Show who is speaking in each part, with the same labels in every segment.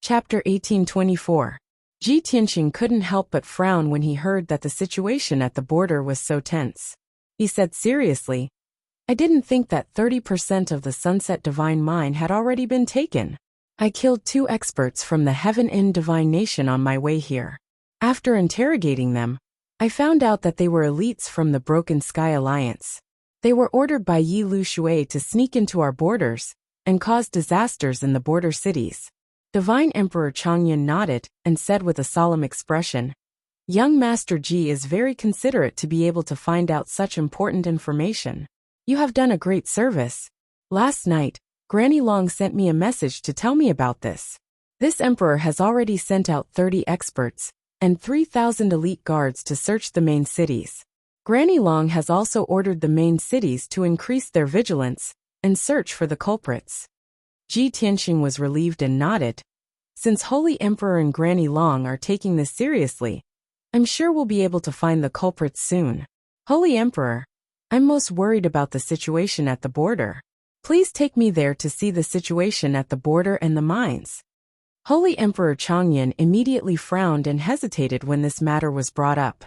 Speaker 1: Chapter 1824. Ji Tianqing couldn't help but frown when he heard that the situation at the border was so tense. He said seriously, I didn't think that 30% of the Sunset Divine Mine had already been taken. I killed 2 experts from the Heaven In Divine Nation on my way here. After interrogating them, I found out that they were elites from the Broken Sky Alliance. They were ordered by Yi Lu Shui to sneak into our borders and cause disasters in the border cities. Divine Emperor Changyan nodded and said with a solemn expression, Young Master Ji is very considerate to be able to find out such important information. You have done a great service. Last night, Granny Long sent me a message to tell me about this. This emperor has already sent out 30 experts and 3,000 elite guards to search the main cities. Granny Long has also ordered the main cities to increase their vigilance and search for the culprits. Ji Tianqing was relieved and nodded. Since Holy Emperor and Granny Long are taking this seriously, I'm sure we'll be able to find the culprits soon. Holy Emperor, I'm most worried about the situation at the border. Please take me there to see the situation at the border and the mines. Holy Emperor Changyan immediately frowned and hesitated when this matter was brought up.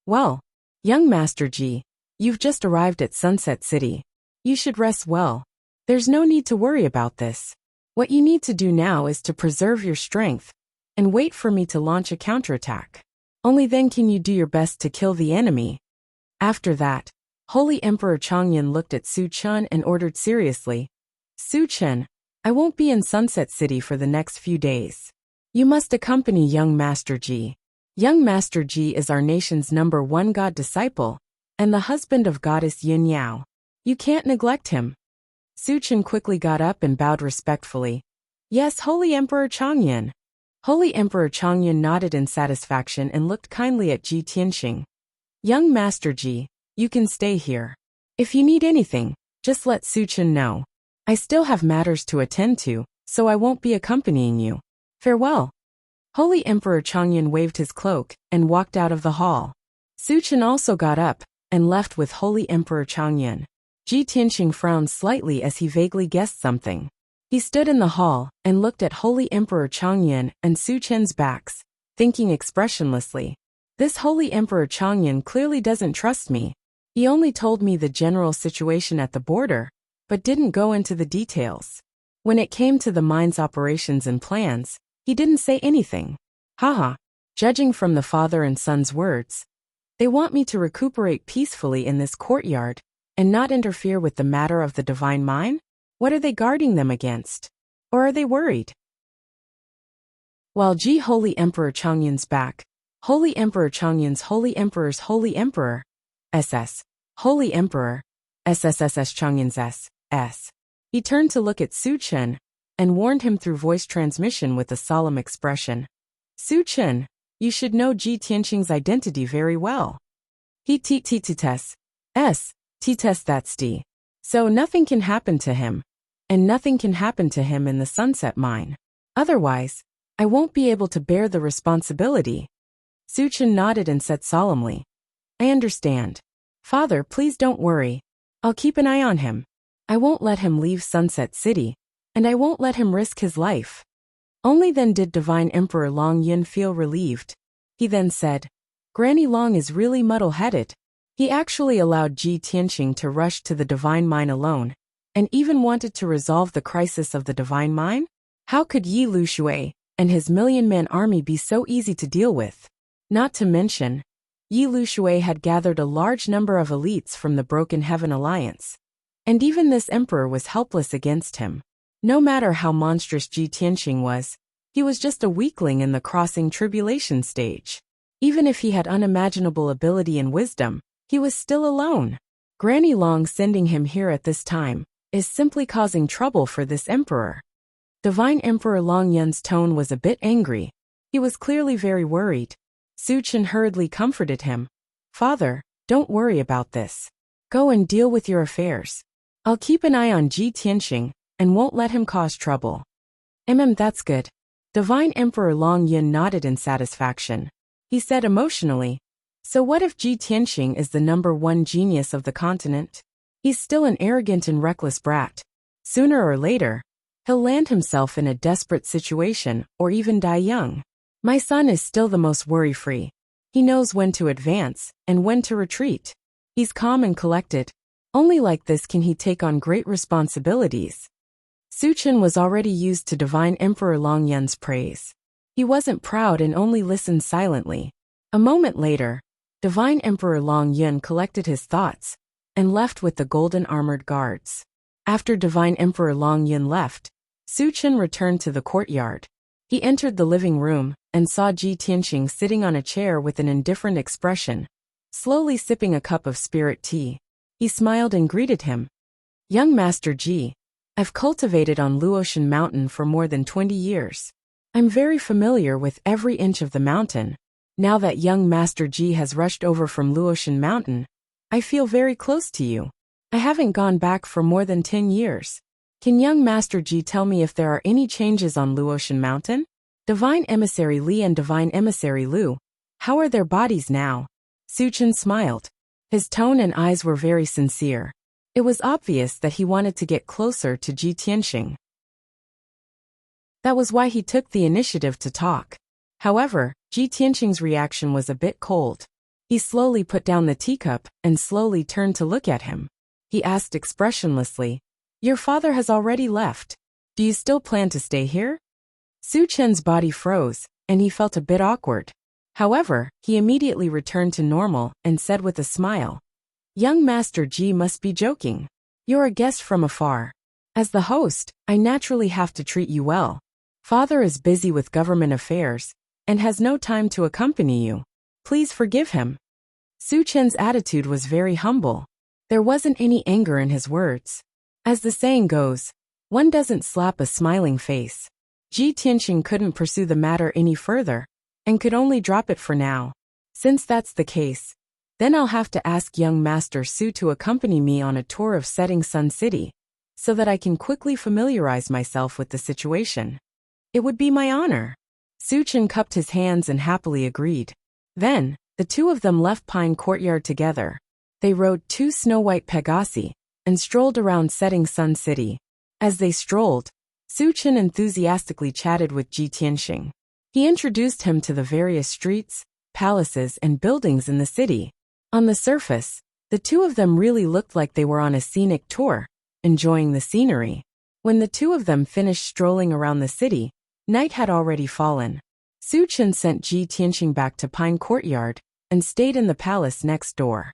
Speaker 1: Well, young Master Ji, you've just arrived at Sunset City. You should rest well. There's no need to worry about this. What you need to do now is to preserve your strength and wait for me to launch a counterattack. Only then can you do your best to kill the enemy. After that, Holy Emperor Changyan looked at Su Chen and ordered seriously, Su Chen, I won't be in Sunset City for the next few days. You must accompany young Master Ji. Young Master Ji is our nation's #1 god disciple and the husband of goddess Yin Yao. You can't neglect him. Su Chen quickly got up and bowed respectfully. Yes, Holy Emperor Changyan. Holy Emperor Changyan nodded in satisfaction and looked kindly at Ji Tianqing. Young Master Ji, you can stay here. If you need anything, just let Su Chen know. I still have matters to attend to, so I won't be accompanying you. Farewell. Holy Emperor Changyan waved his cloak and walked out of the hall. Su Chen also got up and left with Holy Emperor Changyan. Ji Tianqing frowned slightly as he vaguely guessed something. He stood in the hall and looked at Holy Emperor Changyan and Su Chen's backs, thinking expressionlessly, this Holy Emperor Changyan clearly doesn't trust me. He only told me the general situation at the border, but didn't go into the details. When it came to the mine's operations and plans, he didn't say anything. Haha, judging from the father and son's words, they want me to recuperate peacefully in this courtyard and not interfere with the matter of the divine mine? What are they guarding them against? Or are they worried? While Ji Holy Emperor Changyan's back, Holy Emperor Changyan's Holy Emperor's Holy Emperor, SS, Holy Emperor, SSSS Changyan's S. He turned to look at Su Chen and warned him through voice transmission with a solemn expression. Su Chen, you should know Ji Tianqing's identity very well. He t-t-t-tes, s, t-tes that's d. So nothing can happen to him. And nothing can happen to him in the Sunset Mine. Otherwise, I won't be able to bear the responsibility. Su Chen nodded and said solemnly, I understand. Father, please don't worry. I'll keep an eye on him. I won't let him leave Sunset City, and I won't let him risk his life. Only then did Divine Emperor Long Yin feel relieved. He then said, Granny Long is really muddle-headed. He actually allowed Ji Tianqing to rush to the Divine Mine alone, and even wanted to resolve the crisis of the Divine Mine? How could Yi Lu Shui and his million-man army be so easy to deal with? Not to mention, Yi Lu Shui had gathered a large number of elites from the Broken Heaven Alliance, and even this emperor was helpless against him. No matter how monstrous Ji Tianqing was, he was just a weakling in the crossing tribulation stage. Even if he had unimaginable ability and wisdom, he was still alone. Granny Long sending him here at this time is simply causing trouble for this emperor. Divine Emperor Long Yun's tone was a bit angry. He was clearly very worried. Su Chen hurriedly comforted him. Father, don't worry about this. Go and deal with your affairs. I'll keep an eye on Ji Tianqing and won't let him cause trouble. That's good. Divine Emperor Long Yun nodded in satisfaction. He said emotionally, so what if Ji Tianqing is the #1 genius of the continent? He's still an arrogant and reckless brat. Sooner or later, He'll land himself in a desperate situation or even die young. My son is still the most worry-free. He knows when to advance and when to retreat. He's calm and collected. Only like this can he take on great responsibilities. Su Chen was already used to Divine Emperor Long Yun's praise. He wasn't proud and only listened silently. A moment later, Divine Emperor Long Yun collected his thoughts and left with the golden armored guards. After Divine Emperor Long Yun left, Su Chen returned to the courtyard. He entered the living room and saw Ji Tianqing sitting on a chair with an indifferent expression, slowly sipping a cup of spirit tea. He smiled and greeted him. Young Master Ji, I've cultivated on Luotian Mountain for more than 20 years. I'm very familiar with every inch of the mountain. Now that young Master Ji has rushed over from Luotian Mountain, I feel very close to you. I haven't gone back for more than 10 years. Can young Master Ji tell me if there are any changes on Luotian Mountain? Divine Emissary Li and Divine Emissary Lu, how are their bodies now? Su Chen smiled. His tone and eyes were very sincere. It was obvious that he wanted to get closer to Ji Tianqing. That was why he took the initiative to talk. However, Ji Tianqing's reaction was a bit cold. He slowly put down the teacup and slowly turned to look at him. He asked expressionlessly, Your father has already left. Do you still plan to stay here? Su Chen's body froze, and he felt a bit awkward. However, he immediately returned to normal and said with a smile, Young Master Ji must be joking. You're a guest from afar. As the host, I naturally have to treat you well. Father is busy with government affairs and has no time to accompany you. Please forgive him. Su Chen's attitude was very humble. There wasn't any anger in his words. As the saying goes, one doesn't slap a smiling face. Ji Tianqing couldn't pursue the matter any further and could only drop it for now. Since that's the case, then I'll have to ask young Master Su to accompany me on a tour of Setting Sun City, so that I can quickly familiarize myself with the situation. It would be my honor. Su Chen cupped his hands and happily agreed. Then, the two of them left Pine Courtyard together. They rode 2 snow-white Pegasi and strolled around Setting Sun City. As they strolled, Su Chen enthusiastically chatted with Ji Tianqing. He introduced him to the various streets, palaces, and buildings in the city. On the surface, the two of them really looked like they were on a scenic tour, enjoying the scenery. When the two of them finished strolling around the city, night had already fallen. Su Chen sent Ji Tianqing back to Pine Courtyard and stayed in the palace next door.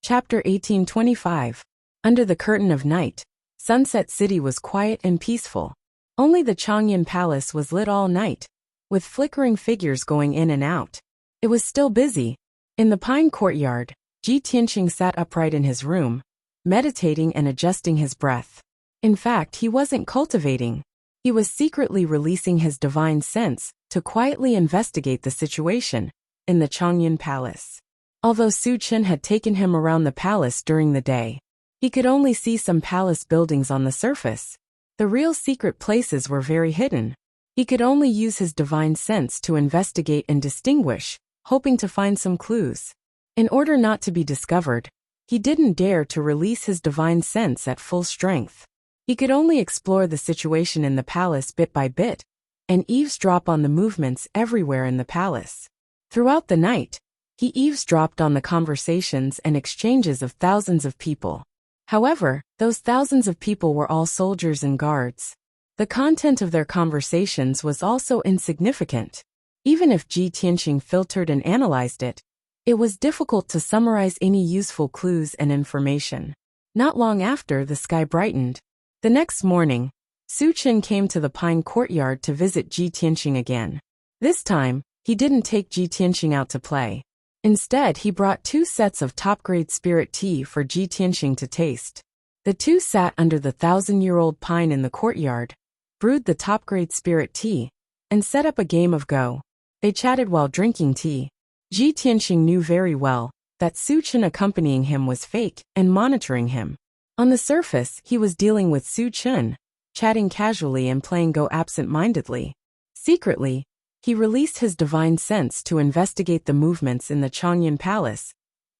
Speaker 1: Chapter 1825. Under the curtain of night, Sunset City was quiet and peaceful. Only the Changyan Palace was lit all night, with flickering figures going in and out. It was still busy. In the Pine Courtyard, Ji Tianqing sat upright in his room, meditating and adjusting his breath. In fact, he wasn't cultivating. He was secretly releasing his divine sense to quietly investigate the situation in the Changyan Palace. Although Su Chen had taken him around the palace during the day, he could only see some palace buildings on the surface. The real secret places were very hidden. He could only use his divine sense to investigate and distinguish, hoping to find some clues. In order not to be discovered, he didn't dare to release his divine sense at full strength. He could only explore the situation in the palace bit by bit, and eavesdrop on the movements everywhere in the palace. Throughout the night, he eavesdropped on the conversations and exchanges of thousands of people. However, those thousands of people were all soldiers and guards. The content of their conversations was also insignificant. Even if Ji Tianqing filtered and analyzed it, it was difficult to summarize any useful clues and information. Not long after, the sky brightened. The next morning, Su Chen came to the Pine Courtyard to visit Ji Tianqing again. This time, he didn't take Ji Tianqing out to play. Instead, he brought 2 sets of top-grade spirit tea for Ji Tianqing to taste. The two sat under the 1,000-year-old pine in the courtyard, brewed the top-grade spirit tea, and set up a game of Go. They chatted while drinking tea. Ji Tianqing knew very well that Su Chen accompanying him was fake and monitoring him. On the surface, he was dealing with Su Chen, chatting casually and playing Go absent-mindedly. Secretly, he released his divine sense to investigate the movements in the Changyan Palace,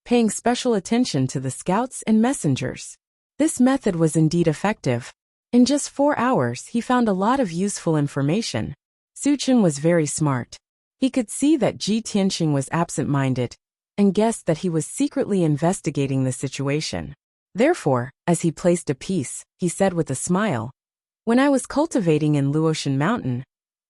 Speaker 1: paying special attention to the scouts and messengers. This method was indeed effective. In just 4 hours, he found a lot of useful information. Su Chen was very smart. He could see that Ji Tianqing was absent-minded, and guessed that he was secretly investigating the situation. Therefore, as he placed a piece, he said with a smile, "When I was cultivating in Luotian Mountain,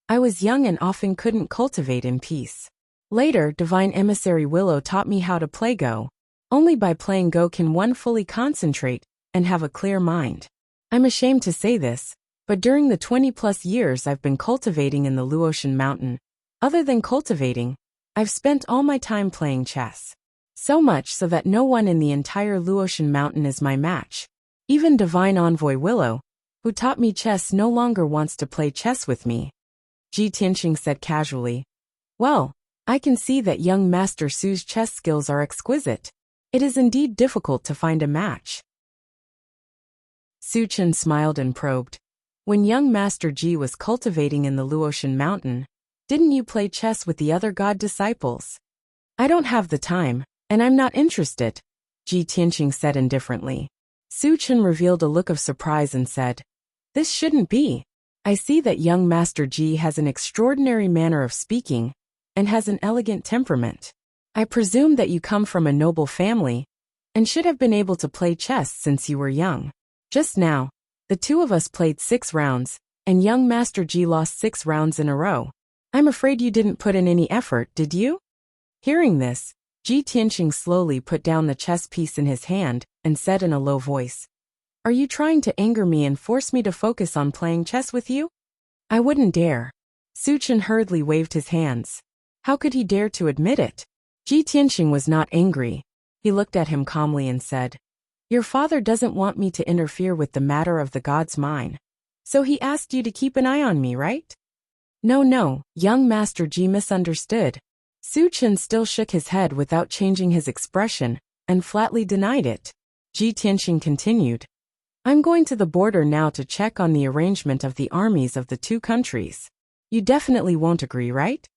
Speaker 1: I was young and often couldn't cultivate in peace. Later, Divine Emissary Willow taught me how to play Go. Only by playing Go can one fully concentrate and have a clear mind. I'm ashamed to say this, but during the 20-plus years I've been cultivating in the Luotian Mountain, other than cultivating, I've spent all my time playing chess. So much so that no one in the entire Luotian Mountain is my match. Even Divine Envoy Willow, who taught me chess, no longer wants to play chess with me." Ji Tianqing said casually, "Well, I can see that young Master Su's chess skills are exquisite. It is indeed difficult to find a match." Su Chen smiled and probed, "When young Master Ji was cultivating in the Luotian Mountain, didn't you play chess with the other god disciples?" "I don't have the time, and I'm not interested," Ji Tianqing said indifferently. Su Chen revealed a look of surprise and said, "This shouldn't be. I see that young Master Ji has an extraordinary manner of speaking, and has an elegant temperament. I presume that you come from a noble family, and should have been able to play chess since you were young. Just now, the two of us played 6 rounds, and young Master Ji lost 6 rounds in a row. I'm afraid you didn't put in any effort, did you?" Hearing this, Ji Tianqing slowly put down the chess piece in his hand and said in a low voice, "Are you trying to anger me and force me to focus on playing chess with you?" "I wouldn't dare." Su Chen hurriedly waved his hands. How could he dare to admit it? Ji Tianqing was not angry. He looked at him calmly and said, "Your father doesn't want me to interfere with the matter of the god's mine. So he asked you to keep an eye on me, right?" No, young Master Ji misunderstood." Su Chen still shook his head without changing his expression, and flatly denied it. Ji Tianqing continued, "I'm going to the border now to check on the arrangement of the armies of the 2 countries. You definitely won't agree, right?"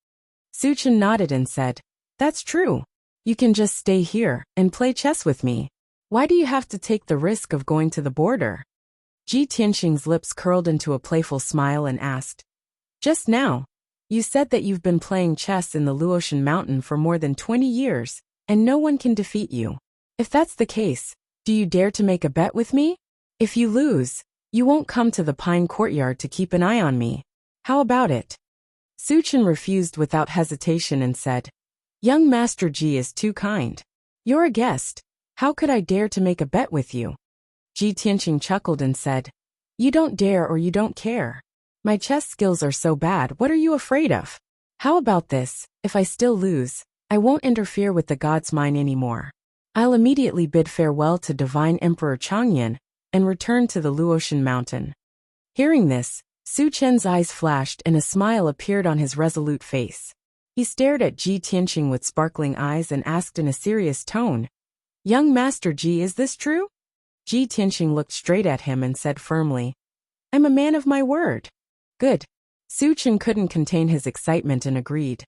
Speaker 1: Su Chen nodded and said, "That's true. You can just stay here and play chess with me. Why do you have to take the risk of going to the border?" Ji Tianqing's lips curled into a playful smile and asked, "Just now, you said that you've been playing chess in the Luotian Mountain for more than 20 years, and no one can defeat you. If that's the case, do you dare to make a bet with me? If you lose, you won't come to the Pine Courtyard to keep an eye on me. How about it?" Su Chen refused without hesitation and said, "Young Master Ji is too kind. You're a guest. How could I dare to make a bet with you?" Ji Tianqing chuckled and said, "You don't dare or you don't care. My chess skills are so bad, what are you afraid of? How about this, if I still lose, I won't interfere with the god's mine anymore. I'll immediately bid farewell to Divine Emperor Changyan and return to the Luotian Mountain." Hearing this, Su Chen's eyes flashed and a smile appeared on his resolute face. He stared at Ji Tianqing with sparkling eyes and asked in a serious tone, "Young Master Ji, is this true?" Ji Tianqing looked straight at him and said firmly, "I'm a man of my word." "Good." Su Chen couldn't contain his excitement and agreed.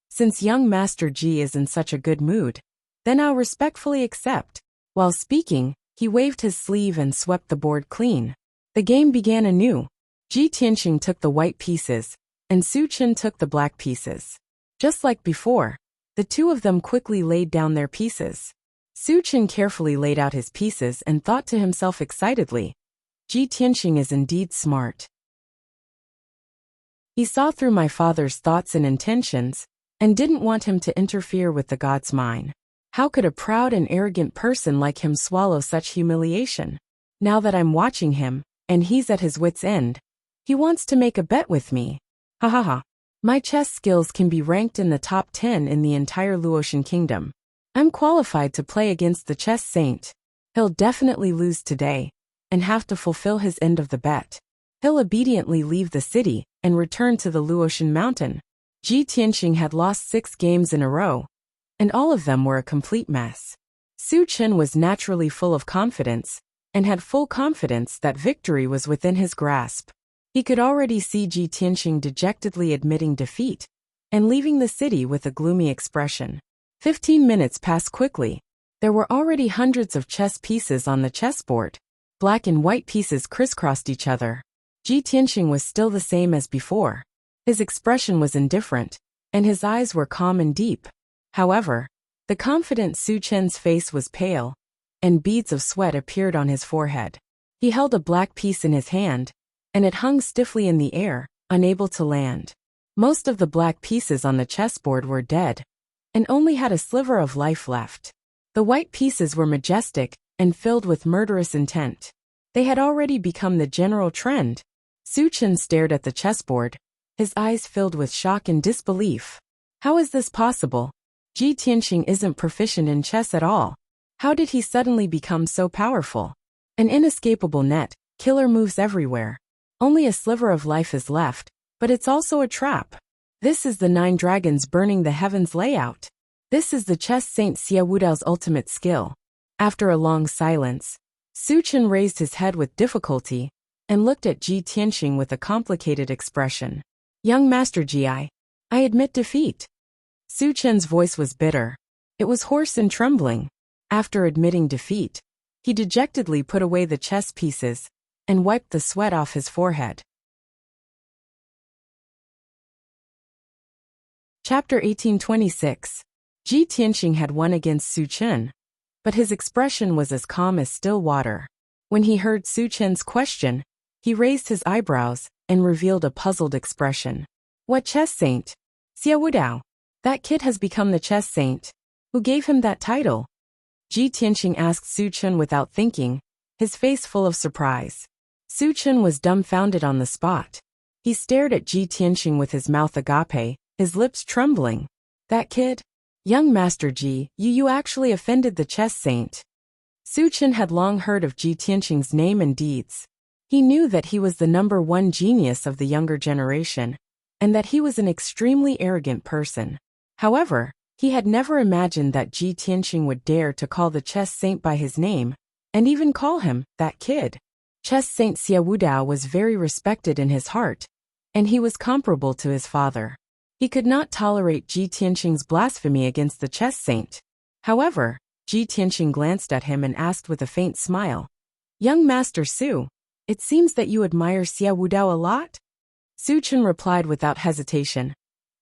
Speaker 1: "Since young Master Ji is in such a good mood, then I'll respectfully accept." While speaking, he waved his sleeve and swept the board clean. The game began anew. Ji Tianqing took the white pieces, and Su Chen took the black pieces. Just like before, the two of them quickly laid down their pieces. Su Chen carefully laid out his pieces and thought to himself excitedly, "Ji Tianqing is indeed smart. He saw through my father's thoughts and intentions, and didn't want him to interfere with the god's mine. How could a proud and arrogant person like him swallow such humiliation? Now that I'm watching him, and he's at his wit's end, he wants to make a bet with me. Ha ha ha. My chess skills can be ranked in the top 10 in the entire Luotian kingdom. I'm qualified to play against the chess saint. He'll definitely lose today, and have to fulfill his end of the bet. He'll obediently leave the city and return to the Luotian Mountain." Ji Tianqing had lost 6 games in a row, and all of them were a complete mess. Su Chen was naturally full of confidence, and had full confidence that victory was within his grasp. He could already see Ji Tianqing dejectedly admitting defeat, and leaving the city with a gloomy expression. 15 minutes passed quickly. There were already hundreds of chess pieces on the chessboard. black and white pieces crisscrossed each other. Ji Tianqing was still the same as before. His expression was indifferent, and his eyes were calm and deep. However, the confident Su Chen's face was pale, and beads of sweat appeared on his forehead. He held a black piece in his hand, and it hung stiffly in the air, unable to land. Most of the black pieces on the chessboard were dead, and only had a sliver of life left. The white pieces were majestic and filled with murderous intent. They had already become the general trend. Su Chen stared at the chessboard, his eyes filled with shock and disbelief. How is this possible? Ji Tianqing isn't proficient in chess at all. How did he suddenly become so powerful? An inescapable net, killer moves everywhere. Only a sliver of life is left, but it's also a trap. This is the 9 dragons burning the heavens layout. This is the chess saint Xia Wudao's ultimate skill. After a long silence, Su Chen raised his head with difficulty and looked at Ji Tianqing with a complicated expression. Young Master Ji, I admit defeat. Su Chen's voice was bitter. It was hoarse and trembling. After admitting defeat, he dejectedly put away the chess pieces and wiped the sweat off his forehead. Chapter 1826. Ji Tianqing had won against Su Chen, but his expression was as calm as still water. When he heard Su Chen's question, he raised his eyebrows and revealed a puzzled expression. What chess saint? Xia Wudao. That kid has become the chess saint. Who gave him that title? Ji Tianqing asked Su Chen without thinking, his face full of surprise. Su Chen was dumbfounded on the spot. He stared at Ji Tianqing with his mouth agape, his lips trembling. That kid? Young Master Ji, you actually offended the chess saint. Su Chen had long heard of Ji Tianqing's name and deeds. He knew that he was the #1 genius of the younger generation, and that he was an extremely arrogant person. However, he had never imagined that Ji Tianqing would dare to call the chess saint by his name, and even call him that kid. Chess saint Xia Wudao was very respected in his heart, and he was comparable to his father. He could not tolerate Ji Tianqing's blasphemy against the chess saint. However, Ji Tianqing glanced at him and asked with a faint smile, Young Master Su, it seems that you admire Xia Wudao a lot? Su Chen replied without hesitation.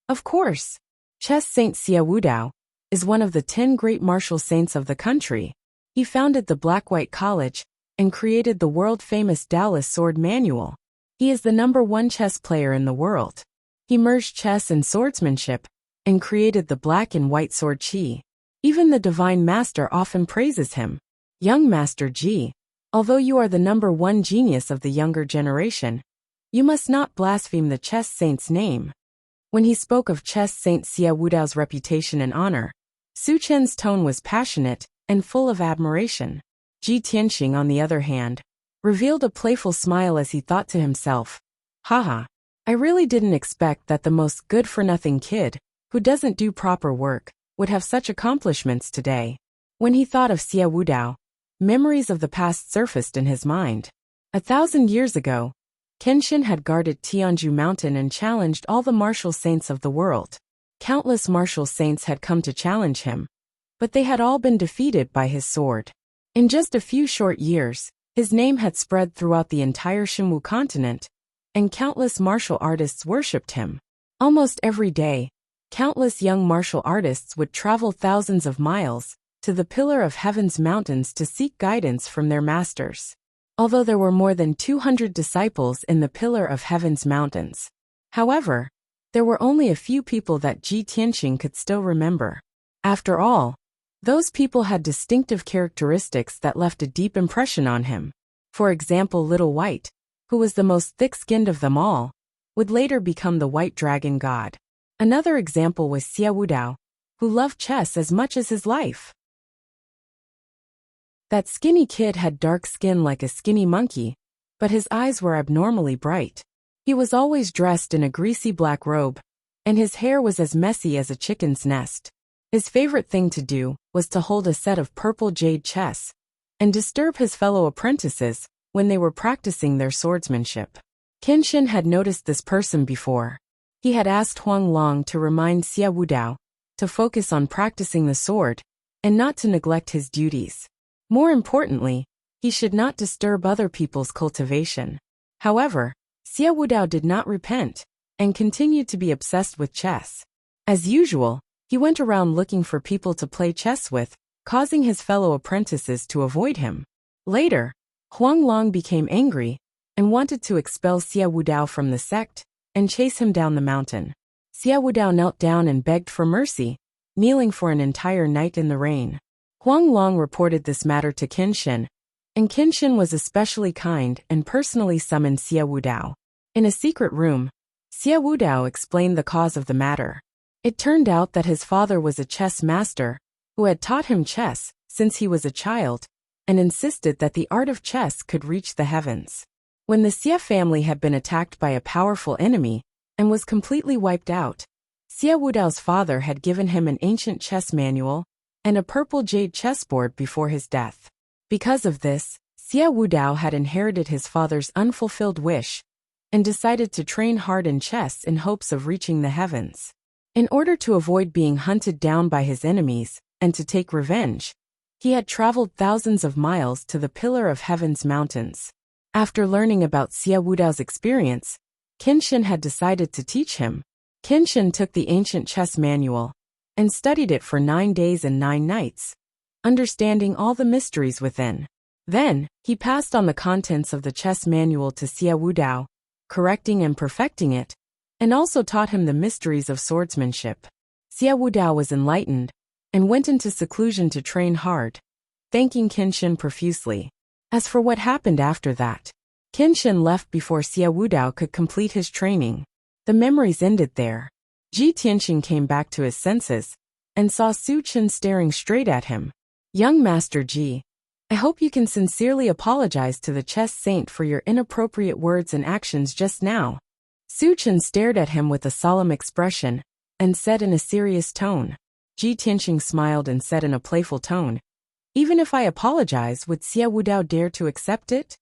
Speaker 1: Of course. Chess saint Xia Wudao is one of the 10 great martial saints of the country. He founded the Black-White College and created the world-famous Taoist sword manual. He is the #1 chess player in the world. He merged chess and swordsmanship and created the black and white sword qi. Even the Divine Master often praises him. Young Master Ji, although you are the #1 genius of the younger generation, you must not blaspheme the chess saint's name. When he spoke of chess saint Xia Wudao's reputation and honor, Su Chen's tone was passionate and full of admiration. Ji Tianqing, on the other hand, revealed a playful smile as he thought to himself, Haha, I really didn't expect that the most good-for-nothing kid, who doesn't do proper work, would have such accomplishments today. When he thought of Xia Wudao, memories of the past surfaced in his mind. 1,000 years ago, Kenshin had guarded Tianju Mountain and challenged all the martial saints of the world. Countless martial saints had come to challenge him, but they had all been defeated by his sword. In just a few short years, his name had spread throughout the entire Xinwu continent, and countless martial artists worshipped him. Almost every day, countless young martial artists would travel thousands of miles to the Pillar of Heaven's mountains to seek guidance from their masters. Although there were more than 200 disciples in the Pillar of Heaven's mountains. However, there were only a few people that Ji Tianqing could still remember. After all, those people had distinctive characteristics that left a deep impression on him. For example, Little White, who was the most thick-skinned of them all, would later become the White Dragon God. Another example was Xia Wudao, who loved chess as much as his life. That skinny kid had dark skin like a skinny monkey, but his eyes were abnormally bright. He was always dressed in a greasy black robe, and his hair was as messy as a chicken's nest. His favorite thing to do was to hold a set of purple jade chess and disturb his fellow apprentices when they were practicing their swordsmanship. Kenshin had noticed this person before. He had asked Huang Long to remind Xia Wudao to focus on practicing the sword and not to neglect his duties. More importantly, He should not disturb other people's cultivation. However, Xia Wudao did not repent and continued to be obsessed with chess. As usual, he went around looking for people to play chess with, causing his fellow apprentices to avoid him. Later, Huang Long became angry and wanted to expel Xia Wudao from the sect and chase him down the mountain. Xia Wudao knelt down and begged for mercy, kneeling for an entire night in the rain. Huang Long reported this matter to Qinshin, and Qinshin was especially kind and personally summoned Xia Wudao. In a secret room, Xia Wudao explained the cause of the matter. It turned out that his father was a chess master who had taught him chess since he was a child and insisted that the art of chess could reach the heavens. When the Xia family had been attacked by a powerful enemy and was completely wiped out, Xia Wudao's father had given him an ancient chess manual and a purple jade chessboard before his death. Because of this, Xia Wudao had inherited his father's unfulfilled wish and decided to train hard in chess in hopes of reaching the heavens. In order to avoid being hunted down by his enemies and to take revenge, he had traveled thousands of miles to the Pillar of Heaven's mountains. After learning about Xia Wudao's experience, Qinshin had decided to teach him. Qinshin took the ancient chess manual and studied it for 9 days and 9 nights, understanding all the mysteries within. Then, he passed on the contents of the chess manual to Xia Wudao, correcting and perfecting it, and also taught him the mysteries of swordsmanship. Xia Wudao was enlightened and went into seclusion to train hard, thanking Qinshin profusely. As for what happened after that, Qinshin left before Xia Wudao could complete his training. The memories ended there. Ji Tianxing came back to his senses and saw Su Chen staring straight at him. Young Master Ji, I hope you can sincerely apologize to the chess saint for your inappropriate words and actions just now. Su Chen stared at him with a solemn expression and said in a serious tone. Ji Tianxing smiled and said in a playful tone, even if I apologize, would Xia Wudao dare to accept it?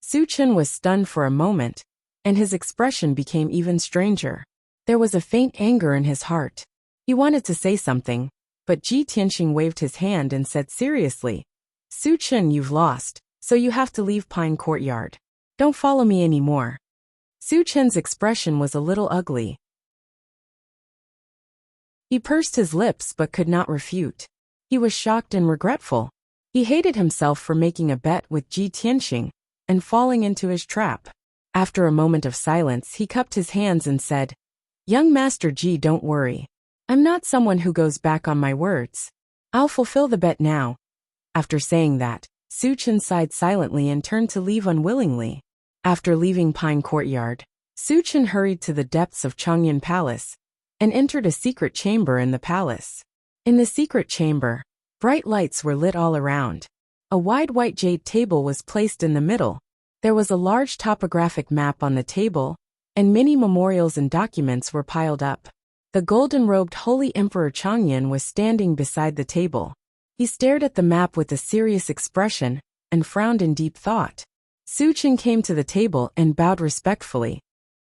Speaker 1: Su Chen was stunned for a moment, and his expression became even stranger. There was a faint anger in his heart. He wanted to say something, but Ji Tianxing waved his hand and said seriously, Su Chen, you've lost, so you have to leave Pine Courtyard. Don't follow me anymore. Su Chen's expression was a little ugly. He pursed his lips but could not refute. He was shocked and regretful. He hated himself for making a bet with Ji Tianxing and falling into his trap. After a moment of silence, he cupped his hands and said, Young Master Ji, don't worry. I'm not someone who goes back on my words. I'll fulfill the bet now. After saying that, Su Chen sighed silently and turned to leave unwillingly. After leaving Pine Courtyard, Su Chen hurried to the depths of Changyan Palace and entered a secret chamber in the palace. In the secret chamber, bright lights were lit all around. A wide white jade table was placed in the middle. There was a large topographic map on the table, and many memorials and documents were piled up. The golden-robed Holy Emperor Changyan was standing beside the table. He stared at the map with a serious expression and frowned in deep thought. Su Chen came to the table and bowed respectfully.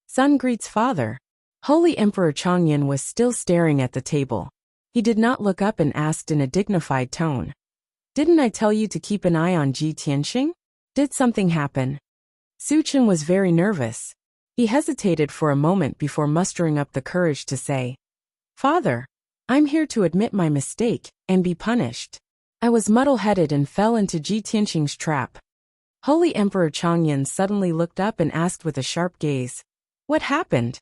Speaker 1: Son greets father. Holy Emperor Changyan was still staring at the table. He did not look up and asked in a dignified tone, Didn't I tell you to keep an eye on Ji Tianxing? Did something happen? Su Chen was very nervous. He hesitated for a moment before mustering up the courage to say, Father, I'm here to admit my mistake and be punished. I was muddle-headed and fell into Ji Tianxing's trap. Holy Emperor Changyan suddenly looked up and asked with a sharp gaze, What happened?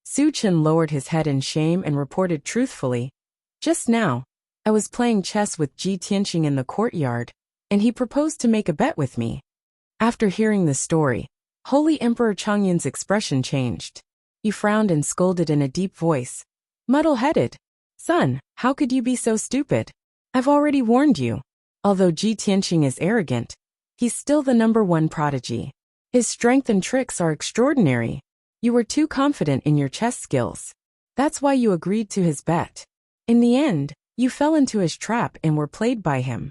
Speaker 1: Su Chen lowered his head in shame and reported truthfully, Just now, I was playing chess with Ji Tianxing in the courtyard, and he proposed to make a bet with me. After hearing the story, Holy Emperor Changyan's expression changed. He frowned and scolded in a deep voice, Muddle-headed. Son, how could you be so stupid? I've already warned you. Although Ji Tianxing is arrogant, he's still the #1 prodigy. His strength and tricks are extraordinary. You were too confident in your chess skills. That's why you agreed to his bet. In the end, you fell into his trap and were played by him.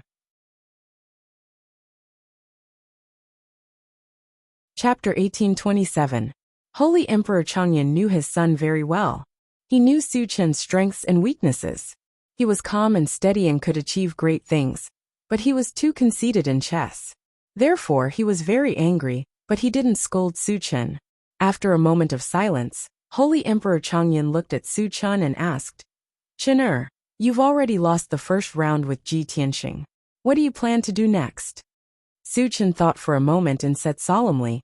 Speaker 1: Chapter 1827. Holy Emperor Changyan knew his son very well. He knew Su Chen's strengths and weaknesses. He was calm and steady and could achieve great things, but he was too conceited in chess. Therefore he was very angry, but he didn't scold Su Chen. After a moment of silence, Holy Emperor Changyan looked at Su Chen and asked, Chen, you've already lost the first round with Ji Tianxing. What do you plan to do next? Su Chen thought for a moment and said solemnly,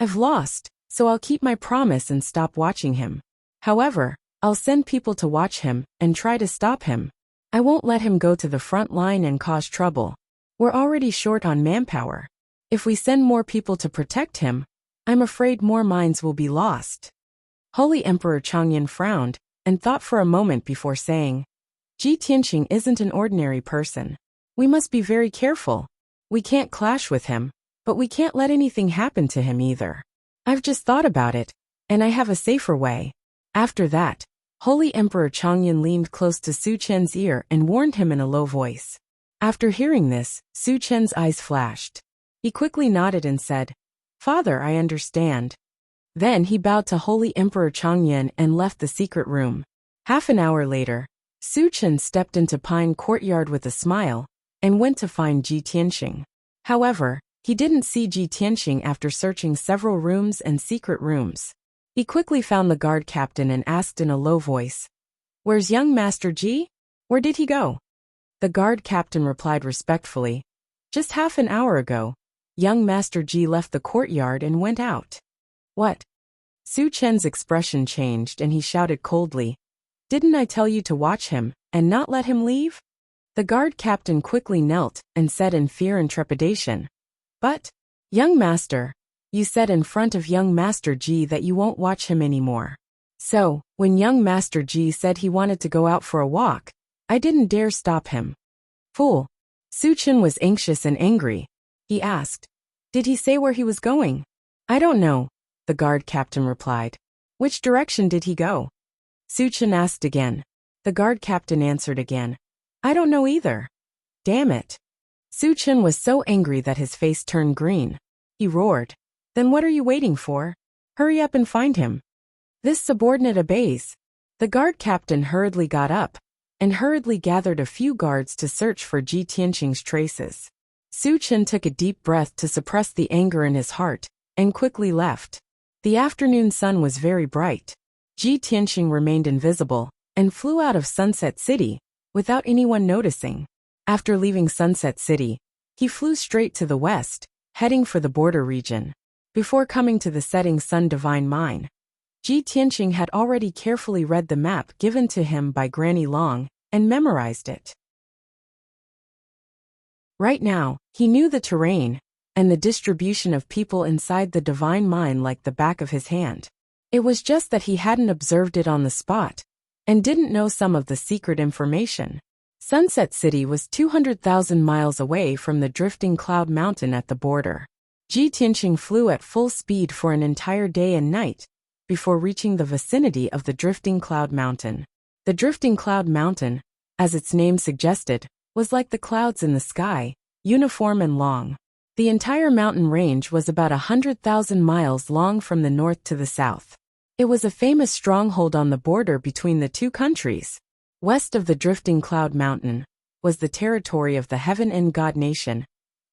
Speaker 1: I've lost, so I'll keep my promise and stop watching him. However, I'll send people to watch him and try to stop him. I won't let him go to the front line and cause trouble. We're already short on manpower. If we send more people to protect him, I'm afraid more minds will be lost. Holy Emperor Changyan frowned and thought for a moment before saying, Ji Tianxing isn't an ordinary person. We must be very careful. We can't clash with him, but we can't let anything happen to him either. I've just thought about it, and I have a safer way. After that, Holy Emperor Changyan leaned close to Su Chen's ear and warned him in a low voice. After hearing this, Su Chen's eyes flashed. He quickly nodded and said, Father, I understand. Then he bowed to Holy Emperor Changyan and left the secret room. Half an hour later, Su Chen stepped into Pine Courtyard with a smile and went to find Ji Tianxing. However, he didn't see Ji Tianxing after searching several rooms and secret rooms. He quickly found the guard captain and asked in a low voice, Where's young Master Ji? Where did he go? The guard captain replied respectfully, Just half an hour ago, young Master Ji left the courtyard and went out. What? Su Chen's expression changed and he shouted coldly, Didn't I tell you to watch him and not let him leave? The guard captain quickly knelt and said in fear and trepidation, But, young master, you said in front of young Master Ji that you won't watch him anymore. So, when young Master Ji said he wanted to go out for a walk, I didn't dare stop him. Fool. Su Chen was anxious and angry. He asked, Did he say where he was going? I don't know, the guard captain replied. Which direction did he go? Su Chen asked again. The guard captain answered again, I don't know either. Damn it. Su Chen was so angry that his face turned green. He roared, Then what are you waiting for? Hurry up and find him. This subordinate obeys. The guard captain hurriedly got up and hurriedly gathered a few guards to search for Ji Tianxing's traces. Su Chen took a deep breath to suppress the anger in his heart and quickly left. The afternoon sun was very bright. Ji Tianxing remained invisible and flew out of Sunset City without anyone noticing. After leaving Sunset City, he flew straight to the west, heading for the border region. Before coming to the setting sun divine mine, Ji Tianxing had already carefully read the map given to him by Granny Long and memorized it. Right now, he knew the terrain and the distribution of people inside the divine mine like the back of his hand. It was just that he hadn't observed it on the spot and didn't know some of the secret information. Sunset City was 200,000 miles away from the drifting cloud mountain at the border. Ji Tianxing flew at full speed for an entire day and night before reaching the vicinity of the drifting cloud mountain. The drifting cloud mountain, as its name suggested, was like the clouds in the sky, uniform and long. The entire mountain range was about 100,000 miles long from the north to the south. It was a famous stronghold on the border between the two countries. West of the drifting cloud mountain was the territory of the Heaven and God Nation,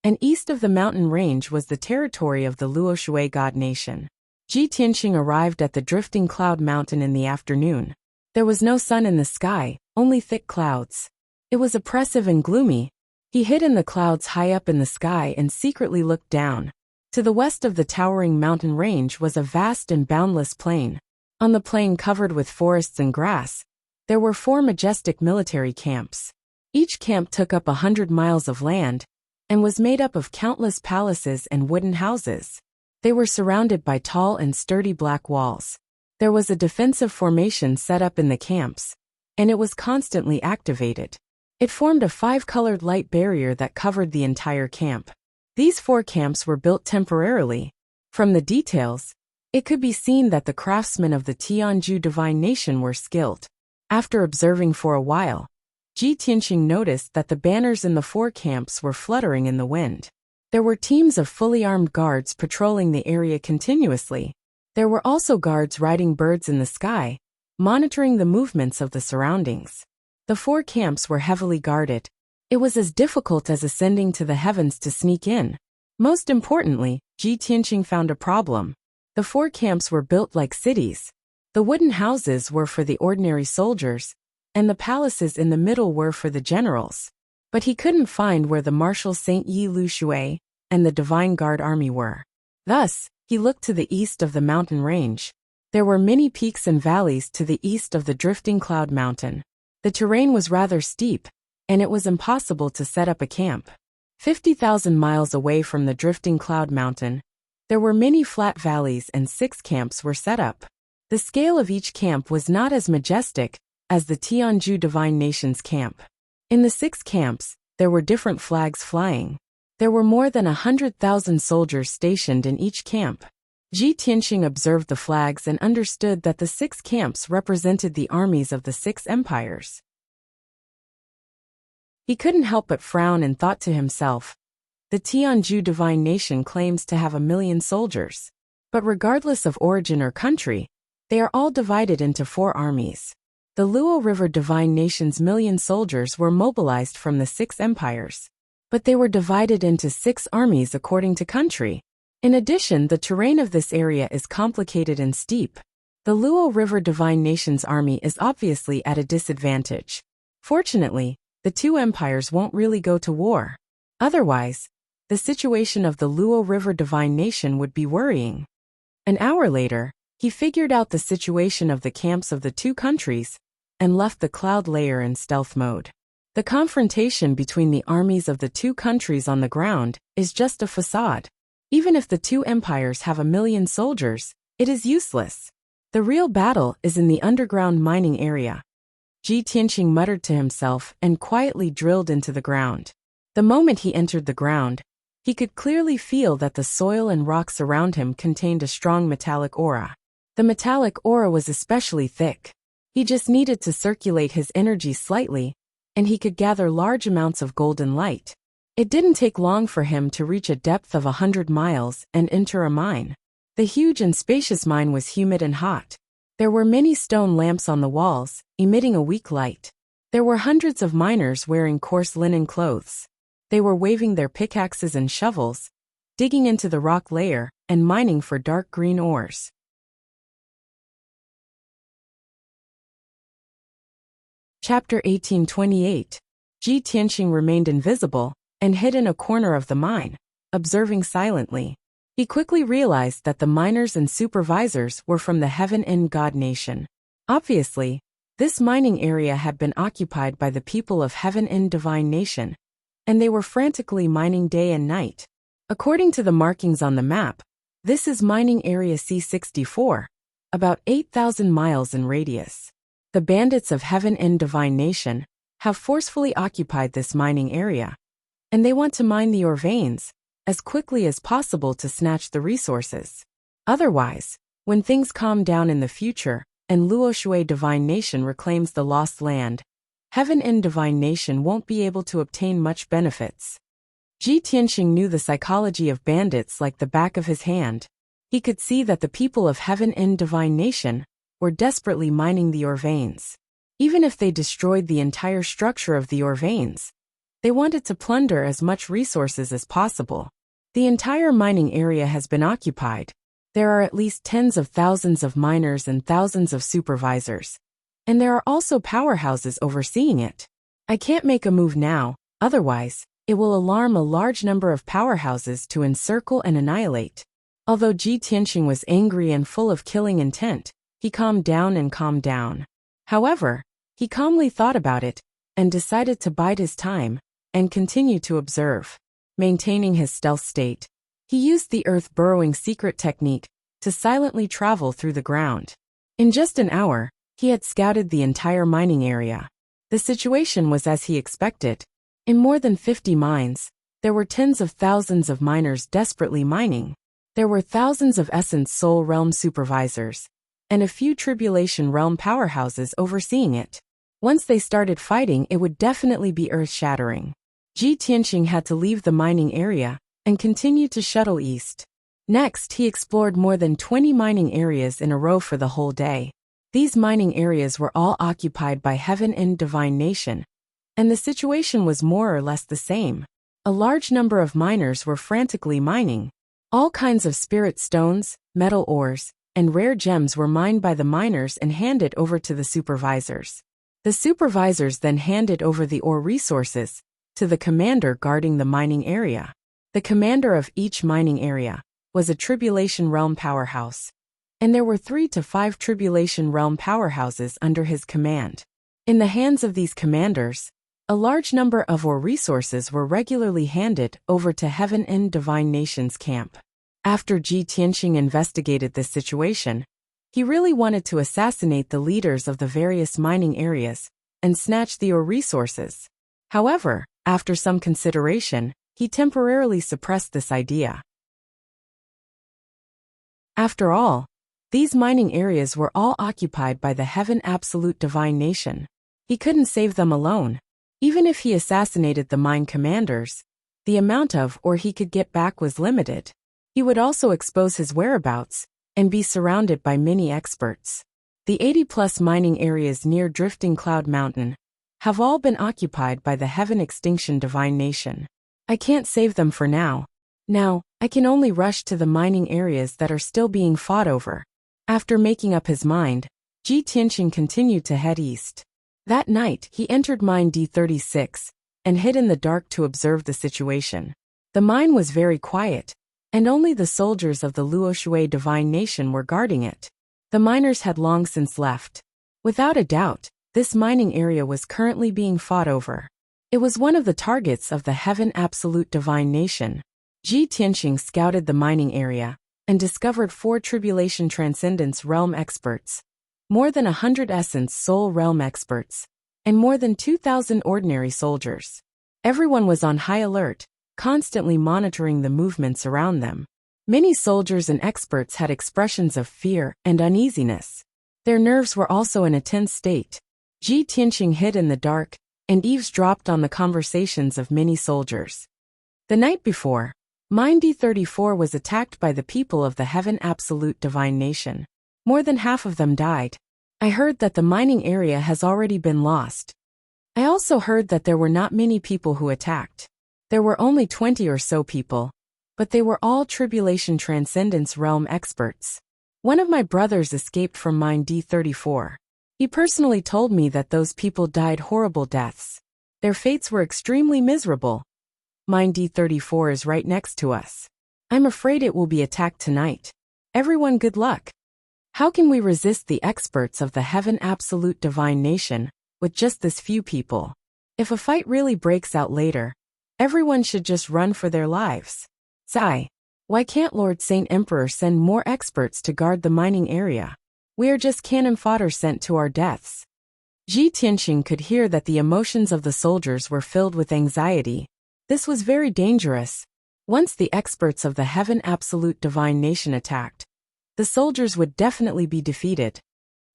Speaker 1: and east of the mountain range was the territory of the Luoshui God Nation. Ji Tianxing arrived at the drifting cloud mountain in the afternoon. There was no sun in the sky, only thick clouds. It was oppressive and gloomy. He hid in the clouds high up in the sky and secretly looked down. To the west of the towering mountain range was a vast and boundless plain. On the plain covered with forests and grass, there were 4 majestic military camps. Each camp took up 100 miles of land and was made up of countless palaces and wooden houses. They were surrounded by tall and sturdy black walls. There was a defensive formation set up in the camps, and it was constantly activated. It formed a 5-colored light barrier that covered the entire camp. These 4 camps were built temporarily. From the details, it could be seen that the craftsmen of the Tianju Divine Nation were skilled. After observing for a while, Ji Tianxing noticed that the banners in the 4 camps were fluttering in the wind. There were teams of fully armed guards patrolling the area continuously. There were also guards riding birds in the sky, monitoring the movements of the surroundings. The 4 camps were heavily guarded. It was as difficult as ascending to the heavens to sneak in. Most importantly, Ji Tianqing found a problem. The 4 camps were built like cities. The wooden houses were for the ordinary soldiers, and the palaces in the middle were for the generals. But he couldn't find where the Marshal Saint Yi Lu Shui and the Divine Guard army were. Thus, he looked to the east of the mountain range. There were many peaks and valleys to the east of the drifting cloud mountain. The terrain was rather steep, and it was impossible to set up a camp. 50,000 miles away from the drifting cloud mountain, there were many flat valleys and 6 camps were set up. The scale of each camp was not as majestic as the Tianzhu Divine Nation's camp. In the 6 camps, there were different flags flying. There were more than 100,000 soldiers stationed in each camp. Ji Tianqing observed the flags and understood that the 6 camps represented the armies of the 6 empires. He couldn't help but frown and thought to himself, the Tianzhu Divine Nation claims to have 1 million soldiers. But regardless of origin or country, they are all divided into 4 armies. The Luo River Divine Nation's 1 million soldiers were mobilized from the 6 empires. But they were divided into 6 armies according to country. In addition, the terrain of this area is complicated and steep. The Luo River Divine Nation's army is obviously at a disadvantage. Fortunately, the 2 empires won't really go to war. Otherwise, the situation of the Luo River Divine Nation would be worrying. An hour later, he figured out the situation of the camps of the 2 countries and left the cloud layer in stealth mode. The confrontation between the armies of the 2 countries on the ground is just a facade. Even if the 2 empires have 1 million soldiers, it is useless. The real battle is in the underground mining area. Ji Tianqing muttered to himself and quietly drilled into the ground. The moment he entered the ground, he could clearly feel that the soil and rocks around him contained a strong metallic aura. The metallic aura was especially thick. He just needed to circulate his energy slightly, and he could gather large amounts of golden light. It didn't take long for him to reach a depth of 100 miles and enter a mine. The huge and spacious mine was humid and hot. There were many stone lamps on the walls, emitting a weak light. There were hundreds of miners wearing coarse linen clothes. They were waving their pickaxes and shovels, digging into the rock layer, and mining for dark green ores. Chapter 1828. Ji Tianqing remained invisible and hid in a corner of the mine, observing silently. He quickly realized that the miners and supervisors were from the Heaven End God Nation. Obviously, this mining area had been occupied by the people of Heaven End Divine Nation, and they were frantically mining day and night. According to the markings on the map, this is mining area C64, about 8,000 miles in radius. The bandits of Heaven End Divine Nation have forcefully occupied this mining area, and they want to mine the ore veins as quickly as possible to snatch the resources. Otherwise, when things calm down in the future and Luo Shui Divine Nation reclaims the lost land, Heaven End Divine Nation won't be able to obtain much benefits. Ji Tianqing knew the psychology of bandits like the back of his hand. He could see that the people of Heaven End Divine Nation were desperately mining the ore veins. Even if they destroyed the entire structure of the ore veins, they wanted to plunder as much resources as possible. The entire mining area has been occupied. There are at least tens of thousands of miners and thousands of supervisors. And there are also powerhouses overseeing it. I can't make a move now, otherwise, it will alarm a large number of powerhouses to encircle and annihilate. Although Ji Tianqing was angry and full of killing intent, he calmed down. However, he calmly thought about it and decided to bide his time and continue to observe. Maintaining his stealth state, he used the earth burrowing secret technique to silently travel through the ground. In just an hour, he had scouted the entire mining area. The situation was as he expected. In more than 50 mines, there were tens of thousands of miners desperately mining. There were thousands of Essence Soul Realm supervisors, and a few Tribulation Realm powerhouses overseeing it. Once they started fighting, it would definitely be earth-shattering. Ji Tianqing had to leave the mining area and continue to shuttle east. Next, he explored more than 20 mining areas in a row for the whole day. These mining areas were all occupied by Heaven End Divine Nation, and the situation was more or less the same. A large number of miners were frantically mining. All kinds of spirit stones, metal ores, and rare gems were mined by the miners and handed over to the supervisors. The supervisors then handed over the ore resources to the commander guarding the mining area. The commander of each mining area was a Tribulation Realm powerhouse, and there were 3 to 5 Tribulation Realm powerhouses under his command. In the hands of these commanders, a large number of ore resources were regularly handed over to Heaven and Divine Nations camp. After Ji Tianqing investigated this situation, he really wanted to assassinate the leaders of the various mining areas and snatch the ore resources. However, after some consideration, he temporarily suppressed this idea. After all, these mining areas were all occupied by the Heaven Absolute Divine Nation. He couldn't save them alone. Even if he assassinated the mine commanders, the amount of ore he could get back was limited. He would also expose his whereabouts and be surrounded by many experts. The 80-plus mining areas near Drifting Cloud Mountain have all been occupied by the Heaven Extinction Divine Nation. I can't save them for now. Now, I can only rush to the mining areas that are still being fought over. After making up his mind, Ji Tianqing continued to head east. That night, he entered mine D36 and hid in the dark to observe the situation. The mine was very quiet, and only the soldiers of the Luoshui Divine Nation were guarding it. The miners had long since left. Without a doubt, this mining area was currently being fought over. It was one of the targets of the Heaven Absolute Divine Nation. Ji Tianqing scouted the mining area and discovered 4 Tribulation Transcendence Realm experts, more than 100 Essence Soul Realm experts, and more than 2,000 ordinary soldiers. Everyone was on high alert, constantly monitoring the movements around them. Many soldiers and experts had expressions of fear and uneasiness. Their nerves were also in a tense state. Ji Tianqing hid in the dark and eavesdropped on the conversations of many soldiers. The night before, Mine D34 was attacked by the people of the Heaven Absolute Divine Nation. More than half of them died. I heard that the mining area has already been lost. I also heard that there were not many people who attacked. There were only 20 or so people, but they were all Tribulation Transcendence Realm experts. One of my brothers escaped from mine D34. He personally told me that those people died horrible deaths. Their fates were extremely miserable. Mine D34 is right next to us. I'm afraid it will be attacked tonight. Everyone, good luck. How can we resist the experts of the Heaven Absolute Divine Nation with just this few people? If a fight really breaks out later, everyone should just run for their lives. Sigh. Why can't Lord Saint Emperor send more experts to guard the mining area? We are just cannon fodder sent to our deaths. Ji Tianqing could hear that the emotions of the soldiers were filled with anxiety. This was very dangerous. Once the experts of the Heaven Absolute Divine Nation attacked, the soldiers would definitely be defeated.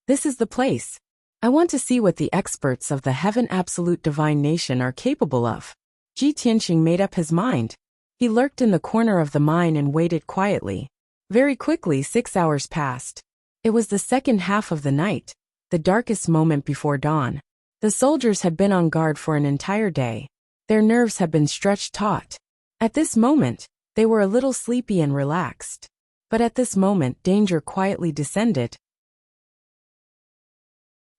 Speaker 1: This is the place. I want to see what the experts of the Heaven Absolute Divine Nation are capable of. Ji Tianqing made up his mind. He lurked in the corner of the mine and waited quietly. Very quickly 6 hours passed. It was the second half of the night, the darkest moment before dawn. The soldiers had been on guard for an entire day. Their nerves had been stretched taut. At this moment, they were a little sleepy and relaxed. But at this moment danger quietly descended.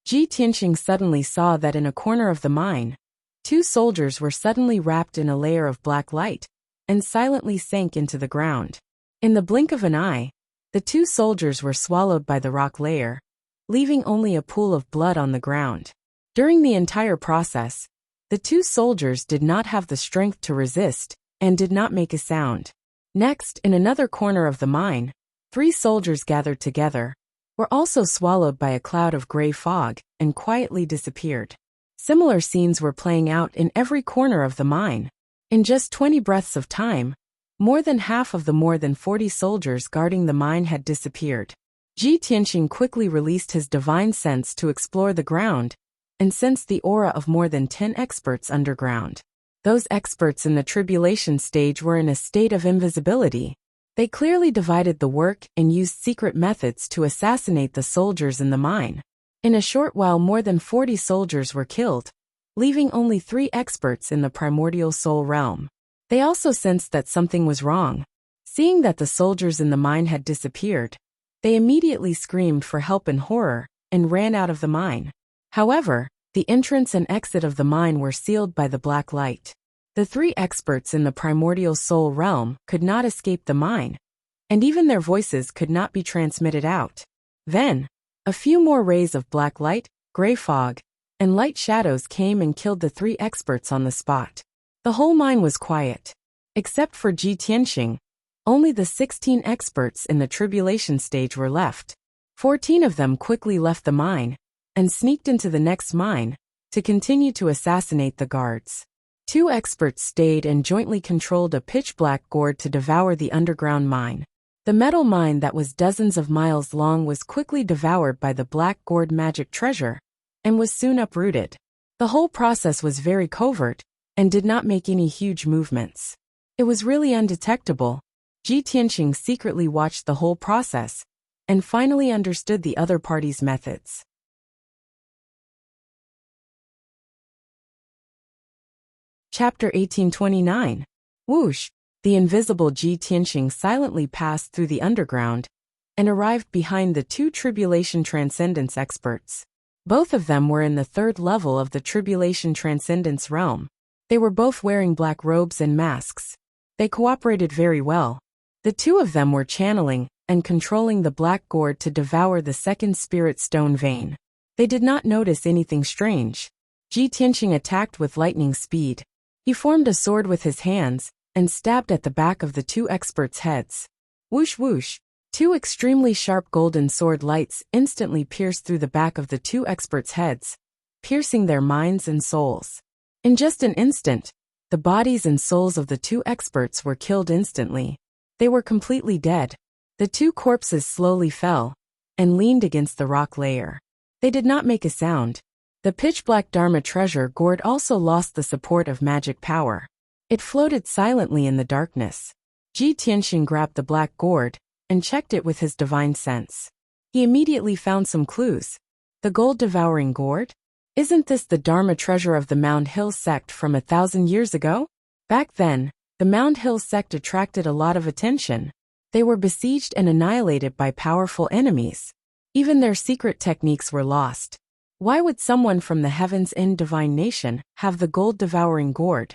Speaker 1: Ji Tianqing suddenly saw that in a corner of the mine, 2 soldiers were suddenly wrapped in a layer of black light and silently sank into the ground. In the blink of an eye, the 2 soldiers were swallowed by the rock layer, leaving only a pool of blood on the ground. During the entire process, the 2 soldiers did not have the strength to resist and did not make a sound. Next, in another corner of the mine, 3 soldiers gathered together, were also swallowed by a cloud of gray fog and quietly disappeared. Similar scenes were playing out in every corner of the mine. In just 20 breaths of time, more than half of the more than 40 soldiers guarding the mine had disappeared. Ji Tianqing quickly released his divine sense to explore the ground and sensed the aura of more than 10 experts underground. Those experts in the tribulation stage were in a state of invisibility. They clearly divided the work and used secret methods to assassinate the soldiers in the mine. In a short while more than 40 soldiers were killed, leaving only 3 experts in the primordial soul realm. They also sensed that something was wrong. Seeing that the soldiers in the mine had disappeared, they immediately screamed for help in horror and ran out of the mine. However, the entrance and exit of the mine were sealed by the black light. The three experts in the primordial soul realm could not escape the mine, and even their voices could not be transmitted out. Then, a few more rays of black light, gray fog, and light shadows came and killed the three experts on the spot. The whole mine was quiet. Except for Ji Tianxing, only the 16 experts in the tribulation stage were left. 14 of them quickly left the mine and sneaked into the next mine to continue to assassinate the guards. 2 experts stayed and jointly controlled a pitch-black gourd to devour the underground mine. The metal mine that was dozens of miles long was quickly devoured by the black gourd magic treasure and was soon uprooted. The whole process was very covert and did not make any huge movements. It was really undetectable. Ji Tianxing secretly watched the whole process and finally understood the other party's methods. Chapter 1829. Whoosh! The invisible Ji Tianxing silently passed through the underground and arrived behind the 2 tribulation transcendence experts. Both of them were in the 3rd level of the tribulation transcendence realm. They were both wearing black robes and masks. They cooperated very well. The 2 of them were channeling and controlling the black gourd to devour the 2nd spirit stone vein. They did not notice anything strange. Ji Tianxing attacked with lightning speed. He formed a sword with his hands and stabbed at the back of the 2 experts' heads. Whoosh whoosh! 2 extremely sharp golden sword lights instantly pierced through the back of the 2 experts' heads, piercing their minds and souls. In just an instant, the bodies and souls of the 2 experts were killed instantly. They were completely dead. The 2 corpses slowly fell and leaned against the rock layer. They did not make a sound. The pitch-black Dharma treasure gourd also lost the support of magic power. It floated silently in the darkness. Ji Tianxing grabbed the black gourd and checked it with his divine sense. He immediately found some clues. The gold-devouring gourd? Isn't this the Dharma treasure of the Mound Hill sect from 1,000 years ago? Back then, the Mound Hill sect attracted a lot of attention. They were besieged and annihilated by powerful enemies. Even their secret techniques were lost. Why would someone from the Heaven's End divine nation have the gold-devouring gourd?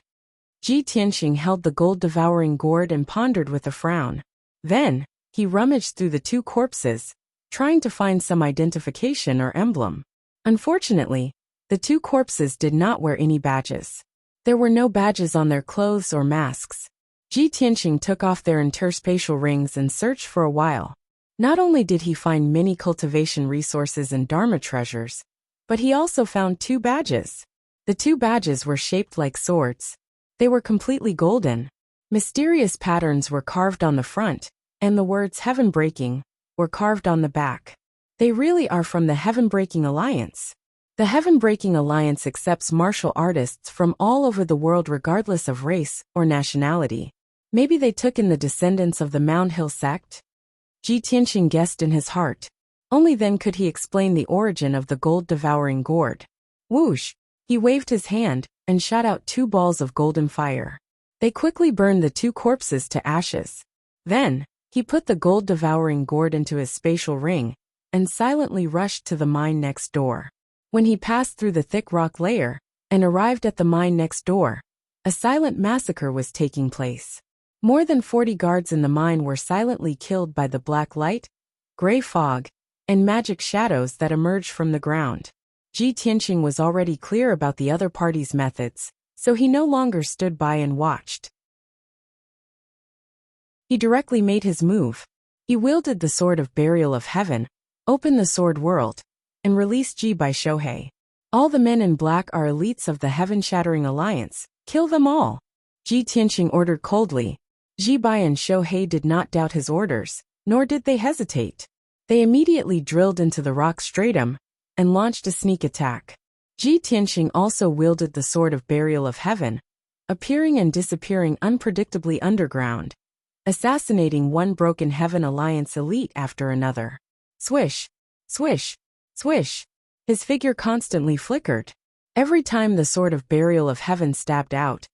Speaker 1: Ji Tianxing held the gold-devouring gourd and pondered with a frown. Then, he rummaged through the 2 corpses, trying to find some identification or emblem. Unfortunately, the 2 corpses did not wear any badges. There were no badges on their clothes or masks. Ji Tianxing took off their interspatial rings and searched for a while. Not only did he find many cultivation resources and Dharma treasures, but he also found 2 badges. The 2 badges were shaped like swords. They were completely golden. Mysterious patterns were carved on the front, and the words Heaven Breaking were carved on the back. They really are from the Heaven Breaking Alliance. The Heaven Breaking Alliance accepts martial artists from all over the world regardless of race or nationality. Maybe they took in the descendants of the Mound Hill sect? Ji Tianxing guessed in his heart. Only then could he explain the origin of the gold-devouring gourd. Whoosh! He waved his hand and shot out 2 balls of golden fire. They quickly burned the 2 corpses to ashes. Then, he put the gold-devouring gourd into his spatial ring and silently rushed to the mine next door. When he passed through the thick rock layer and arrived at the mine next door, a silent massacre was taking place. More than 40 guards in the mine were silently killed by the black light, gray fog, and magic shadows that emerged from the ground. Ji Tianxing was already clear about the other party's methods, so he no longer stood by and watched. He directly made his move. He wielded the Sword of Burial of Heaven, opened the Sword World, and released Ji by Shohei. All the men in black are elites of the Heaven-Shattering Alliance. Kill them all. Ji Tianxing ordered coldly. Ji Bai and Shohei did not doubt his orders, nor did they hesitate. They immediately drilled into the rock stratum and launched a sneak attack. Ji Tianxing also wielded the Sword of Burial of Heaven, appearing and disappearing unpredictably underground, assassinating one Broken Heaven Alliance elite after another. Swish! Swish! Swish! His figure constantly flickered. Every time the Sword of Burial of Heaven stabbed out,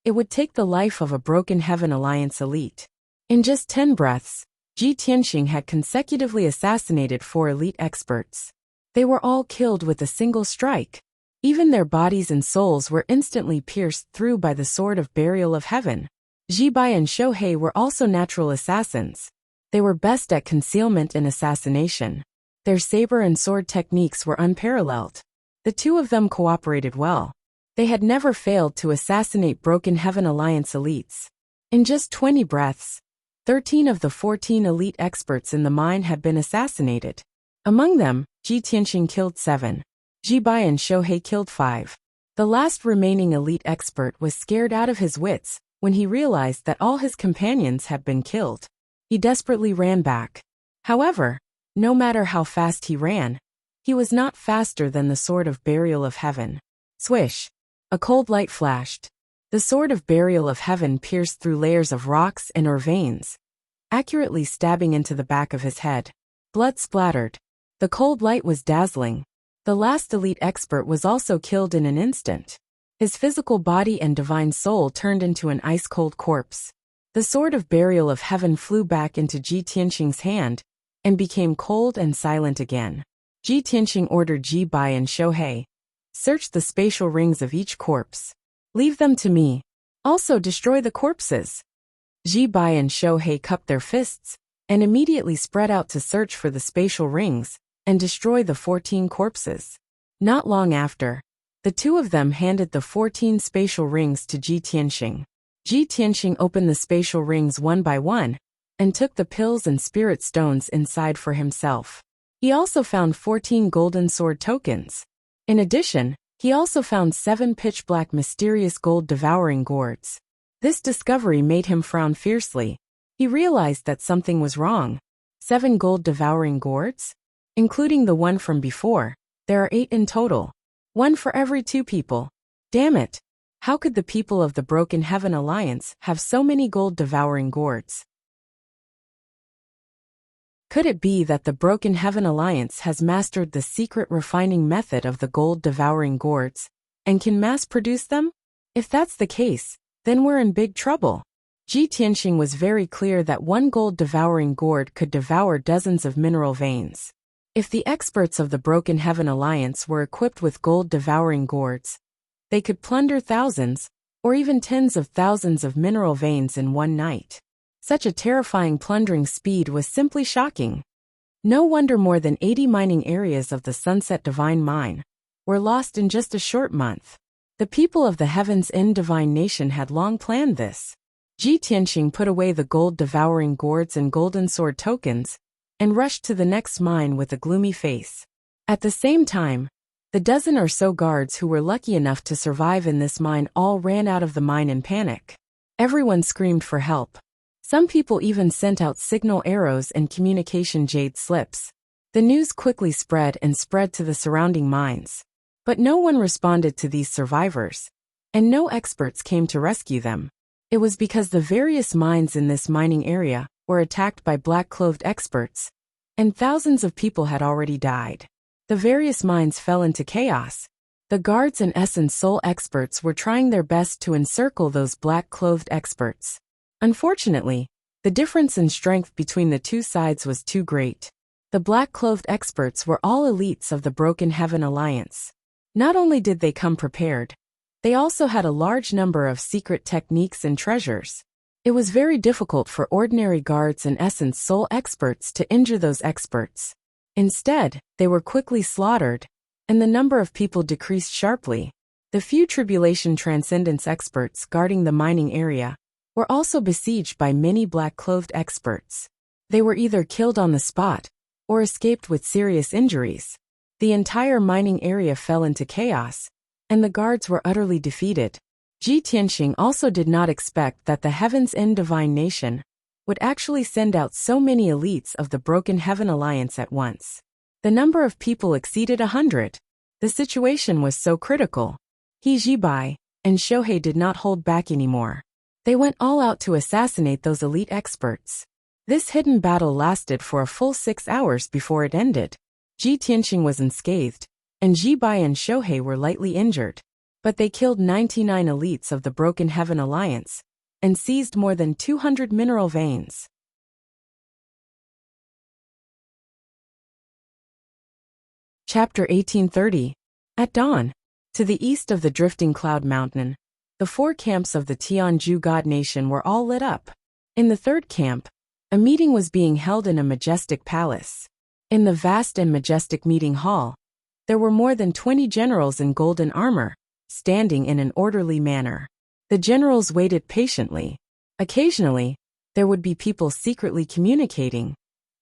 Speaker 1: It would take the life of a Broken Heaven Alliance elite. In just 10 breaths, Ji Tianxing had consecutively assassinated 4 elite experts. They were all killed with a single strike. Even their bodies and souls were instantly pierced through by the sword of burial of heaven. Ji Bai and Shohei were also natural assassins. They were best at concealment and assassination. Their saber and sword techniques were unparalleled. The two of them cooperated well. They had never failed to assassinate Broken Heaven Alliance elites. In just 20 breaths, 13 of the 14 elite experts in the mine had been assassinated. Among them, Ji Tianxing killed 7. Ji Bai and Shohei killed 5. The last remaining elite expert was scared out of his wits when he realized that all his companions had been killed. He desperately ran back. However, no matter how fast he ran, he was not faster than the sword of burial of heaven. Swish! A cold light flashed. The sword of burial of heaven pierced through layers of rocks and or veins, accurately stabbing into the back of his head. Blood splattered. The cold light was dazzling. The last elite expert was also killed in an instant. His physical body and divine soul turned into an ice-cold corpse. The sword of burial of heaven flew back into Ji Tianxing's hand and became cold and silent again. Ji Tianxing ordered Ji Bai and Shohei, "Search the spatial rings of each corpse. Leave them to me. Also destroy the corpses." Ji Bai and Shohei cupped their fists and immediately spread out to search for the spatial rings and destroy the 14 corpses. Not long after, the two of them handed the 14 spatial rings to Ji Tianxing. Ji Tianxing opened the spatial rings one by one and took the pills and spirit stones inside for himself. He also found 14 golden sword tokens. In addition, he also found 7 pitch-black mysterious gold devouring gourds. This discovery made him frown fiercely. He realized that something was wrong. 7 gold devouring gourds? Including the one from before, there are 8 in total. 1 for every 2 people. Damn it! How could the people of the Broken Heaven Alliance have so many gold devouring gourds? Could it be that the Broken Heaven Alliance has mastered the secret refining method of the gold devouring gourds and can mass-produce them? If that's the case, then we're in big trouble. Ji Tianxing was very clear that 1 gold devouring gourd could devour dozens of mineral veins. If the experts of the Broken Heaven Alliance were equipped with gold devouring gourds, they could plunder thousands, or even tens of thousands of mineral veins in one night. Such a terrifying plundering speed was simply shocking. No wonder more than 80 mining areas of the Sunset Divine Mine were lost in just a short month. The people of the Heaven's End Divine Nation had long planned this. Ji Tianxing put away the gold devouring gourds and golden sword tokens and rushed to the next mine with a gloomy face. At the same time, the dozen or so guards who were lucky enough to survive in this mine all ran out of the mine in panic. Everyone screamed for help. Some people even sent out signal arrows and communication jade slips. The news quickly spread to the surrounding mines. But no one responded to these survivors, and no experts came to rescue them. It was because the various mines in this mining area were attacked by black-clothed experts, and thousands of people had already died. The various mines fell into chaos. The guards and Essence Soul experts were trying their best to encircle those black-clothed experts. Unfortunately, the difference in strength between the two sides was too great. The black-clothed experts were all elites of the Broken Heaven Alliance. Not only did they come prepared, they also had a large number of secret techniques and treasures. It was very difficult for ordinary guards and Essence Soul experts to injure those experts. Instead, they were quickly slaughtered, and the number of people decreased sharply. The few Tribulation Transcendence experts guarding the mining area were also besieged by many black-clothed experts. They were either killed on the spot or escaped with serious injuries. The entire mining area fell into chaos, and the guards were utterly defeated. Ji Tianxing also did not expect that the Heaven's End Divine Nation would actually send out so many elites of the Broken Heaven Alliance at once. The number of people exceeded 100. The situation was so critical. Ji Bai and Shohei did not hold back anymore. They went all out to assassinate those elite experts. This hidden battle lasted for a full 6 hours before it ended. Ji Tianxing was unscathed, and Ji Bai and Shohei were lightly injured. But they killed 99 elites of the Broken Heaven Alliance and seized more than 200 mineral veins. Chapter 1830. At dawn, to the east of the drifting cloud mountain, the 4 camps of the Tianju God Nation were all lit up. In the 3rd camp, a meeting was being held in a majestic palace. In the vast and majestic meeting hall, there were more than 20 generals in golden armor, standing in an orderly manner. The generals waited patiently. Occasionally, there would be people secretly communicating,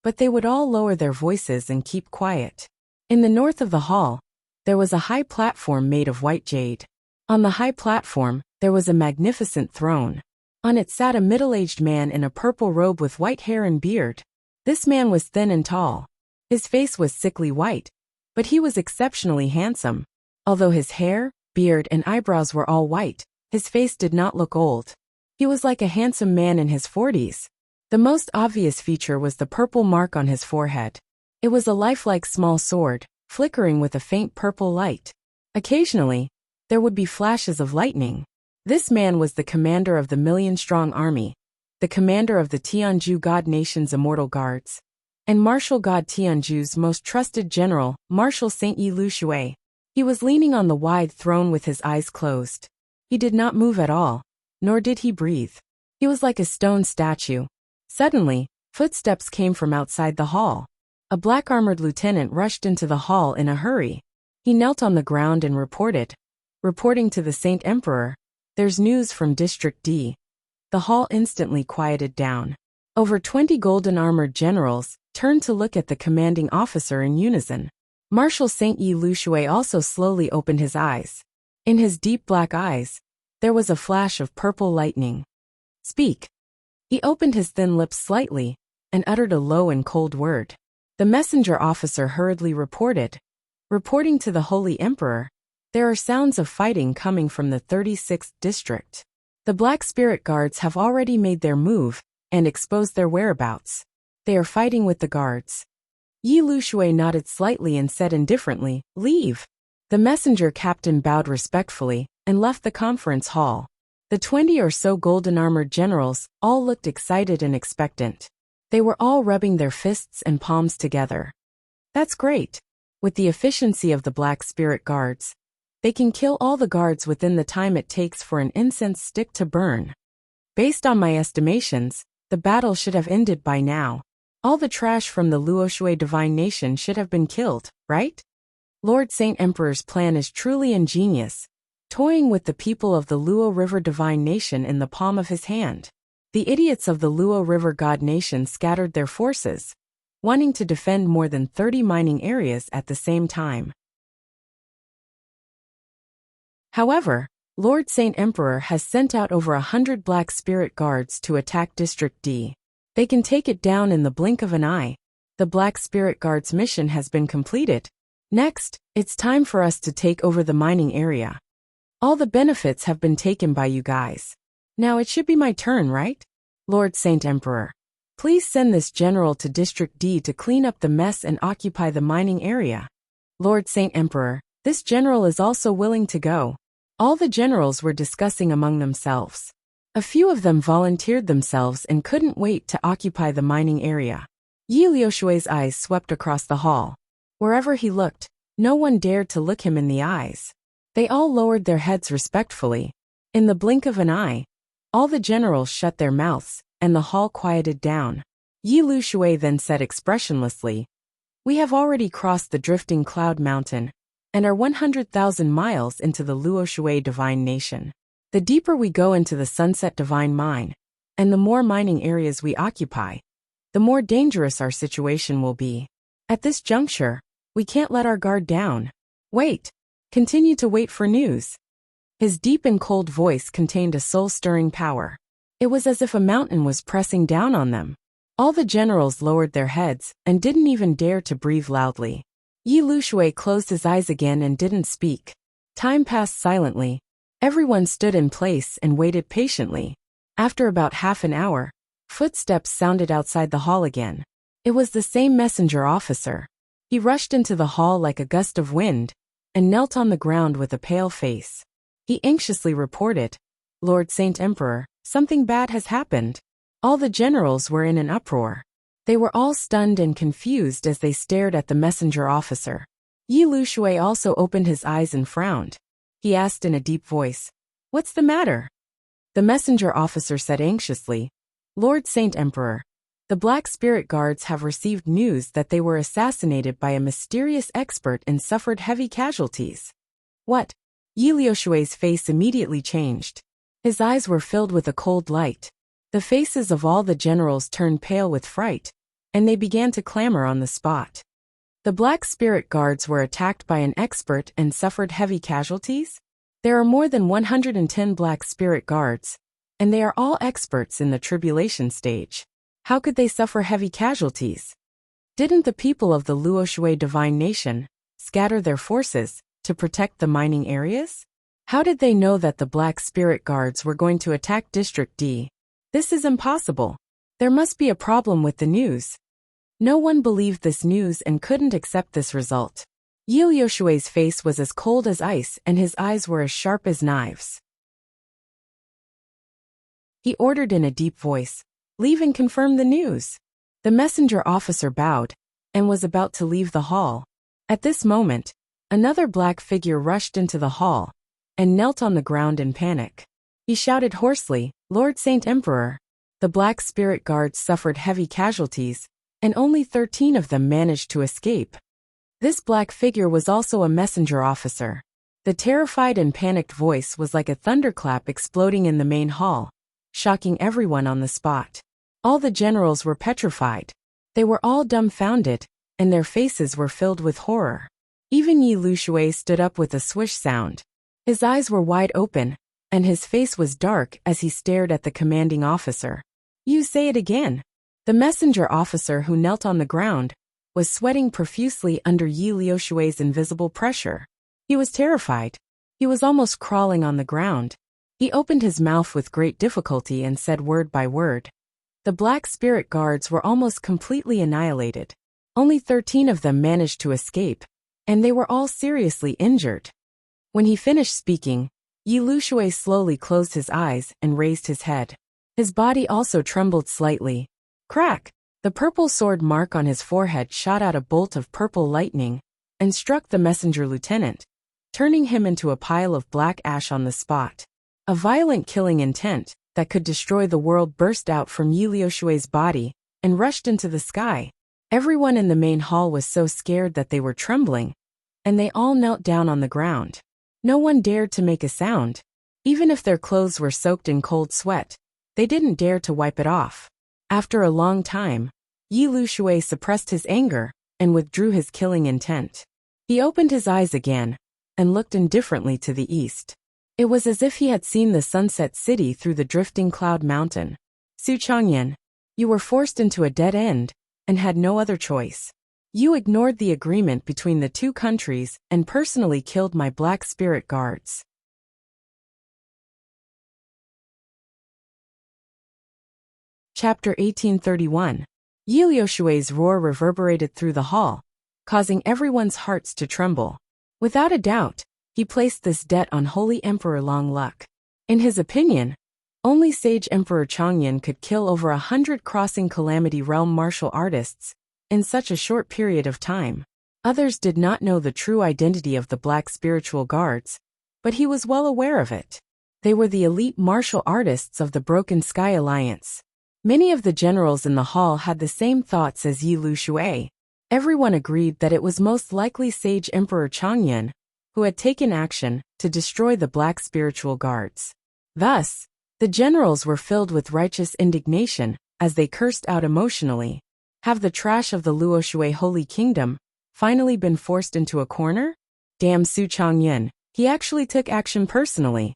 Speaker 1: but they would all lower their voices and keep quiet. In the north of the hall, there was a high platform made of white jade. On the high platform, there was a magnificent throne. On it sat a middle-aged man in a purple robe with white hair and beard. This man was thin and tall. His face was sickly white, but he was exceptionally handsome. Although his hair, beard, and eyebrows were all white, his face did not look old. He was like a handsome man in his 40s. The most obvious feature was the purple mark on his forehead. It was a lifelike small sword, flickering with a faint purple light. Occasionally, there would be flashes of lightning. This man was the commander of the million-strong army, the commander of the Tianju God Nation's immortal guards, and Martial God Tianju's most trusted general, Marshal Saint Yi Lu Shui. He was leaning on the wide throne with his eyes closed. He did not move at all, nor did he breathe. He was like a stone statue. Suddenly, footsteps came from outside the hall. A black-armored lieutenant rushed into the hall in a hurry. He knelt on the ground and reporting to the Saint Emperor, "There's news from District D." The hall instantly quieted down. Over 20 golden-armored generals turned to look at the commanding officer in unison. Marshal Saint Yi Lu Shui also slowly opened his eyes. In his deep black eyes, there was a flash of purple lightning. "Speak." He opened his thin lips slightly and uttered a low and cold word. The messenger officer hurriedly reporting to the Holy Emperor, "There are sounds of fighting coming from the 36th district. The Black Spirit Guards have already made their move and exposed their whereabouts. They are fighting with the guards." Yi Lu Shui nodded slightly and said indifferently, "Leave." The messenger captain bowed respectfully and left the conference hall. The 20 or so golden-armored generals all looked excited and expectant. They were all rubbing their fists and palms together. "That's great. With the efficiency of the Black Spirit Guards, they can kill all the guards within the time it takes for an incense stick to burn. Based on my estimations, the battle should have ended by now. All the trash from the Luoshui Divine Nation should have been killed, right? Lord Saint Emperor's plan is truly ingenious, toying with the people of the Luo River Divine Nation in the palm of his hand. The idiots of the Luo River God Nation scattered their forces, wanting to defend more than 30 mining areas at the same time. However, Lord Saint Emperor has sent out over 100 Black Spirit Guards to attack District D. They can take it down in the blink of an eye. The Black Spirit Guards' mission has been completed. Next, it's time for us to take over the mining area. All the benefits have been taken by you guys. Now it should be my turn, right? Lord Saint Emperor, please send this general to District D to clean up the mess and occupy the mining area. Lord Saint Emperor, this general is also willing to go. All the generals were discussing among themselves. A few of them volunteered themselves and couldn't wait to occupy the mining area. Yi Liushui's eyes swept across the hall. Wherever he looked, no one dared to look him in the eyes. They all lowered their heads respectfully. In the blink of an eye, all the generals shut their mouths, and the hall quieted down. Yi Lu Shui then said expressionlessly, "We have already crossed the drifting cloud mountain, and are 100,000 miles into the Luoshui Divine Nation. The deeper we go into the Sunset Divine Mine, and the more mining areas we occupy, the more dangerous our situation will be. At this juncture, we can't let our guard down. Wait. Continue to wait for news." His deep and cold voice contained a soul-stirring power. It was as if a mountain was pressing down on them. All the generals lowered their heads and didn't even dare to breathe loudly. Yi Lu Shui closed his eyes again and didn't speak. Time passed silently. Everyone stood in place and waited patiently. After about half an hour, footsteps sounded outside the hall again. It was the same messenger officer. He rushed into the hall like a gust of wind and knelt on the ground with a pale face. He anxiously reported, "Lord Saint Emperor, something bad has happened." All the generals were in an uproar. They were all stunned and confused as they stared at the messenger officer. Yi Lushui also opened his eyes and frowned. He asked in a deep voice, "What's the matter?" The messenger officer said anxiously, "Lord Saint Emperor, the Black Spirit Guards have received news that they were assassinated by a mysterious expert and suffered heavy casualties." "What?" Yi Liushui's face immediately changed. His eyes were filled with a cold light. The faces of all the generals turned pale with fright, and they began to clamor on the spot. The Black Spirit Guards were attacked by an expert and suffered heavy casualties? There are more than 110 Black Spirit Guards, and they are all experts in the tribulation stage. How could they suffer heavy casualties? Didn't the people of the Luoshui Divine Nation scatter their forces to protect the mining areas? How did they know that the Black Spirit Guards were going to attack District D? This is impossible. There must be a problem with the news. No one believed this news and couldn't accept this result. Yi Liushui's face was as cold as ice and his eyes were as sharp as knives. He ordered in a deep voice, "Leave and confirm the news." The messenger officer bowed and was about to leave the hall. At this moment, another black figure rushed into the hall and knelt on the ground in panic. He shouted hoarsely, "Lord Saint Emperor." The Black Spirit Guards suffered heavy casualties, and only 13 of them managed to escape. This black figure was also a messenger officer. The terrified and panicked voice was like a thunderclap exploding in the main hall, shocking everyone on the spot. All the generals were petrified. They were all dumbfounded, and their faces were filled with horror. Even Yi Lushui stood up with a swish sound. His eyes were wide open, and his face was dark as he stared at the commanding officer. "You say it again." The messenger officer who knelt on the ground was sweating profusely under Yi Liushui's invisible pressure. He was terrified. He was almost crawling on the ground. He opened his mouth with great difficulty and said word by word. The Black Spirit Guards were almost completely annihilated. Only 13 of them managed to escape, and they were all seriously injured. When he finished speaking, Yi Lushui slowly closed his eyes and raised his head. His body also trembled slightly. Crack! The purple sword mark on his forehead shot out a bolt of purple lightning and struck the messenger lieutenant, turning him into a pile of black ash on the spot. A violent killing intent that could destroy the world burst out from Yi Liushui's body and rushed into the sky. Everyone in the main hall was so scared that they were trembling, and they all knelt down on the ground. No one dared to make a sound. Even if their clothes were soaked in cold sweat, they didn't dare to wipe it off. After a long time, Yi Lushui suppressed his anger and withdrew his killing intent. He opened his eyes again and looked indifferently to the east. It was as if he had seen the sunset city through the drifting cloud mountain. "Su Changyan, you were forced into a dead end and had no other choice. You ignored the agreement between the two countries and personally killed my Black Spirit Guards." Chapter 1831. Yi Liushui's roar reverberated through the hall, causing everyone's hearts to tremble. Without a doubt, he placed this debt on Holy Emperor Long Luck. In his opinion, only Sage Emperor Changyan could kill over 100 Crossing Calamity Realm martial artists in such a short period of time. Others did not know the true identity of the Black Spiritual Guards, but he was well aware of it. They were the elite martial artists of the Broken Sky Alliance. Many of the generals in the hall had the same thoughts as Yi Lushui. Everyone agreed that it was most likely Sage Emperor Changyan who had taken action to destroy the Black Spiritual Guards. Thus, the generals were filled with righteous indignation as they cursed out emotionally. Have the trash of the Luoshui Holy Kingdom finally been forced into a corner? Damn Su Changyan, he actually took action personally.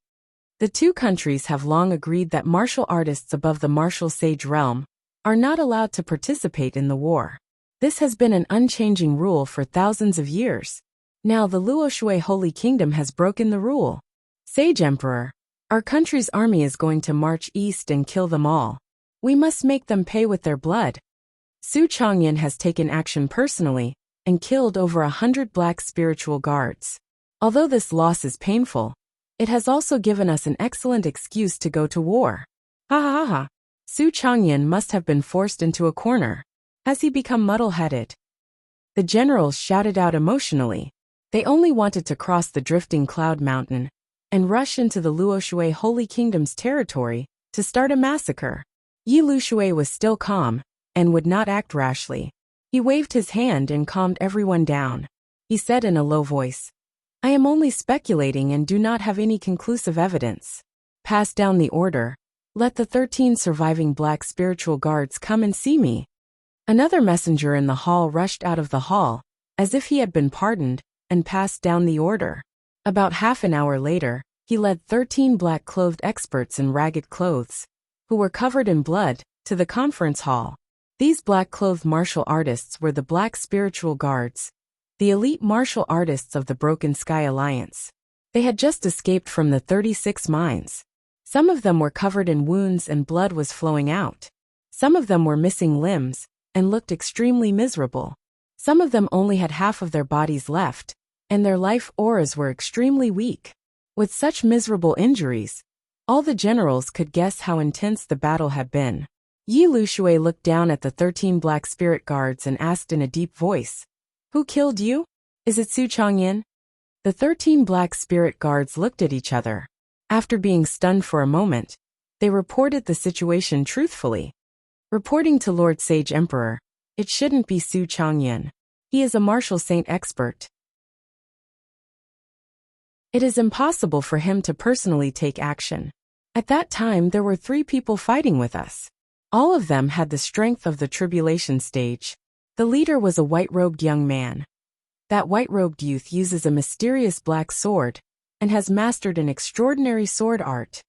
Speaker 1: The two countries have long agreed that martial artists above the martial sage realm are not allowed to participate in the war. This has been an unchanging rule for thousands of years. Now the Luoshui Holy Kingdom has broken the rule. Sage Emperor, our country's army is going to march east and kill them all. We must make them pay with their blood. Su Changyan has taken action personally and killed over 100 Black Spiritual Guards. Although this loss is painful, It has also given us an excellent excuse to go to war. Ha ha ha ha. Su Changyan must have been forced into a corner. Has he become muddle-headed? The generals shouted out emotionally. They only wanted to cross the drifting cloud mountain and rush into the Luoshui Holy Kingdom's territory to start a massacre. Yi Luoshui was still calm and would not act rashly. He waved his hand and calmed everyone down. He said in a low voice, I am only speculating and do not have any conclusive evidence. Pass down the order. Let the 13 surviving black spiritual guards come and see me. Another messenger in the hall rushed out of the hall, as if he had been pardoned, and passed down the order. About half an hour later, he led 13 black-clothed experts in ragged clothes, who were covered in blood, to the conference hall. These black-clothed martial artists were the Black Spiritual Guards, the elite martial artists of the Broken Sky Alliance. They had just escaped from the 36 mines. Some of them were covered in wounds and blood was flowing out. Some of them were missing limbs and looked extremely miserable. Some of them only had half of their bodies left, and their life auras were extremely weak. With such miserable injuries, all the generals could guess how intense the battle had been. Yi Luoshui looked down at the 13 black spirit guards and asked in a deep voice, Who killed you? Is it Su Changyan? The 13 black spirit guards looked at each other. After being stunned for a moment, they reported the situation truthfully. Reporting to Lord Sage Emperor, it shouldn't be Su Changyan. He is a martial saint expert. It is impossible for him to personally take action. At that time there were 3 people fighting with us. All of them had the strength of the tribulation stage. The leader was a white-robed young man. That white-robed youth uses a mysterious black sword and has mastered an extraordinary sword art.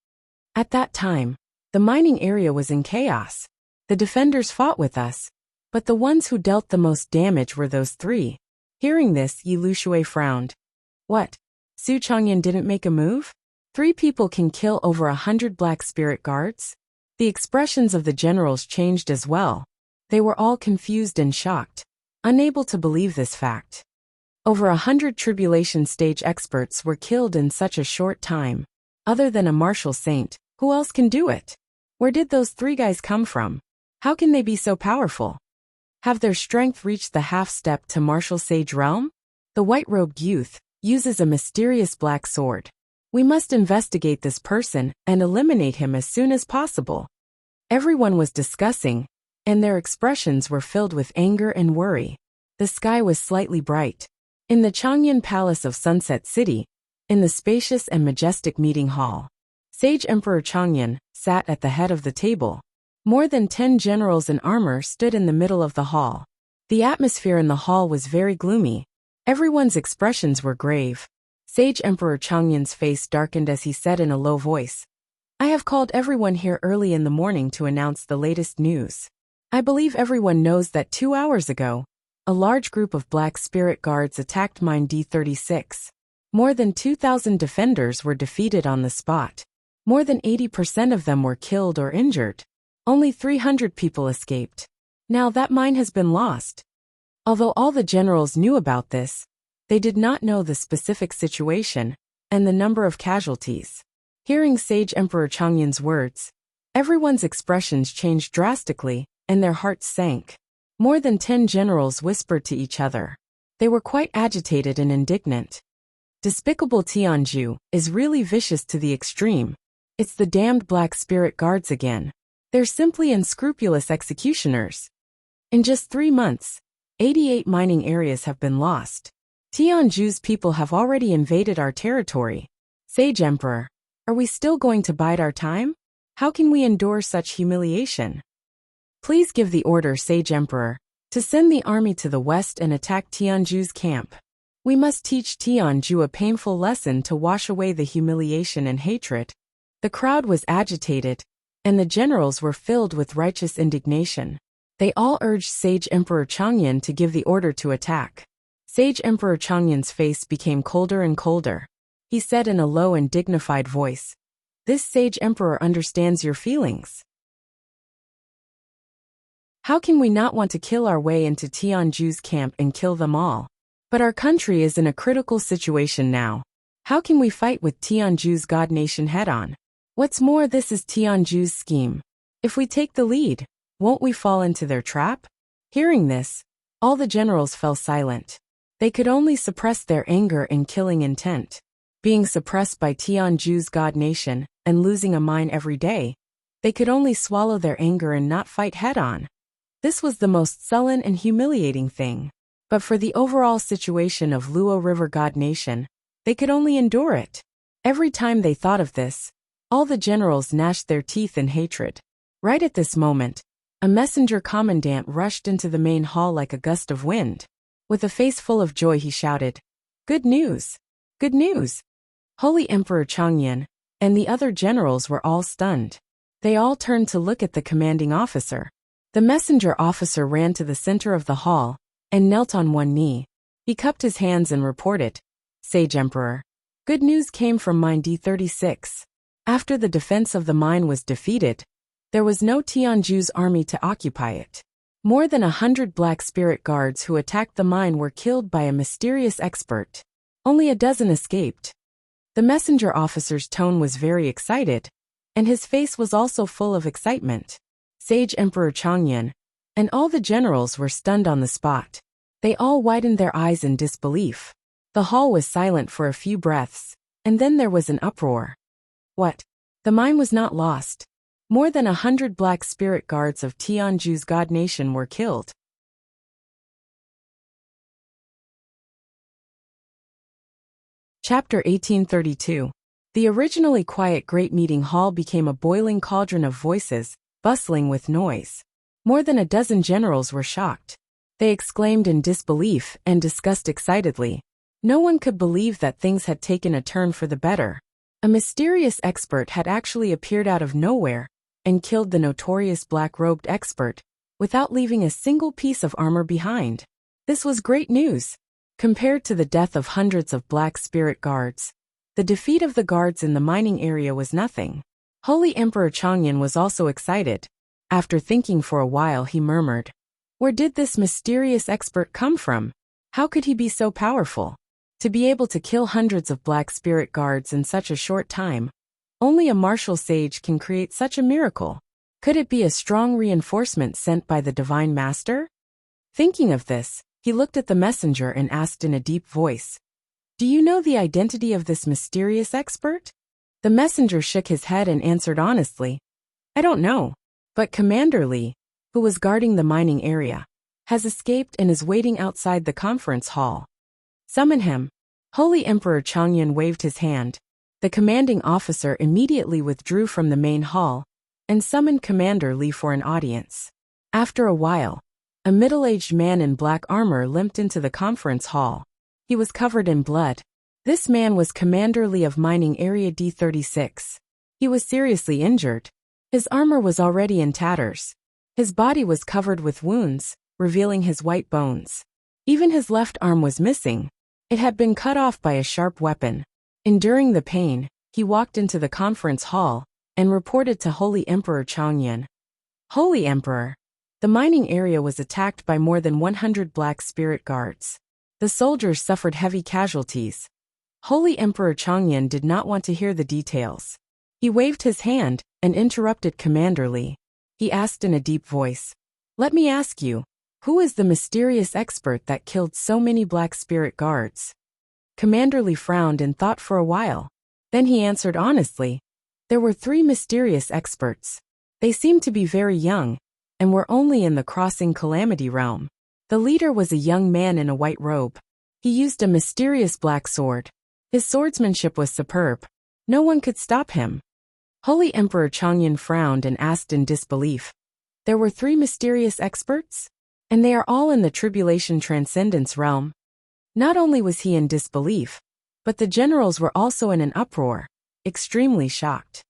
Speaker 1: At that time, the mining area was in chaos. The defenders fought with us, but the ones who dealt the most damage were those 3. Hearing this, Yi Luoshui frowned. What? Su Changyan didn't make a move? 3 people can kill over 100 black spirit guards? The expressions of the generals changed as well. They were all confused and shocked, unable to believe this fact. Over 100 tribulation stage experts were killed in such a short time. Other than a martial saint, who else can do it? Where did those 3 guys come from? How can they be so powerful? Have their strength reached the half-step to martial sage realm? The white-robed youth uses a mysterious black sword. We must investigate this person and eliminate him as soon as possible. Everyone was discussing, and their expressions were filled with anger and worry. The sky was slightly bright. In the Changyan Palace of Sunset City, in the spacious and majestic meeting hall, Sage Emperor Changyan sat at the head of the table. More than 10 generals in armor stood in the middle of the hall. The atmosphere in the hall was very gloomy. Everyone's expressions were grave. Sage Emperor Changyan's face darkened as he said in a low voice, I have called everyone here early in the morning to announce the latest news. I believe everyone knows that 2 hours ago, a large group of black spirit guards attacked mine D36. More than 2,000 defenders were defeated on the spot. More than 80% of them were killed or injured. Only 300 people escaped. Now that mine has been lost. Although all the generals knew about this, they did not know the specific situation and the number of casualties. Hearing Sage Emperor Changyan's words, everyone's expressions changed drastically, and their hearts sank. More than 10 generals whispered to each other. They were quite agitated and indignant. Despicable Tianju is really vicious to the extreme. It's the damned black spirit guards again. They're simply unscrupulous executioners. In just 3 months, 88 mining areas have been lost. Tianju's people have already invaded our territory. Sage Emperor, are we still going to bide our time? How can we endure such humiliation? Please give the order, Sage Emperor, to send the army to the west and attack Tianju's camp. We must teach Tianju a painful lesson to wash away the humiliation and hatred. The crowd was agitated, and the generals were filled with righteous indignation. They all urged Sage Emperor Changyan to give the order to attack. Sage Emperor Changyan's face became colder and colder. He said in a low and dignified voice, This Sage Emperor understands your feelings. How can we not want to kill our way into Tianju's camp and kill them all? But our country is in a critical situation now. How can we fight with Tianju's god nation head-on? What's more, this is Tianju's scheme. If we take the lead, won't we fall into their trap? Hearing this, all the generals fell silent. They could only suppress their anger and killing intent. Being suppressed by Tianju's god nation and losing a mine every day, they could only swallow their anger and not fight head-on. This was the most sullen and humiliating thing. But for the overall situation of Luo River God Nation, they could only endure it. Every time they thought of this, all the generals gnashed their teeth in hatred. Right at this moment, a messenger commandant rushed into the main hall like a gust of wind. With a face full of joy he shouted, "Good news! Good news!" Holy Emperor Changyan and the other generals were all stunned. They all turned to look at the commanding officer. The messenger officer ran to the center of the hall and knelt on one knee. He cupped his hands and reported, "Sage Emperor, good news came from Mine D36. After the defense of the mine was defeated, there was no Tianju's army to occupy it. More than 100 Black Spirit guards who attacked the mine were killed by a mysterious expert. Only a dozen escaped." The messenger officer's tone was very excited, and his face was also full of excitement. Sage Emperor Changyan and all the generals were stunned on the spot. They all widened their eyes in disbelief. The hall was silent for a few breaths, and then there was an uproar. What? The mine was not lost. More than 100 Black Spirit guards of Tianju's God Nation were killed. Chapter 1832. The originally quiet great meeting hall became a boiling cauldron of voices, bustling with noise. More than a dozen generals were shocked. They exclaimed in disbelief and discussed excitedly. No one could believe that things had taken a turn for the better. A mysterious expert had actually appeared out of nowhere and killed the notorious black-robed expert without leaving a single piece of armor behind. This was great news. Compared to the death of hundreds of Black Spirit guards, the defeat of the guards in the mining area was nothing. Holy Emperor Changyan was also excited. After thinking for a while, he murmured, "Where did this mysterious expert come from? How could he be so powerful? To be able to kill hundreds of Black Spirit guards in such a short time, only a martial sage can create such a miracle. Could it be a strong reinforcement sent by the Divine Master?" Thinking of this, he looked at the messenger and asked in a deep voice, "Do you know the identity of this mysterious expert?" The messenger shook his head and answered honestly, "I don't know. But Commander Li, who was guarding the mining area, has escaped and is waiting outside the conference hall. Summon him." Holy Emperor Changyan waved his hand. The commanding officer immediately withdrew from the main hall and summoned Commander Li for an audience. After a while, a middle-aged man in black armor limped into the conference hall. He was covered in blood. This man was Commander Li of Mining Area D36. He was seriously injured. His armor was already in tatters. His body was covered with wounds, revealing his white bones. Even his left arm was missing. It had been cut off by a sharp weapon. Enduring the pain, he walked into the conference hall and reported to Holy Emperor Changyan. "Holy Emperor, the mining area was attacked by more than 100 Black Spirit guards. The soldiers suffered heavy casualties." Holy Emperor Changyan did not want to hear the details. He waved his hand and interrupted Commander Li. He asked in a deep voice, "Let me ask you, who is the mysterious expert that killed so many Black Spirit guards?" Commander Li frowned and thought for a while. Then he answered honestly, "There were 3 mysterious experts. They seemed to be very young and were only in the Crossing Calamity realm. The leader was a young man in a white robe. He used a mysterious black sword. His swordsmanship was superb. No one could stop him." Holy Emperor Changyan frowned and asked in disbelief, "There were 3 mysterious experts? And they are all in the Tribulation Transcendence realm?" Not only was he in disbelief, but the generals were also in an uproar, extremely shocked.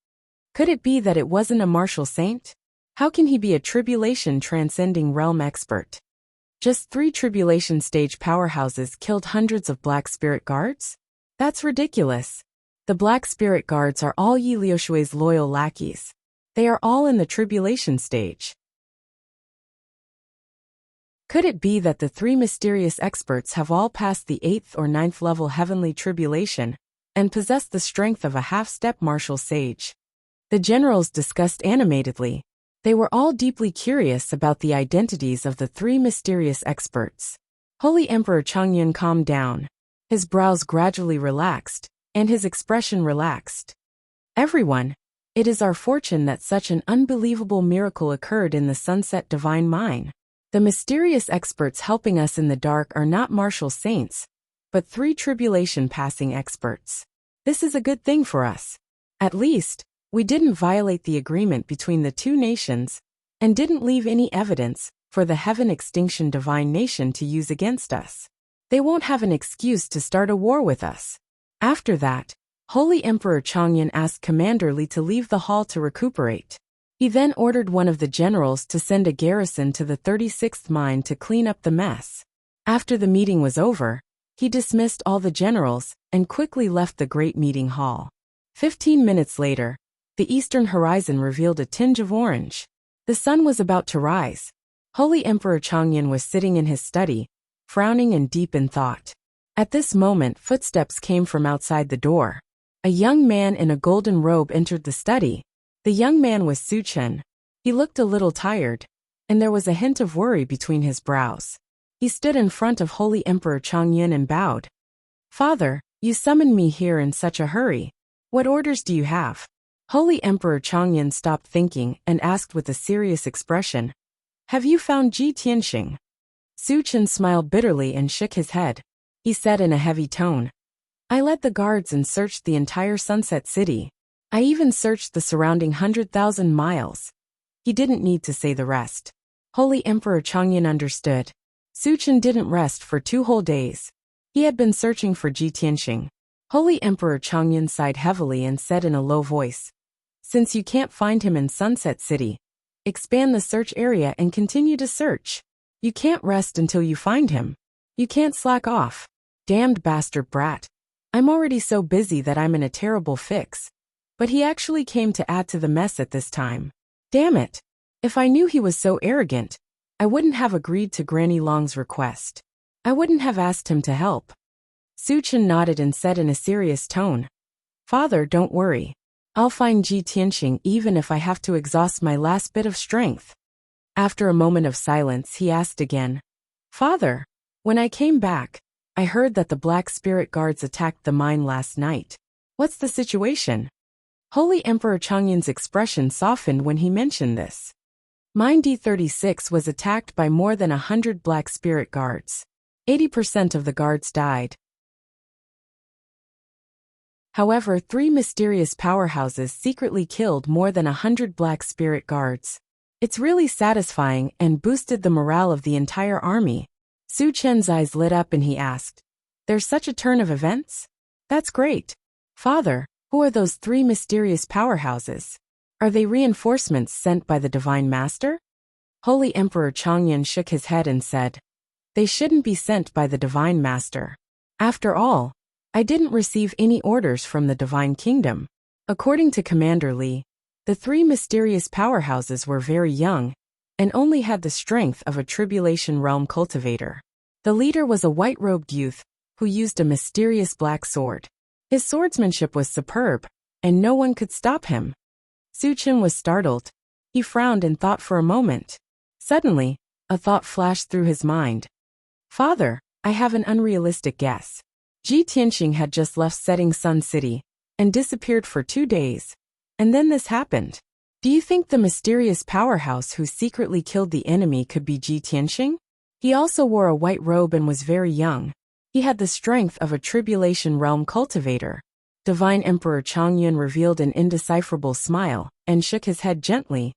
Speaker 1: Could it be that it wasn't a martial saint? How can he be a Tribulation Transcending realm expert? Just 3 Tribulation stage powerhouses killed hundreds of Black Spirit guards? That's ridiculous. The Black Spirit guards are all Yi Liushui's loyal lackeys. They are all in the Tribulation stage. Could it be that the 3 mysterious experts have all passed the 8th or 9th level Heavenly Tribulation and possessed the strength of a half-step martial sage. The generals discussed animatedly. They were all deeply curious about the identities of the three mysterious experts. Holy Emperor Chongyun calmed down. His brows gradually relaxed, and his expression relaxed. Everyone, it is our fortune that such an unbelievable miracle occurred in the Sunset Divine Mine. The mysterious experts helping us in the dark are not martial saints, but three tribulation-passing experts. This is a good thing for us. At least, we didn't violate the agreement between the two nations, and didn't leave any evidence for the Heaven Extinction Divine Nation to use against us. They won't have an excuse to start a war with us. After that, Holy Emperor Chongyun asked Commander Li to leave the hall to recuperate. He then ordered one of the generals to send a garrison to the 36th mine to clean up the mess. After the meeting was over, he dismissed all the generals and quickly left the great meeting hall. 15 minutes later, the eastern horizon revealed a tinge of orange. The sun was about to rise. Holy Emperor Chongyun was sitting in his study, frowning and deep in thought. At this moment, footsteps came from outside the door. A young man in a golden robe entered the study. The young man was Su Chen. He looked a little tired, and there was a hint of worry between his brows. He stood in front of Holy Emperor Chongyun and bowed. "Father, you summoned me here in such a hurry. What orders do you have?" Holy Emperor Chongyun stopped thinking and asked with a serious expression, "Have you found Ji Tianxing?" Su Chen smiled bitterly and shook his head. He said in a heavy tone, "I led the guards and searched the entire Sunset City. I even searched the surrounding 100,000 miles." He didn't need to say the rest. Holy Emperor Chongyun understood. Su Chen didn't rest for 2 whole days. He had been searching for Ji Tianxing. Holy Emperor Chongyun sighed heavily and said in a low voice, "Since you can't find him in Sunset City, expand the search area and continue to search. You can't rest until you find him. You can't slack off. Damned bastard brat. I'm already so busy that I'm in a terrible fix. But he actually came to add to the mess at this time. Damn it. If I knew he was so arrogant, I wouldn't have agreed to Granny Long's request. I wouldn't have asked him to help." Su Chen nodded and said in a serious tone, "Father, don't worry. I'll find Ji Tianxing even if I have to exhaust my last bit of strength." After a moment of silence, he asked again, "Father, when I came back, I heard that the Black Spirit Guards attacked the mine last night. What's the situation?" Holy Emperor Chongyun's expression softened when he mentioned this. Mine D36 was attacked by more than 100 Black Spirit Guards. 80% of the guards died. However, 3 mysterious powerhouses secretly killed more than 100 Black Spirit Guards. It's really satisfying and boosted the morale of the entire army. Su Chen's eyes lit up and he asked, "There's such a turn of events? That's great. Father, who are those 3 mysterious powerhouses? Are they reinforcements sent by the Divine Master?" Holy Emperor Chongyun shook his head and said, "They shouldn't be sent by the Divine Master. After all, I didn't receive any orders from the Divine Kingdom." According to Commander Li, the 3 mysterious powerhouses were very young and only had the strength of a Tribulation Realm cultivator. The leader was a white-robed youth who used a mysterious black sword. His swordsmanship was superb, and no one could stop him. Su Chen was startled. He frowned and thought for a moment. Suddenly, a thought flashed through his mind. "Father, I have an unrealistic guess. Ji Tianxing had just left Setting Sun City and disappeared for 2 days. And then this happened. Do you think the mysterious powerhouse who secretly killed the enemy could be Ji Tianxing? He also wore a white robe and was very young. He had the strength of a Tribulation Realm cultivator." Divine Emperor Chongyun revealed an indecipherable smile and shook his head gently.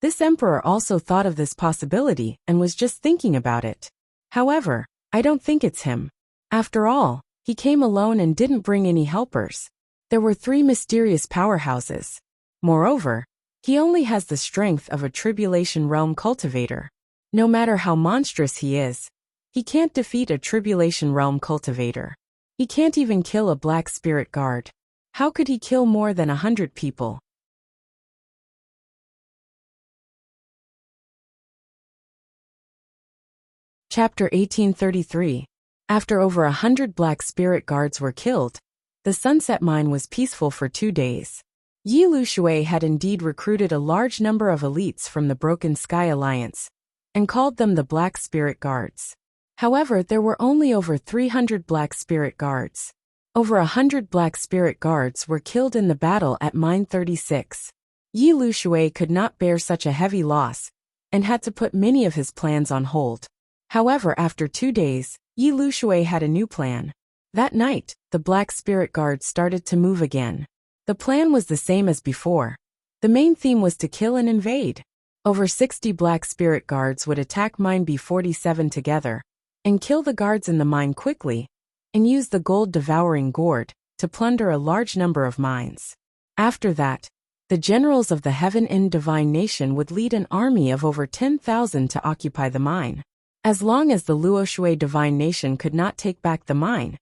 Speaker 1: This emperor also thought of this possibility and was just thinking about it. "However, I don't think it's him. After all, he came alone and didn't bring any helpers. There were 3 mysterious powerhouses. Moreover, he only has the strength of a Tribulation Realm cultivator. No matter how monstrous he is, he can't defeat a Tribulation Realm cultivator. He can't even kill a Black Spirit Guard. How could he kill more than 100 people?" Chapter 1833. After over 100 Black Spirit Guards were killed, The Sunset Mine was peaceful for 2 days. Yi Lushui had indeed recruited a large number of elites from the Broken Sky Alliance and called them the Black Spirit Guards. However, there were only over 300 Black Spirit Guards. Over 100 Black Spirit Guards were killed in the battle at Mine 36. Yi Lushui could not bear such a heavy loss and had to put many of his plans on hold. However, after 2 days, Yi Lushui had a new plan. That night, the Black Spirit Guards started to move again. The plan was the same as before. The main theme was to kill and invade. Over 60 Black Spirit Guards would attack Mine B47 together and kill the guards in the mine quickly and use the gold-devouring gourd to plunder a large number of mines. After that, the generals of the Heaven End Divine Nation would lead an army of over 10,000 to occupy the mine. As long as the Luoshui Divine Nation could not take back the mine,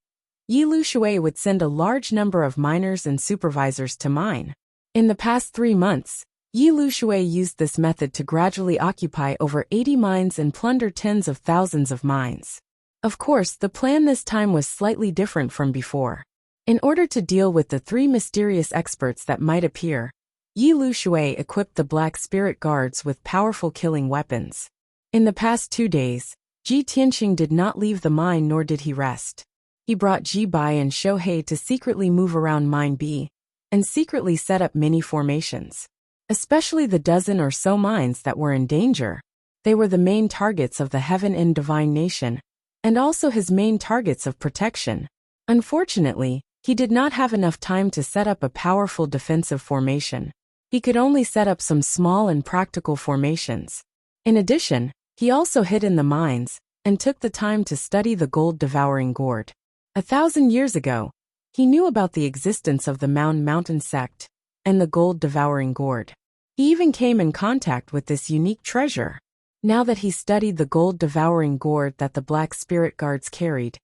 Speaker 1: Yi Lushui would send a large number of miners and supervisors to mine. In the past 3 months, Yi Lushui used this method to gradually occupy over 80 mines and plunder tens of thousands of mines. Of course, the plan this time was slightly different from before. In order to deal with the 3 mysterious experts that might appear, Yi Lushui equipped the Black Spirit Guards with powerful killing weapons. In the past 2 days, Ji Tianqing did not leave the mine nor did he rest. He brought Ji Bai and Shohei to secretly move around Mine B and secretly set up mini formations. Especially the dozen or so mines that were in danger. They were the main targets of the Heaven End Divine Nation, and also his main targets of protection. Unfortunately, he did not have enough time to set up a powerful defensive formation. He could only set up some small and practical formations. In addition, he also hid in the mines and took the time to study the gold-devouring gourd. 1,000 years ago, he knew about the existence of the Mountain sect and the gold-devouring gourd. He even came in contact with this unique treasure. Now that he studied the gold-devouring gourd that the Black Spirit Guards carried,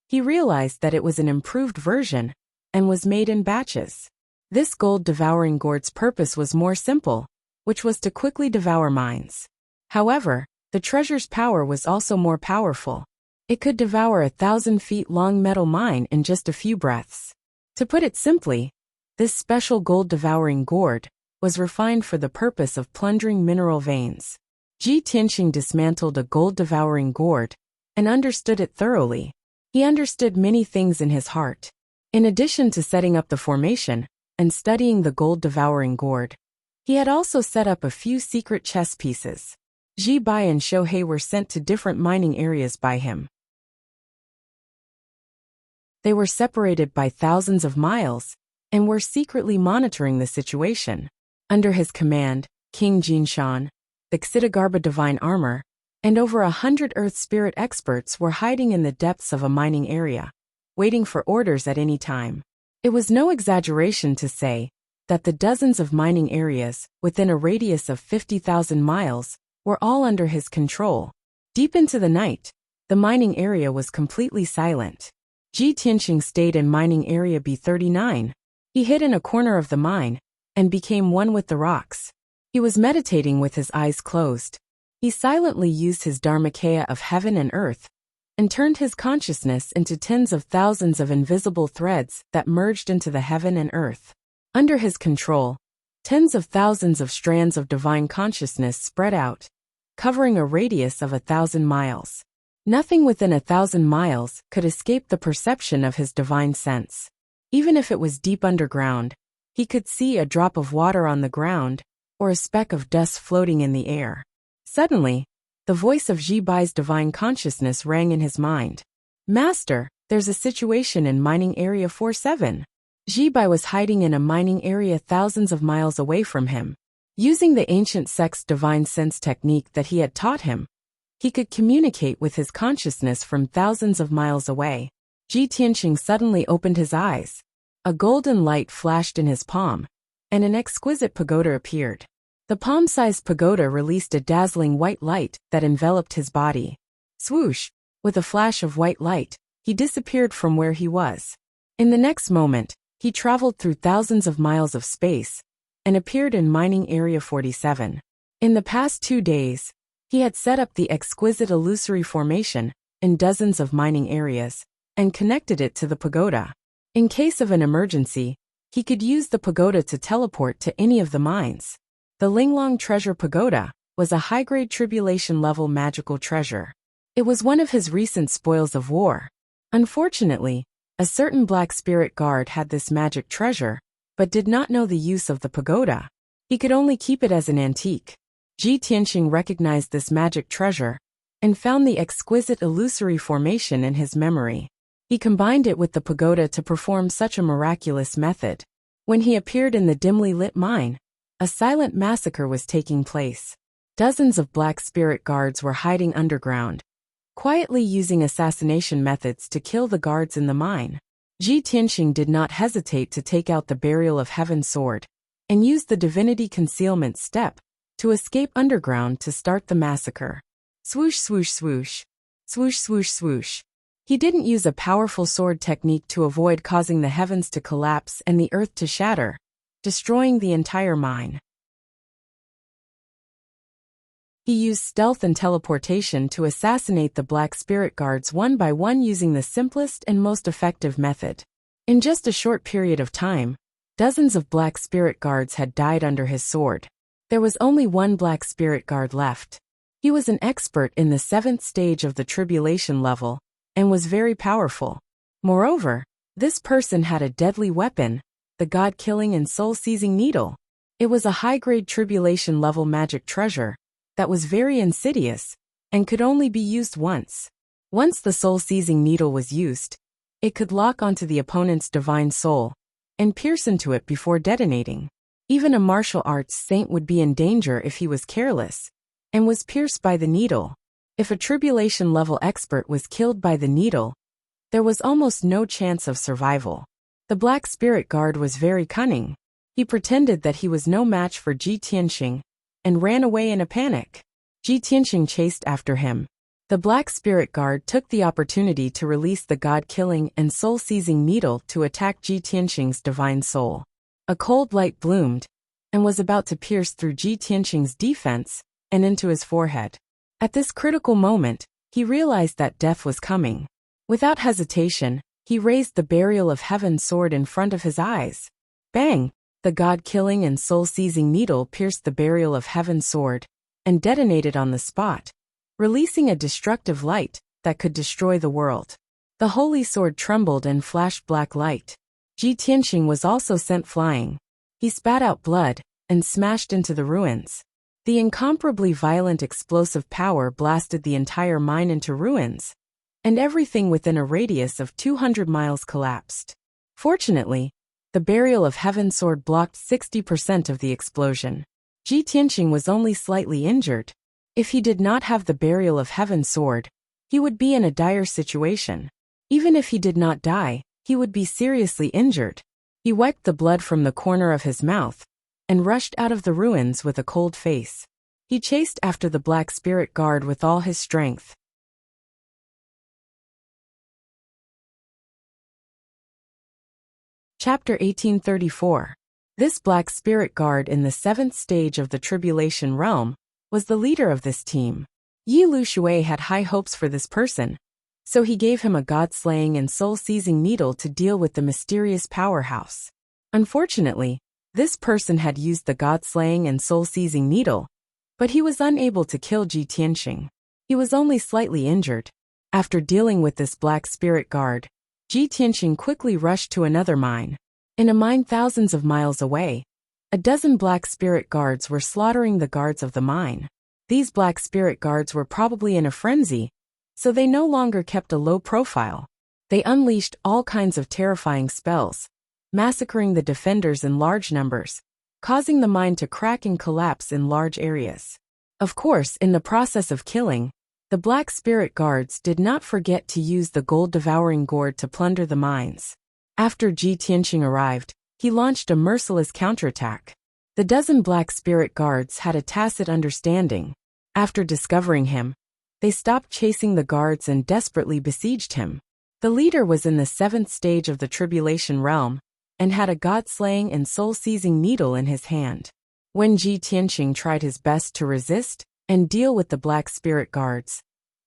Speaker 1: he realized that it was an improved version and was made in batches. This gold-devouring gourd's purpose was more simple, which was to quickly devour mines. However, the treasure's power was also more powerful. It could devour 1,000 feet long metal mine in just a few breaths. To put it simply, this special gold-devouring gourd was refined for the purpose of plundering mineral veins. Ji Tianqing dismantled a gold-devouring gourd and understood it thoroughly. He understood many things in his heart. In addition to setting up the formation and studying the gold-devouring gourd, he had also set up a few secret chess pieces. Ji Bai and Shohei were sent to different mining areas by him. They were separated by thousands of miles and were secretly monitoring the situation. Under his command, King Jinshan, the Xitigarbha Divine Armor, and over 100 Earth Spirit experts were hiding in the depths of a mining area, waiting for orders at any time. It was no exaggeration to say that the dozens of mining areas within a radius of 50,000 miles were all under his control. Deep into the night, the mining area was completely silent. Ji Tianqing stayed in mining area B39. He hid in a corner of the mine and became one with the rocks. He was meditating with his eyes closed. He silently used his Dharmakaya of heaven and earth and turned his consciousness into tens of thousands of invisible threads that merged into the heaven and earth. Under his control, tens of thousands of strands of divine consciousness spread out, covering a radius of 1,000 miles. Nothing within 1,000 miles could escape the perception of his divine sense. Even if it was deep underground, he could see a drop of water on the ground or a speck of dust floating in the air. Suddenly, the voice of Ji Bai's divine consciousness rang in his mind. "Master, there's a situation in mining area 47. Ji Bai was hiding in a mining area thousands of miles away from him. Using the ancient sect's divine sense technique that he had taught him, he could communicate with his consciousness from thousands of miles away. Ji Tianqing suddenly opened his eyes. A golden light flashed in his palm, and an exquisite pagoda appeared. The palm-sized pagoda released a dazzling white light that enveloped his body. Swoosh! With a flash of white light, he disappeared from where he was. In the next moment, he traveled through thousands of miles of space and appeared in mining area 47. In the past 2 days, he had set up the exquisite illusory formation in dozens of mining areas and connected it to the pagoda. In case of an emergency, he could use the pagoda to teleport to any of the mines. The Linglong Treasure Pagoda was a high-grade tribulation-level magical treasure. It was one of his recent spoils of war. Unfortunately, a certain black spirit guard had this magic treasure, but did not know the use of the pagoda. He could only keep it as an antique. Ji Tianqing recognized this magic treasure and found the exquisite illusory formation in his memory. He combined it with the pagoda to perform such a miraculous method. When he appeared in the dimly lit mine, a silent massacre was taking place. Dozens of black spirit guards were hiding underground, quietly using assassination methods to kill the guards in the mine. Ji Tianqing did not hesitate to take out the Burial of Heaven sword and use the divinity concealment step to escape underground to start the massacre. Swoosh swoosh swoosh. Swoosh swoosh swoosh. He didn't use a powerful sword technique to avoid causing the heavens to collapse and the earth to shatter, destroying the entire mine. He used stealth and teleportation to assassinate the black spirit guards one by one using the simplest and most effective method. In just a short period of time, dozens of black spirit guards had died under his sword. There was only one black spirit guard left. He was an expert in the 7th stage of the tribulation level and was very powerful. Moreover, this person had a deadly weapon, the god-killing and soul-seizing needle. It was a high-grade tribulation-level magic treasure that was very insidious and could only be used once. Once the soul-seizing needle was used, it could lock onto the opponent's divine soul and pierce into it before detonating. Even a martial arts saint would be in danger if he was careless and was pierced by the needle. If a tribulation-level expert was killed by the needle, there was almost no chance of survival. The black spirit guard was very cunning. He pretended that he was no match for Ji Tianqing and ran away in a panic. Ji Tianqing chased after him. The black spirit guard took the opportunity to release the god-killing and soul-seizing needle to attack Ji Tianqing's divine soul. A cold light bloomed and was about to pierce through Ji Tianqing's defense and into his forehead. At this critical moment, he realized that death was coming. Without hesitation, he raised the Burial of Heaven sword in front of his eyes. Bang! The god-killing and soul-seizing needle pierced the Burial of Heaven sword and detonated on the spot, releasing a destructive light that could destroy the world. The holy sword trembled and flashed black light. Ji Tianqing was also sent flying. He spat out blood and smashed into the ruins. The incomparably violent explosive power blasted the entire mine into ruins, and everything within a radius of 200 miles collapsed. Fortunately, the Burial of Heaven sword blocked 60% of the explosion. Ji Tianqing was only slightly injured. If he did not have the Burial of Heaven sword, he would be in a dire situation. Even if he did not die, he would be seriously injured. He wiped the blood from the corner of his mouth and rushed out of the ruins with a cold face. He chased after the black spirit guard with all his strength. Chapter 1834. This black spirit guard in the 7th stage of the tribulation realm was the leader of this team. Yi Lu Shui had high hopes for this person, so he gave him a god-slaying and soul-seizing needle to deal with the mysterious powerhouse. Unfortunately, this person had used the god-slaying and soul-seizing needle, but he was unable to kill Ji Tianqing. He was only slightly injured. After dealing with this black spirit guard, Ji Tianqing quickly rushed to another mine. In a mine thousands of miles away, a dozen black spirit guards were slaughtering the guards of the mine. These black spirit guards were probably in a frenzy, so they no longer kept a low profile. They unleashed all kinds of terrifying spells, massacring the defenders in large numbers, causing the mine to crack and collapse in large areas. Of course, in the process of killing, the black spirit guards did not forget to use the gold-devouring gourd to plunder the mines. After Ji Tianqing arrived, he launched a merciless counterattack. The dozen black spirit guards had a tacit understanding. After discovering him, they stopped chasing the guards and desperately besieged him. The leader was in the 7th stage of the tribulation realm and had a god-slaying and soul-seizing needle in his hand. When Ji Tianqing tried his best to resist and deal with the black spirit guards,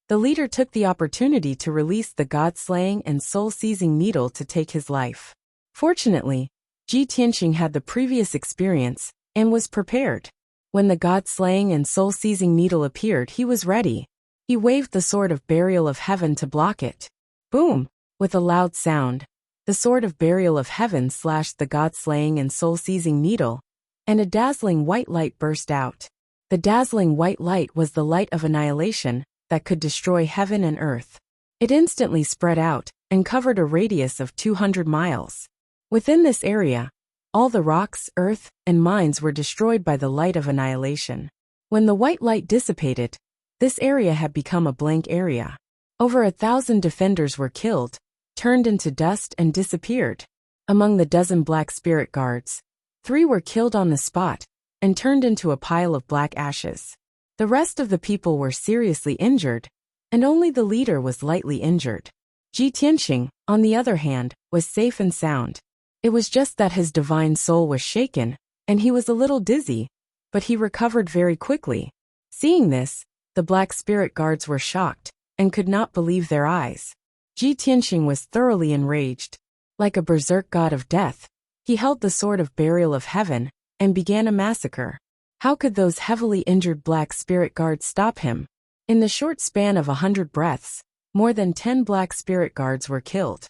Speaker 1: The leader took the opportunity to release the god-slaying and soul-seizing needle to take his life. Fortunately, Ji Tianqing had the previous experience and was prepared. When the god-slaying and soul-seizing needle appeared, he was ready. He waved the sword of burial of heaven to block it. Boom! With a loud sound, the sword of burial of heaven slashed the god-slaying and soul-seizing needle, and a dazzling white light burst out. The dazzling white light was the light of annihilation that could destroy heaven and earth. It instantly spread out and covered a radius of 200 miles. Within this area, all the rocks, earth, and mines were destroyed by the light of annihilation. When the white light dissipated, this area had become a blank area. Over 1,000 defenders were killed, turned into dust and disappeared. Among the dozen black spirit guards, 3 were killed on the spot and turned into a pile of black ashes. The rest of the people were seriously injured, and only the leader was lightly injured. Ji Tianqing, on the other hand, was safe and sound. It was just that his divine soul was shaken, and he was a little dizzy, but he recovered very quickly. Seeing this, the black spirit guards were shocked and could not believe their eyes. Ji Tianqing was thoroughly enraged. Like a berserk god of death, he held the sword of burial of heaven and began a massacre. How could those heavily injured black spirit guards stop him? In the short span of 100 breaths, more than 10 black spirit guards were killed.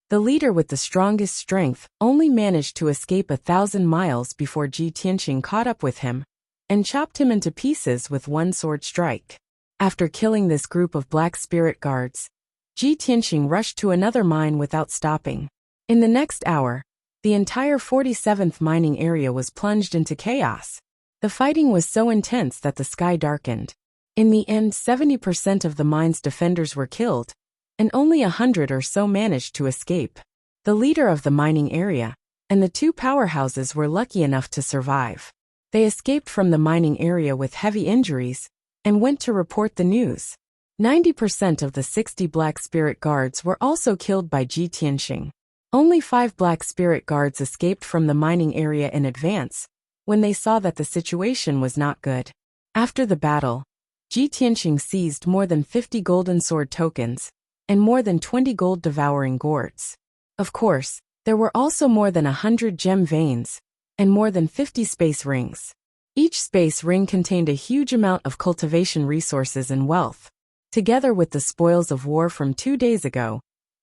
Speaker 1: The leader with the strongest strength only managed to escape 1,000 miles before Ji Tianqing caught up with him and chopped him into pieces with one sword strike. After killing this group of black spirit guards, Ji Tianqing rushed to another mine without stopping. In the next hour, the entire 47th mining area was plunged into chaos. The fighting was so intense that the sky darkened. In the end, 70% of the mine's defenders were killed, and only 100 or so managed to escape. The leader of the mining area and the 2 powerhouses were lucky enough to survive. They escaped from the mining area with heavy injuries and went to report the news. 90% of the 60 black spirit guards were also killed by Ji Tianqing. Only 5 black spirit guards escaped from the mining area in advance when they saw that the situation was not good. After the battle, Ji Tianqing seized more than 50 golden sword tokens and more than 20 gold devouring gourds. Of course, there were also more than 100 gem veins and more than 50 space rings. Each space ring contained a huge amount of cultivation resources and wealth. Together with the spoils of war from 2 days ago,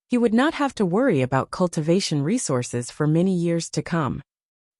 Speaker 1: he would not have to worry about cultivation resources for many years to come.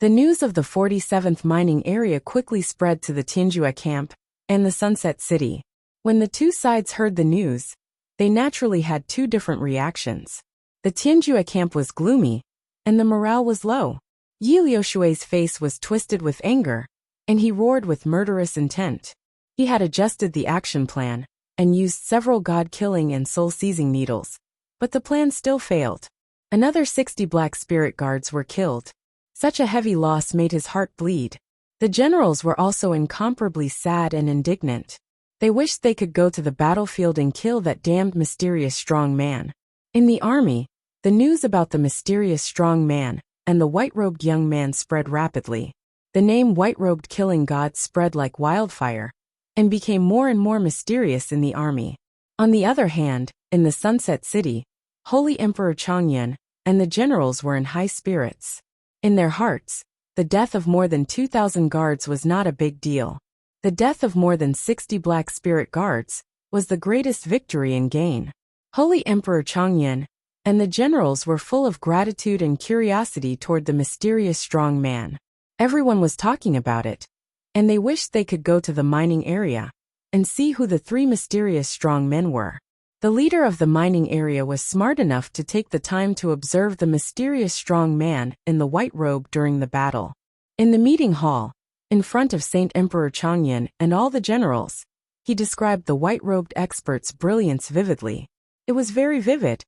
Speaker 1: The news of the 47th mining area quickly spread to the Tianjue camp and the Sunset City. When the 2 sides heard the news, they naturally had 2 different reactions. The Tianjue camp was gloomy, and the morale was low. Yi Liushui's face was twisted with anger, and he roared with murderous intent. He had adjusted the action plan and used several god-killing and soul-seizing needles, but the plan still failed. Another 60 black spirit guards were killed. Such a heavy loss made his heart bleed. The generals were also incomparably sad and indignant. They wished they could go to the battlefield and kill that damned mysterious strong man. In the army, the news about the mysterious strong man and the white-robed young man spread rapidly. The name white-robed killing god spread like wildfire and became more and more mysterious in the army. On the other hand, in the Sunset City, Holy Emperor Changyan and the generals were in high spirits. In their hearts, the death of more than 2,000 guards was not a big deal. The death of more than 60 black spirit guards was the greatest victory and gain. Holy Emperor Changyan and the generals were full of gratitude and curiosity toward the mysterious strong man. Everyone was talking about it, and they wished they could go to the mining area and see who the 3 mysterious strong men were. The leader of the mining area was smart enough to take the time to observe the mysterious strong man in the white robe during the battle. In the meeting hall, in front of Saint Emperor Changyan and all the generals, he described the white-robed expert's brilliance vividly. It was very vivid.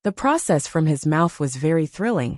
Speaker 1: The process from his mouth was very thrilling,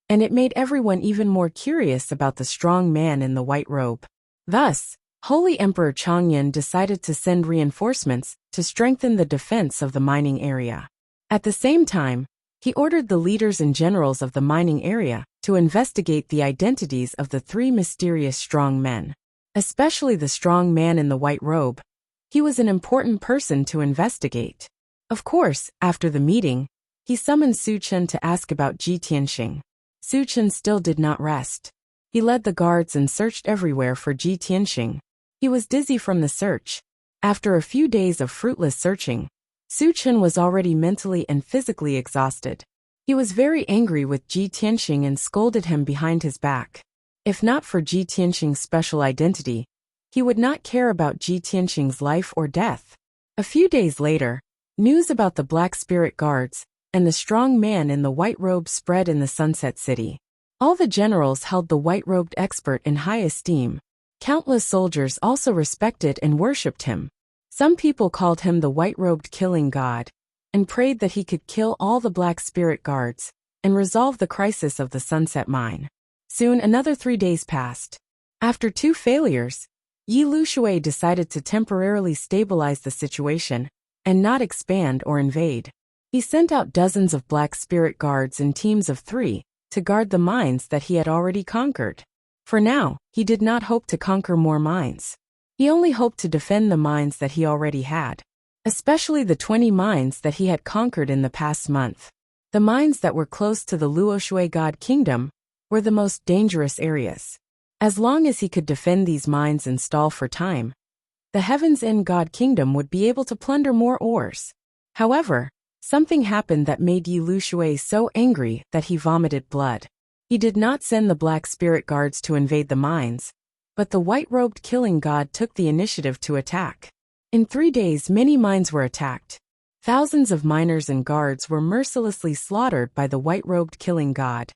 Speaker 1: and it made everyone even more curious about the strong man in the white robe. Thus, Holy Emperor Changyan decided to send reinforcements to strengthen the defense of the mining area. At the same time, he ordered the leaders and generals of the mining area to investigate the identities of the 3 mysterious strong men. especially the strong man in the white robe. He was an important person to investigate. Of course, after the meeting, he summoned Su Chen to ask about Ji Tianxing. Su Chen still did not rest. He led the guards and searched everywhere for Ji Tianxing. He was dizzy from the search. After a few days of fruitless searching, Su Chen was already mentally and physically exhausted. He was very angry with Ji Tianxing and scolded him behind his back. If not for Ji Tianxing's special identity, he would not care about Ji Tianxing's life or death. A few days later, news about the Black Spirit Guards and the strong man in the white robe spread in the Sunset City. All the generals held the white-robed expert in high esteem. Countless soldiers also respected and worshipped him. Some people called him the white-robed killing god, and prayed that he could kill all the Black Spirit Guards and resolve the crisis of the Sunset Mine. Soon another 3 days passed. After 2 failures, Yi Lushui decided to temporarily stabilize the situation and not expand or invade. He sent out dozens of Black Spirit Guards in teams of 3 to guard the mines that he had already conquered. For now, he did not hope to conquer more mines. He only hoped to defend the mines that he already had, especially the 20 mines that he had conquered in the past month. The mines that were close to the Luoshui God Kingdom were the most dangerous areas. As long as he could defend these mines and stall for time, the Heavens in God Kingdom would be able to plunder more ores. However, something happened that made Yi Lushui so angry that he vomited blood. He did not send the Black Spirit Guards to invade the mines, but the white-robed killing god took the initiative to attack. In 3 days, many mines were attacked. Thousands of miners and guards were mercilessly slaughtered by the white-robed killing god.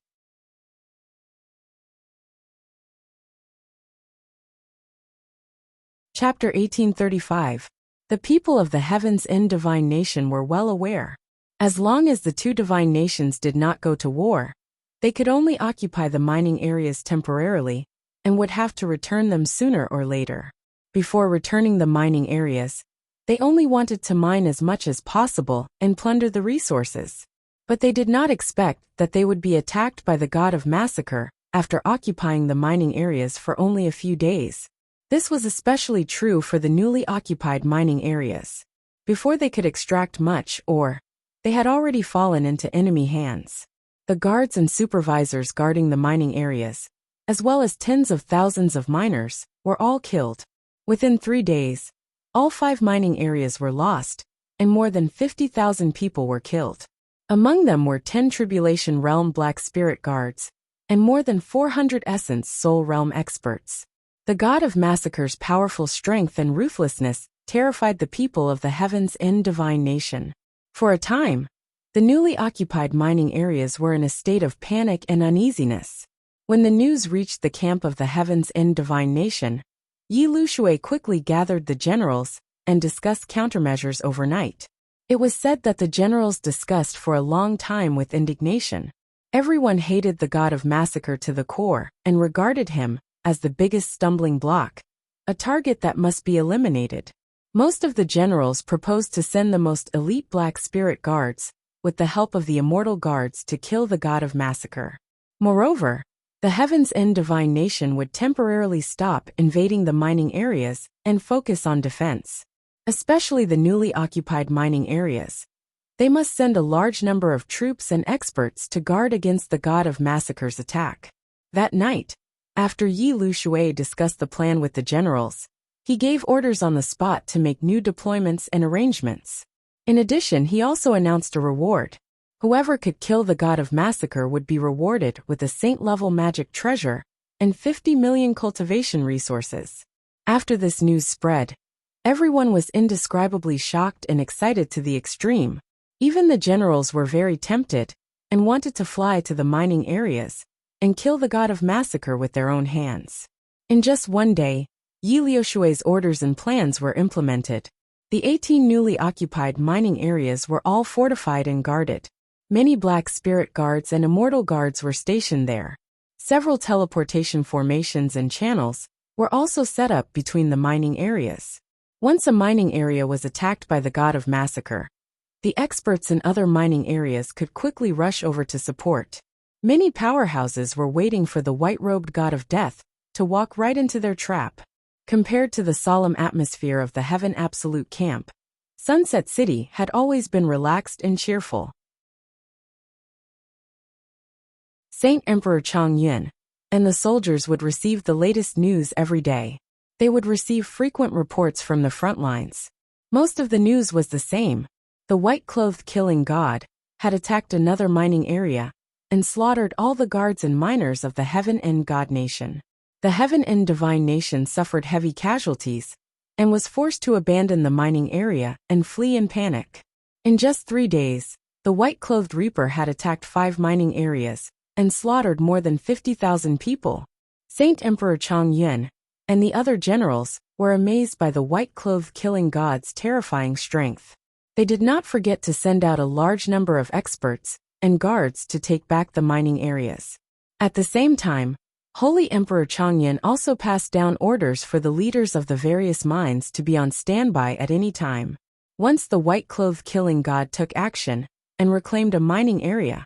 Speaker 1: Chapter 1835. The people of the Heavens in Divine Nation were well aware. As long as the 2 divine nations did not go to war, they could only occupy the mining areas temporarily and would have to return them sooner or later. Before returning the mining areas, they only wanted to mine as much as possible and plunder the resources. But they did not expect that they would be attacked by the god of massacre after occupying the mining areas for only a few days. This was especially true for the newly occupied mining areas. Before they could extract much ore, they had already fallen into enemy hands. The guards and supervisors guarding the mining areas, as well as tens of thousands of miners, were all killed. Within 3 days, all 5 mining areas were lost, and more than 50,000 people were killed. Among them were 10 Tribulation Realm Black Spirit Guards, and more than 400 Essence Soul Realm experts. The god of massacre's powerful strength and ruthlessness terrified the people of the Heavens in Divine Nation. For a time, the newly occupied mining areas were in a state of panic and uneasiness. When the news reached the camp of the Heavens in Divine Nation, Yi Lushui quickly gathered the generals and discussed countermeasures overnight. It was said that the generals discussed for a long time with indignation. Everyone hated the god of massacre to the core and regarded him as the biggest stumbling block, a target that must be eliminated. Most of the generals proposed to send the most elite Black Spirit Guards, with the help of the Immortal Guards, to kill the god of massacre. Moreover, the Heavens in Divine Nation would temporarily stop invading the mining areas and focus on defense, especially the newly occupied mining areas. They must send a large number of troops and experts to guard against the god of massacre's attack. That night, after Yi Lushui discussed the plan with the generals, he gave orders on the spot to make new deployments and arrangements. In addition, he also announced a reward. Whoever could kill the god of massacre would be rewarded with a saint-level magic treasure and 50 million cultivation resources. After this news spread, everyone was indescribably shocked and excited to the extreme. Even the generals were very tempted and wanted to fly to the mining areas and kill the god of massacre with their own hands. In just one day, Yi Lushui's orders and plans were implemented. The 18 newly occupied mining areas were all fortified and guarded. Many Black Spirit Guards and Immortal Guards were stationed there. Several teleportation formations and channels were also set up between the mining areas. Once a mining area was attacked by the god of massacre, the experts in other mining areas could quickly rush over to support. Many powerhouses were waiting for the white-robed god of death to walk right into their trap. Compared to the solemn atmosphere of the Heaven Absolute Camp, Sunset City had always been relaxed and cheerful. Saint Emperor Chongyun and the soldiers would receive the latest news every day. They would receive frequent reports from the front lines. Most of the news was the same. The white-clothed killing god had attacked another mining area and slaughtered all the guards and miners of the Heaven End God Nation. The Heaven End Divine Nation suffered heavy casualties and was forced to abandon the mining area and flee in panic. In just 3 days, the white-clothed Reaper had attacked 5 mining areas and slaughtered more than 50,000 people. Saint Emperor Chongyun and the other generals were amazed by the white-clothed killing god's terrifying strength. They did not forget to send out a large number of experts and guards to take back the mining areas. At the same time, Holy Emperor Chongyun also passed down orders for the leaders of the various mines to be on standby at any time. Once the white-clothed killing god took action and reclaimed a mining area,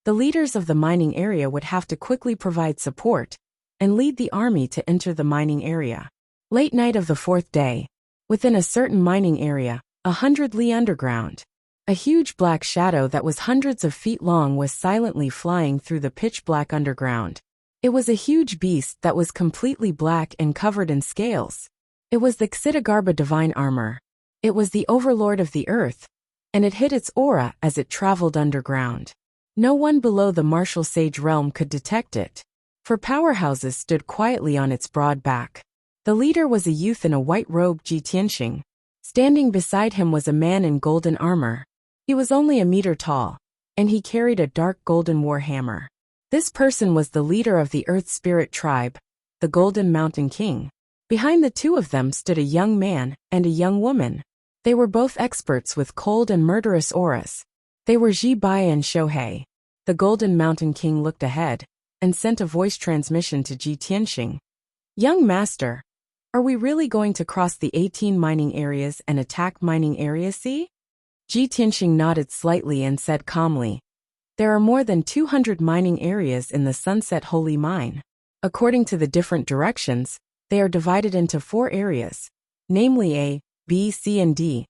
Speaker 1: the leaders of the mining area would have to quickly provide support and lead the army to enter the mining area. Late night of the 4th day, within a certain mining area, 100 li underground, a huge black shadow that was hundreds of feet long was silently flying through the pitch-black underground. It was a huge beast that was completely black and covered in scales. It was the Xitigarbha divine armor. It was the overlord of the earth, and it hid its aura as it traveled underground. No one below the martial sage realm could detect it, for powerhouses stood quietly on its broad back. The leader was a youth in a white robe, Ji Tianxing. Standing beside him was a man in golden armor. He was only a meter tall, and he carried a dark golden war hammer. This person was the leader of the Earth Spirit tribe, the Golden Mountain King. Behind the two of them stood a young man and a young woman. They were both experts with cold and murderous auras. They were Ji Bai and Shohei. The Golden Mountain King looked ahead and sent a voice transmission to Ji Tianxing. Young master, are we really going to cross the 18 mining areas and attack mining area C? Ji Tianxing nodded slightly and said calmly, there are more than 200 mining areas in the Sunset Holy Mine. According to the different directions, they are divided into 4 areas, namely A, B, C, and D.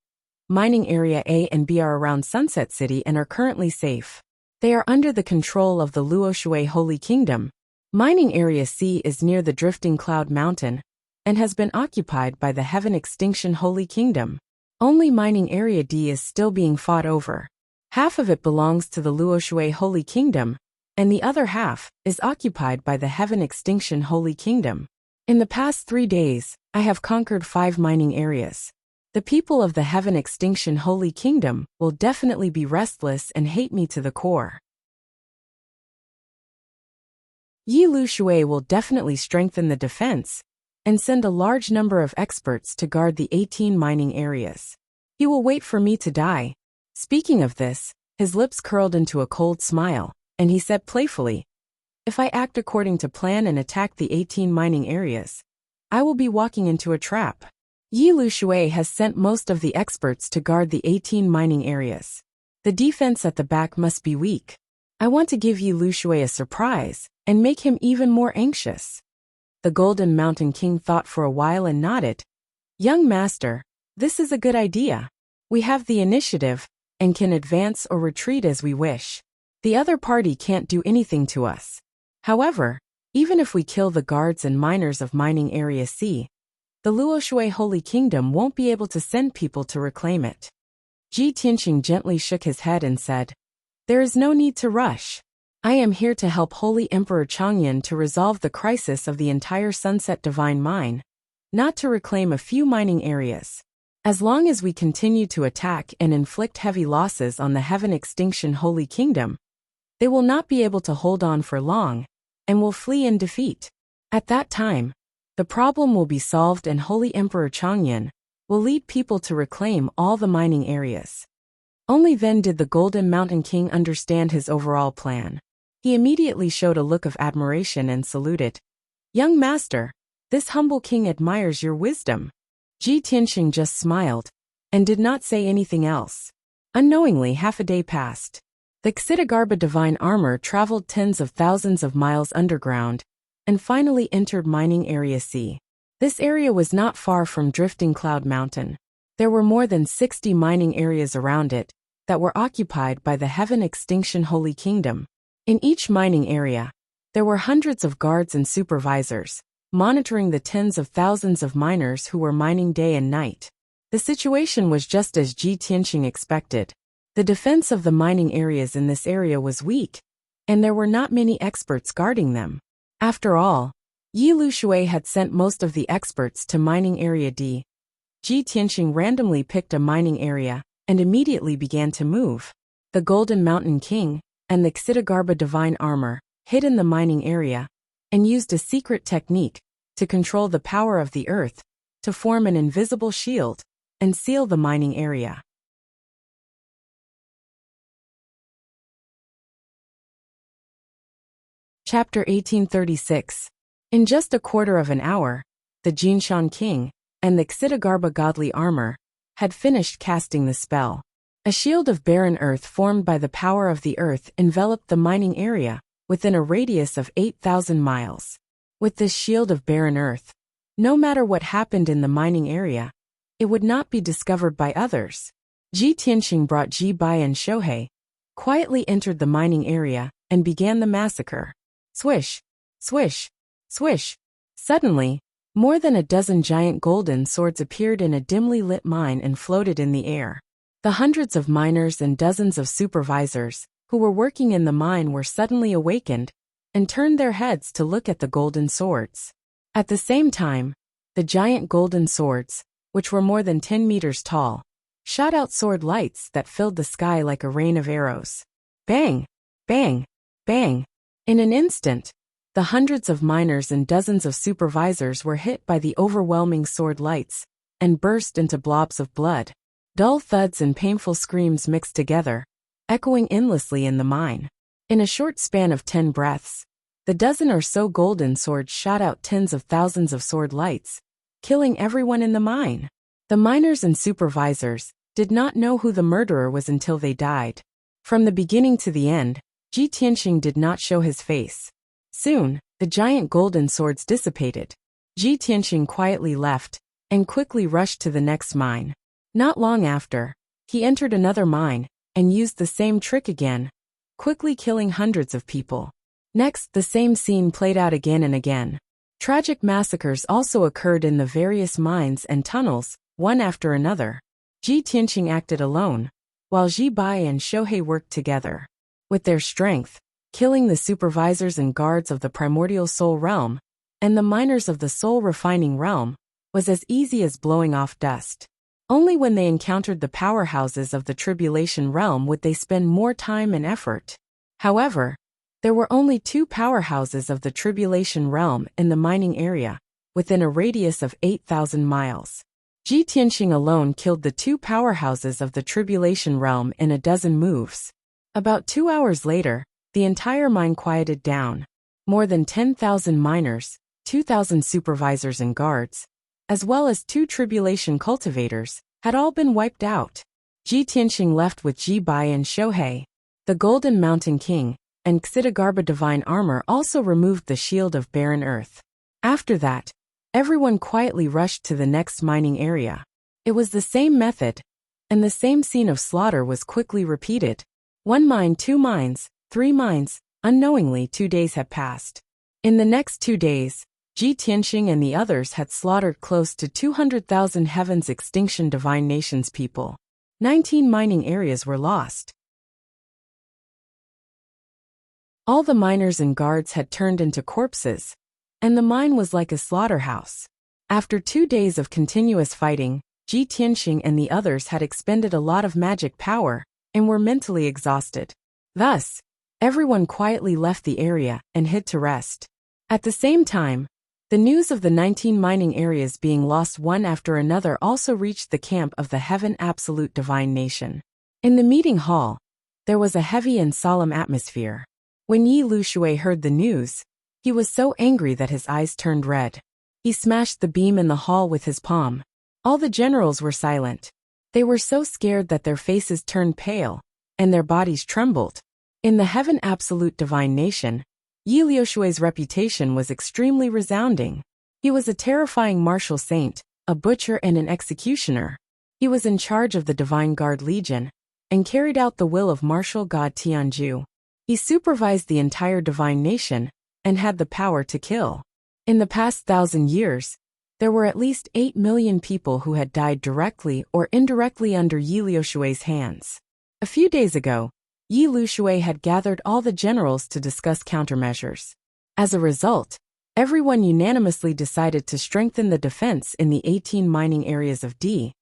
Speaker 1: Mining Area A and B are around Sunset City and are currently safe. They are under the control of the Luoshui Holy Kingdom. Mining Area C is near the Drifting Cloud Mountain and has been occupied by the Heaven Extinction Holy Kingdom. Only Mining Area D is still being fought over. Half of it belongs to the Luoshui Holy Kingdom, and the other half is occupied by the Heaven Extinction Holy Kingdom. In the past 3 days, I have conquered 5 mining areas. The people of the Heaven Extinction Holy Kingdom will definitely be restless and hate me to the core. Yi Lu Shui will definitely strengthen the defense and send a large number of experts to guard the 18 mining areas. He will wait for me to die. Speaking of this, his lips curled into a cold smile, and he said playfully, if I act according to plan and attack the 18 mining areas, I will be walking into a trap. Yi Lu Shui has sent most of the experts to guard the 18 mining areas. The defense at the back must be weak. I want to give Yi Lu Shui a surprise and make him even more anxious. The Golden Mountain King thought for a while and nodded. Young master, this is a good idea. We have the initiative and can advance or retreat as we wish. The other party can't do anything to us. However, even if we kill the guards and miners of Mining Area C, the Luoshui Holy Kingdom won't be able to send people to reclaim it. Ji Tianxing gently shook his head and said, there is no need to rush. I am here to help Holy Emperor Chongyun to resolve the crisis of the entire Sunset Divine Mine, not to reclaim a few mining areas. As long as we continue to attack and inflict heavy losses on the Heaven Extinction Holy Kingdom, they will not be able to hold on for long and will flee in defeat. At that time, the problem will be solved and Holy Emperor Chongyun will lead people to reclaim all the mining areas. Only then did the Golden Mountain King understand his overall plan. He immediately showed a look of admiration and saluted. Young master, this humble king admires your wisdom. Ji Tianxing just smiled and did not say anything else. Unknowingly, half a day passed. The Xitigarbha divine armor traveled tens of thousands of miles underground and finally entered Mining Area C. This area was not far from Drifting Cloud Mountain. There were more than 60 mining areas around it that were occupied by the Heaven Extinction Holy Kingdom. In each mining area, there were hundreds of guards and supervisors, monitoring the tens of thousands of miners who were mining day and night. The situation was just as Ji Tianqing expected. The defense of the mining areas in this area was weak, and there were not many experts guarding them. After all, Yi Lushui had sent most of the experts to mining area D. Ji Tianqing randomly picked a mining area and immediately began to move. The Golden Mountain King and the Xitigarbha Divine Armor hid in the mining area and used a secret technique to control the power of the earth to form an invisible shield and seal the mining area. Chapter 1836. In just a quarter of an hour, the Jinshan King and the Xitigarbha Godly Armor had finished casting the spell. A shield of barren earth formed by the power of the earth enveloped the mining area within a radius of 8,000 miles. With this shield of barren earth, no matter what happened in the mining area, it would not be discovered by others. Ji Tianqing brought Ji Bai and Shohei, quietly entered the mining area, and began the massacre. Swish, swish, swish. Suddenly, more than a dozen giant golden swords appeared in a dimly lit mine and floated in the air. The hundreds of miners and dozens of supervisors who were working in the mine were suddenly awakened and turned their heads to look at the golden swords. At the same time, the giant golden swords, which were more than 10 meters tall, shot out sword lights that filled the sky like a rain of arrows. Bang! Bang! Bang! In an instant, the hundreds of miners and dozens of supervisors were hit by the overwhelming sword lights and burst into blobs of blood. Dull thuds and painful screams mixed together, echoing endlessly in the mine. In a short span of 10 breaths, the dozen or so golden swords shot out tens of thousands of sword lights, killing everyone in the mine. The miners and supervisors did not know who the murderer was until they died. From the beginning to the end, Ji Tianqing did not show his face. Soon, the giant golden swords dissipated. Ji Tianqing quietly left and quickly rushed to the next mine. Not long after, he entered another mine and used the same trick again, quickly killing hundreds of people. Next, the same scene played out again and again. Tragic massacres also occurred in the various mines and tunnels, one after another. Ji Tianqing acted alone, while Ji Bai and Shohei worked together. With their strength, killing the supervisors and guards of the primordial soul realm and the miners of the soul refining realm was as easy as blowing off dust. Only when they encountered the powerhouses of the tribulation realm would they spend more time and effort. However, there were only 2 powerhouses of the tribulation realm in the mining area, within a radius of 8,000 miles. Ji Tianqing alone killed the 2 powerhouses of the tribulation realm in a dozen moves. About 2 hours later, the entire mine quieted down. More than 10,000 miners, 2,000 supervisors and guards, as well as 2 tribulation cultivators, had all been wiped out. Ji Tianqing left with Ji Bai and Shohei. The Golden Mountain King and Xitigarbha Divine Armor also removed the shield of barren earth. After that, everyone quietly rushed to the next mining area. It was the same method, and the same scene of slaughter was quickly repeated. 1 mine, 2 mines, 3 mines, unknowingly 2 days had passed. In the next 2 days, Ji Tianqing and the others had slaughtered close to 200,000 Heaven's Extinction Divine Nations people. 19 mining areas were lost. All the miners and guards had turned into corpses, and the mine was like a slaughterhouse. After 2 days of continuous fighting, Ji Tianqing and the others had expended a lot of magic power and were mentally exhausted. Thus, everyone quietly left the area and hid to rest. At the same time, the news of the 19 mining areas being lost one after another also reached the camp of the Heaven Absolute Divine Nation. In the meeting hall, there was a heavy and solemn atmosphere. When Yi Lushui heard the news, he was so angry that his eyes turned red. He smashed the beam in the hall with his palm. All the generals were silent. They were so scared that their faces turned pale, and their bodies trembled. In the Heaven Absolute Divine Nation, Yi Lushui's reputation was extremely resounding. He was a terrifying martial saint, a butcher and an executioner. He was in charge of the Divine Guard Legion and carried out the will of martial god Tianju. He supervised the entire divine nation and had the power to kill. In the past 1,000 years, there were at least 8 million people who had died directly or indirectly under Yi Liushui's hands. A few days ago, Yi Liushui had gathered all the generals to discuss countermeasures. As a result, everyone unanimously decided to strengthen the defense in the 18 mining areas of D,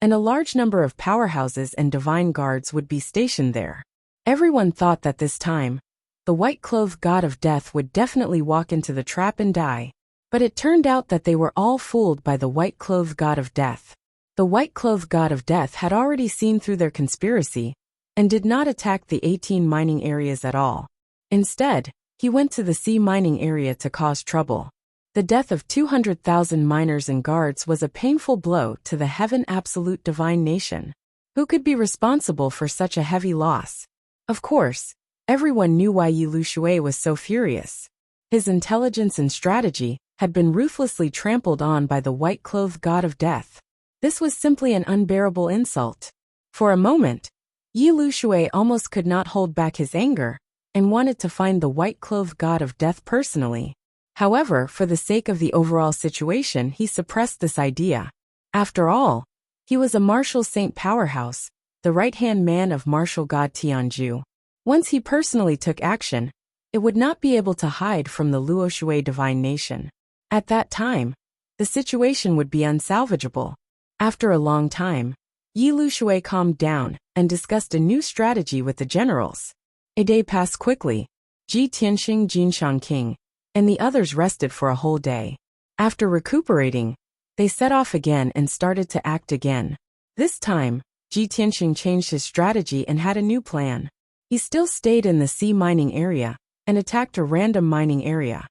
Speaker 1: and a large number of powerhouses and divine guards would be stationed there. Everyone thought that this time, the white-clothed god of death would definitely walk into the trap and die. But it turned out that they were all fooled by the white-clothed god of death. The white-clothed god of death had already seen through their conspiracy and did not attack the 18 mining areas at all. Instead, he went to the C mining area to cause trouble. The death of 200,000 miners and guards was a painful blow to the Heaven Absolute Divine Nation. Who could be responsible for such a heavy loss? Of course, everyone knew why Yi Liushui was so furious. His intelligence and strategy had been ruthlessly trampled on by the white-clothed god of death. This was simply an unbearable insult. For a moment, Yi Liushui almost could not hold back his anger and wanted to find the white-clothed god of death personally. However, for the sake of the overall situation, he suppressed this idea. After all, he was a martial saint powerhouse, the right-hand man of martial god Tianju. Once he personally took action, it would not be able to hide from the Luoshui divine nation. At that time, the situation would be unsalvageable. After a long time, Yi Liushui calmed down and discussed a new strategy with the generals. A day passed quickly. Ji Tianxing, Jin Shangqing, and the others rested for a whole day. After recuperating, they set off again and started to act again. This time, Ji Tianxing changed his strategy and had a new plan. He still stayed in the C mining area and attacked a random mining area.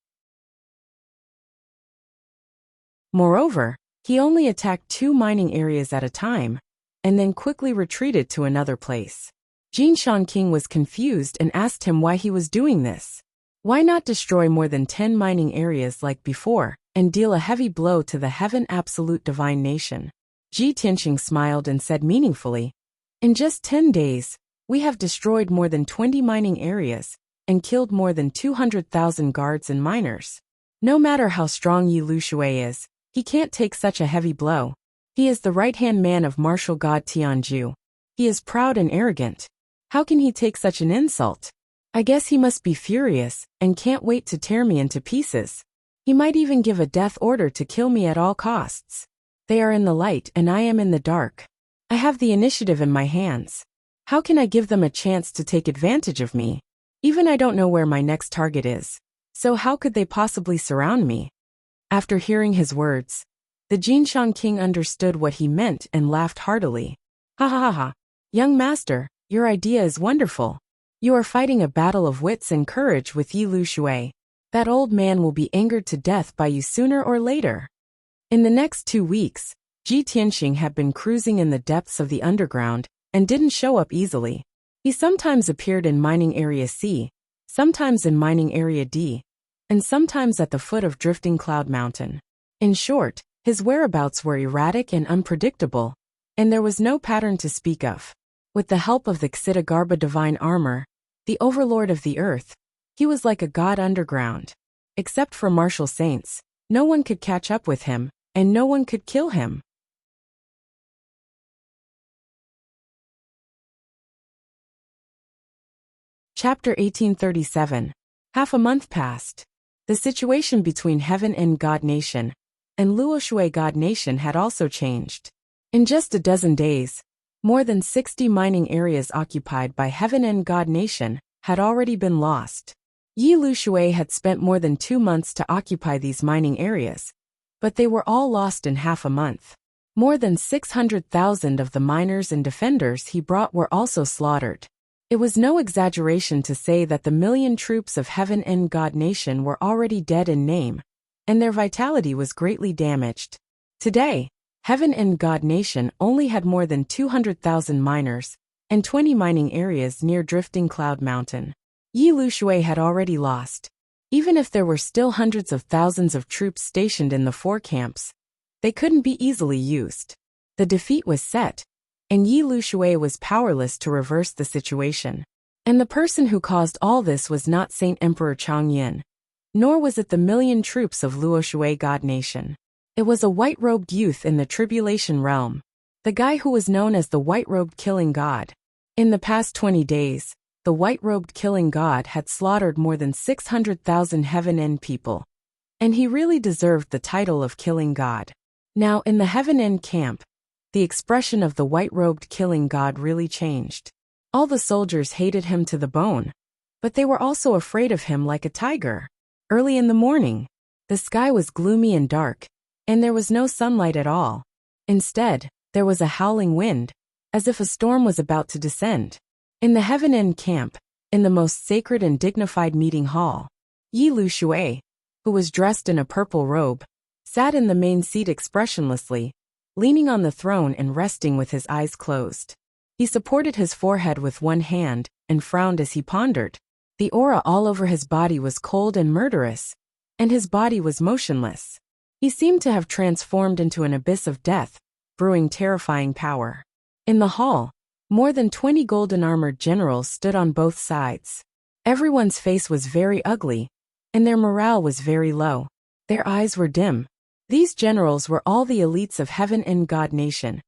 Speaker 1: Moreover, he only attacked 2 mining areas at a time, and then quickly retreated to another place. Jin Shangqing was confused and asked him why he was doing this. Why not destroy more than 10 mining areas like before, and deal a heavy blow to the Heaven Absolute Divine Nation? Ji Tianxing smiled and said meaningfully, "In just 10 days, we have destroyed more than 20 mining areas, and killed more than 200,000 guards and miners. No matter how strong Yi Liushui is, he can't take such a heavy blow. He is the right-hand man of martial god Tianju. He is proud and arrogant. How can he take such an insult? I guess he must be furious and can't wait to tear me into pieces. He might even give a death order to kill me at all costs. They are in the light and I am in the dark. I have the initiative in my hands. How can I give them a chance to take advantage of me? Even I don't know where my next target is. So how could they possibly surround me?" After hearing his words, the Jinshan king understood what he meant and laughed heartily. "Ha ha ha ha. Young master, your idea is wonderful. You are fighting a battle of wits and courage with Yi Liushui. That old man will be angered to death by you sooner or later." In the next 2 weeks, Ji Tianxing had been cruising in the depths of the underground and didn't show up easily. He sometimes appeared in mining area C, sometimes in mining area D, and sometimes at the foot of Drifting Cloud Mountain. In short, his whereabouts were erratic and unpredictable, and there was no pattern to speak of. With the help of the Xidagarba divine armor, the overlord of the earth, he was like a god underground. Except for martial saints, no one could catch up with him, and no one could kill him. Chapter 1837. Half a month passed. The situation between Heaven and God Nation and Luoshui God Nation had also changed. In just a dozen days, more than 60 mining areas occupied by Heaven and God Nation had already been lost. Yi Liushui had spent more than 2 months to occupy these mining areas, but they were all lost in half a month. More than 600,000 of the miners and defenders he brought were also slaughtered. It was no exaggeration to say that the million troops of Heaven and God Nation were already dead in name, and their vitality was greatly damaged. Today, Heaven and God Nation only had more than 200,000 miners and 20 mining areas near Drifting Cloud Mountain. Yi Liushui had already lost. Even if there were still hundreds of thousands of troops stationed in the four camps, they couldn't be easily used. The defeat was set, and Yi Lushui was powerless to reverse the situation. And the person who caused all this was not Saint Emperor Changyin, nor was it the million troops of Luoshui God Nation. It was a white-robed youth in the Tribulation Realm, the guy who was known as the white-robed killing god. In the past 20 days, the white-robed killing god had slaughtered more than 600,000 Heaven End people, and he really deserved the title of killing god. Now in the Heaven End camp, the expression of the white-robed killing god really changed. All the soldiers hated him to the bone, but they were also afraid of him like a tiger. Early in the morning, the sky was gloomy and dark, and there was no sunlight at all. Instead, there was a howling wind, as if a storm was about to descend. In the Heaven End camp, in the most sacred and dignified meeting hall, Yi Lushui, who was dressed in a purple robe, sat in the main seat expressionlessly, leaning on the throne and resting with his eyes closed. He supported his forehead with one hand and frowned as he pondered. The aura all over his body was cold and murderous, and his body was motionless. He seemed to have transformed into an abyss of death, brewing terrifying power. In the hall, more than 20 golden-armored generals stood on both sides. Everyone's face was very ugly, and their morale was very low. Their eyes were dim. These generals were all the elites of Heaven and God Nation,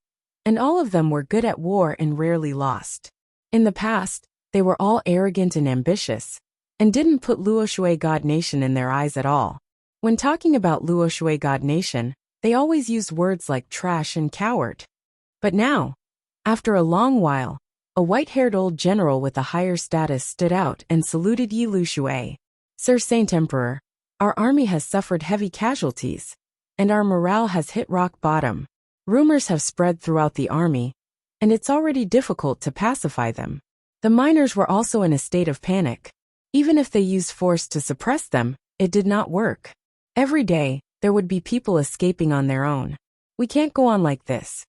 Speaker 1: and all of them were good at war and rarely lost. In the past, they were all arrogant and ambitious, and didn't put Luoshui God Nation in their eyes at all. When talking about Luoshui God Nation, they always used words like trash and coward. But now, after a long while, a white-haired old general with a higher status stood out and saluted Yi Lushui. Sir Saint Emperor, our army has suffered heavy casualties, and our morale has hit rock bottom. Rumors have spread throughout the army, and it's already difficult to pacify them. The miners were also in a state of panic. Even if they used force to suppress them, it did not work. Every day, there would be people escaping on their own. We can't go on like this.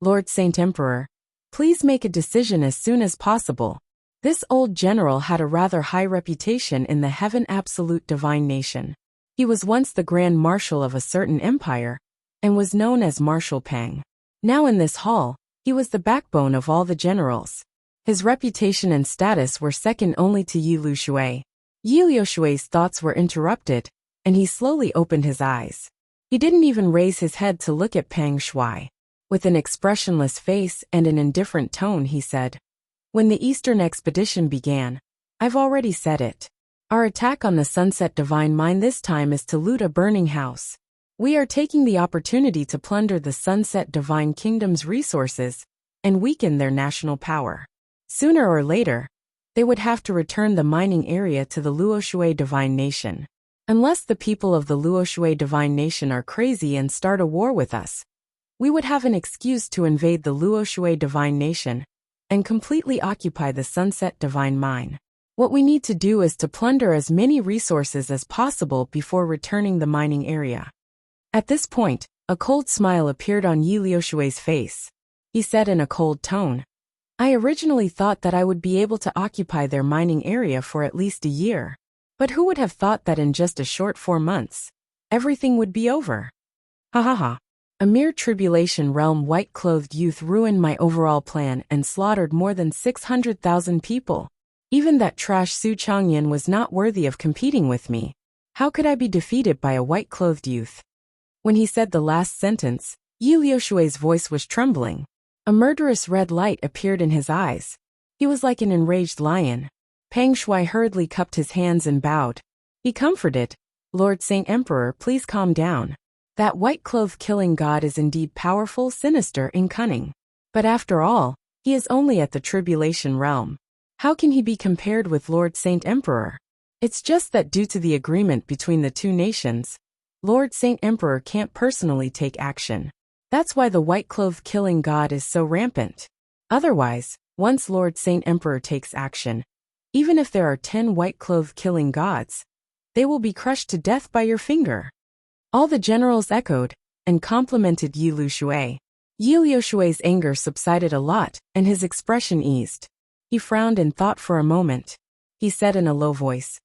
Speaker 1: Lord Saint Emperor, please make a decision as soon as possible. This old general had a rather high reputation in the Heaven Absolute Divine Nation. He was once the Grand Marshal of a certain empire, and was known as Marshal Pang. Now in this hall, he was the backbone of all the generals. His reputation and status were second only to Yi Lushui. Yi Lushui's thoughts were interrupted, and he slowly opened his eyes. He didn't even raise his head to look at Pang Shui. With an expressionless face and an indifferent tone, he said, "When the Eastern expedition began, I've already said it. Our attack on the Sunset Divine Mine this time is to loot a burning house. We are taking the opportunity to plunder the Sunset Divine Kingdom's resources and weaken their national power. Sooner or later, they would have to return the mining area to the Luoshui Divine Nation. Unless the people of the Luoshui Divine Nation are crazy and start a war with us, we would have an excuse to invade the Luoshui Divine Nation and completely occupy the Sunset Divine Mine. What we need to do is to plunder as many resources as possible before returning the mining area." At this point, a cold smile appeared on Yi Lushui's face. He said in a cold tone, "I originally thought that I would be able to occupy their mining area for at least a year. But who would have thought that in just a short 4 months, everything would be over? Ha ha ha. A mere tribulation realm white-clothed youth ruined my overall plan and slaughtered more than 600,000 people. Even that trash Su Changyan was not worthy of competing with me. How could I be defeated by a white-clothed youth?" When he said the last sentence, Yi Lushui's voice was trembling. A murderous red light appeared in his eyes. He was like an enraged lion. Pang Shui hurriedly cupped his hands and bowed. He comforted, "Lord Saint Emperor, please calm down. That white-clothed killing god is indeed powerful, sinister, and cunning. But after all, he is only at the tribulation realm. How can he be compared with Lord Saint Emperor? It's just that due to the agreement between the two nations, Lord Saint Emperor can't personally take action. That's why the white-clothed killing god is so rampant. Otherwise, once Lord Saint Emperor takes action, even if there are 10 white-clothed killing gods, they will be crushed to death by your finger." All the generals echoed and complimented Yi Lushui. Yi Lushui's anger subsided a lot, and his expression eased. He frowned and thought for a moment. he said in a low voice.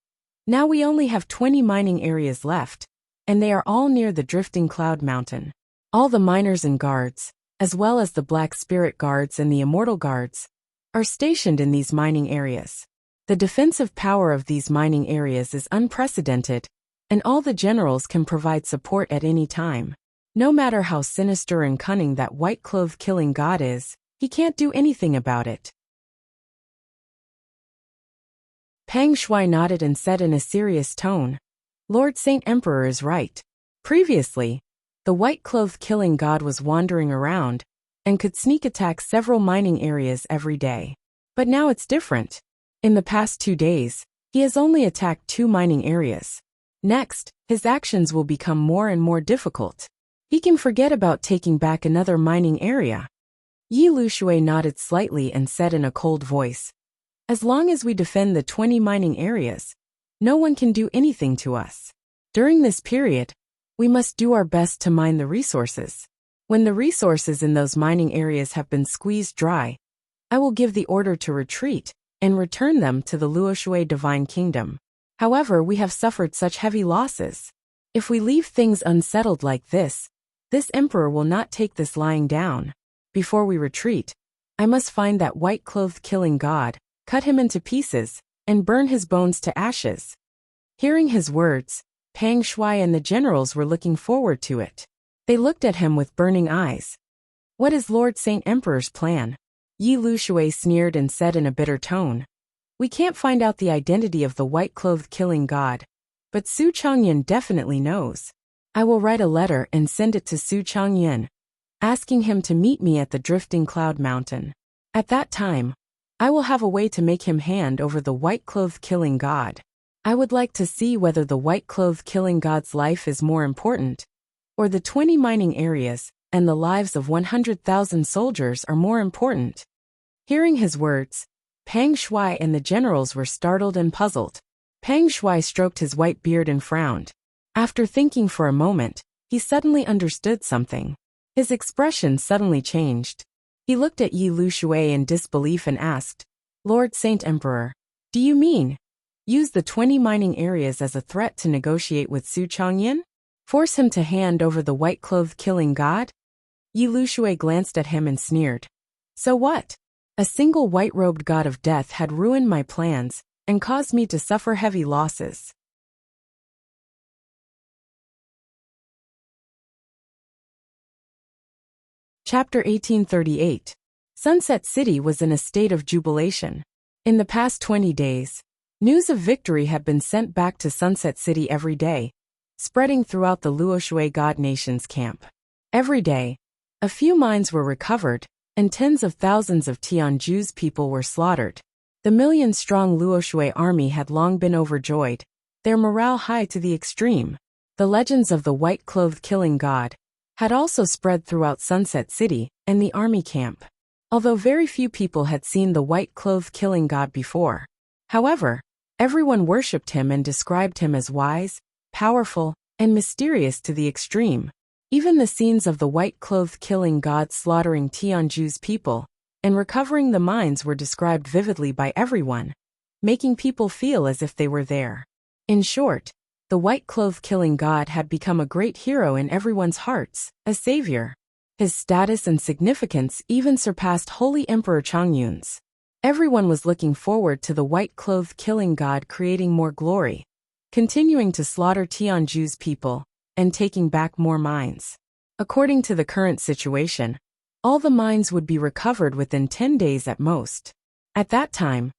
Speaker 1: Now we only have 20 mining areas left, and they are all near the drifting cloud mountain. All the miners and guards, as well as the Black Spirit Guards and the Immortal Guards, are stationed in these mining areas. The defensive power of these mining areas is unprecedented, and all the generals can provide support at any time. No matter how sinister and cunning that white-clothed killing god is, he can't do anything about it. Pang Shui nodded and said in a serious tone, Lord Saint Emperor is right. Previously, the white-clothed killing god was wandering around and could sneak attack several mining areas every day. But now it's different. In the past 2 days, he has only attacked 2 mining areas. Next, his actions will become more and more difficult. He can forget about taking back another mining area. Yi Lushui nodded slightly and said in a cold voice, As long as we defend the 20 mining areas, no one can do anything to us. During this period, we must do our best to mine the resources. When the resources in those mining areas have been squeezed dry, I will give the order to retreat and return them to the Luoshui Divine Kingdom. However, we have suffered such heavy losses. If we leave things unsettled like this emperor will not take this lying down. Before we retreat, I must find that white-clothed killing god, cut him into pieces, and burn his bones to ashes. Hearing his words, Pang Shui and the generals were looking forward to it. They looked at him with burning eyes. What is Lord Saint Emperor's plan? Yi Lushui sneered and said in a bitter tone. We can't find out the identity of the white-clothed killing god, but Su Changyan definitely knows. I will write a letter and send it to Su Changyan, asking him to meet me at the drifting cloud mountain. At that time, I will have a way to make him hand over the white-clothed killing god. I would like to see whether the white-clothed killing god's life is more important, or the 20 mining areas and the lives of 100,000 soldiers are more important. Hearing his words, Pang Shui and the generals were startled and puzzled. Pang Shui stroked his white beard and frowned. After thinking for a moment, he suddenly understood something. His expression suddenly changed. He looked at Yi Lushui in disbelief and asked, Lord Saint Emperor, do you mean use the 20 mining areas as a threat to negotiate with Su Changyan? Force him to hand over the white-clothed killing god? Yi Lushui glanced at him and sneered. So what? A single white-robed god of death had ruined my plans and caused me to suffer heavy losses. Chapter 1838. Sunset City was in a state of jubilation. In the past 20 days, news of victory had been sent back to Sunset City every day, spreading throughout the Luoshui God Nation's camp. Every day, a few mines were recovered, and tens of thousands of Tianju's people were slaughtered. The million-strong Luoshui army had long been overjoyed, their morale high to the extreme. The legends of the white-clothed killing god had also spread throughout Sunset City and the army camp, although very few people had seen the white-clothed killing god before. However, everyone worshipped him and described him as wise, powerful, and mysterious to the extreme. Even the scenes of the white-clothed killing god slaughtering Tianju's people and recovering the mines were described vividly by everyone, making people feel as if they were there. In short, the white-clothed killing god had become a great hero in everyone's hearts, a savior. His status and significance even surpassed Holy Emperor Changyun's. Everyone was looking forward to the white-clothed killing god creating more glory, continuing to slaughter Tianju's people, and taking back more mines. According to the current situation, all the mines would be recovered within 10 days at most. At that time,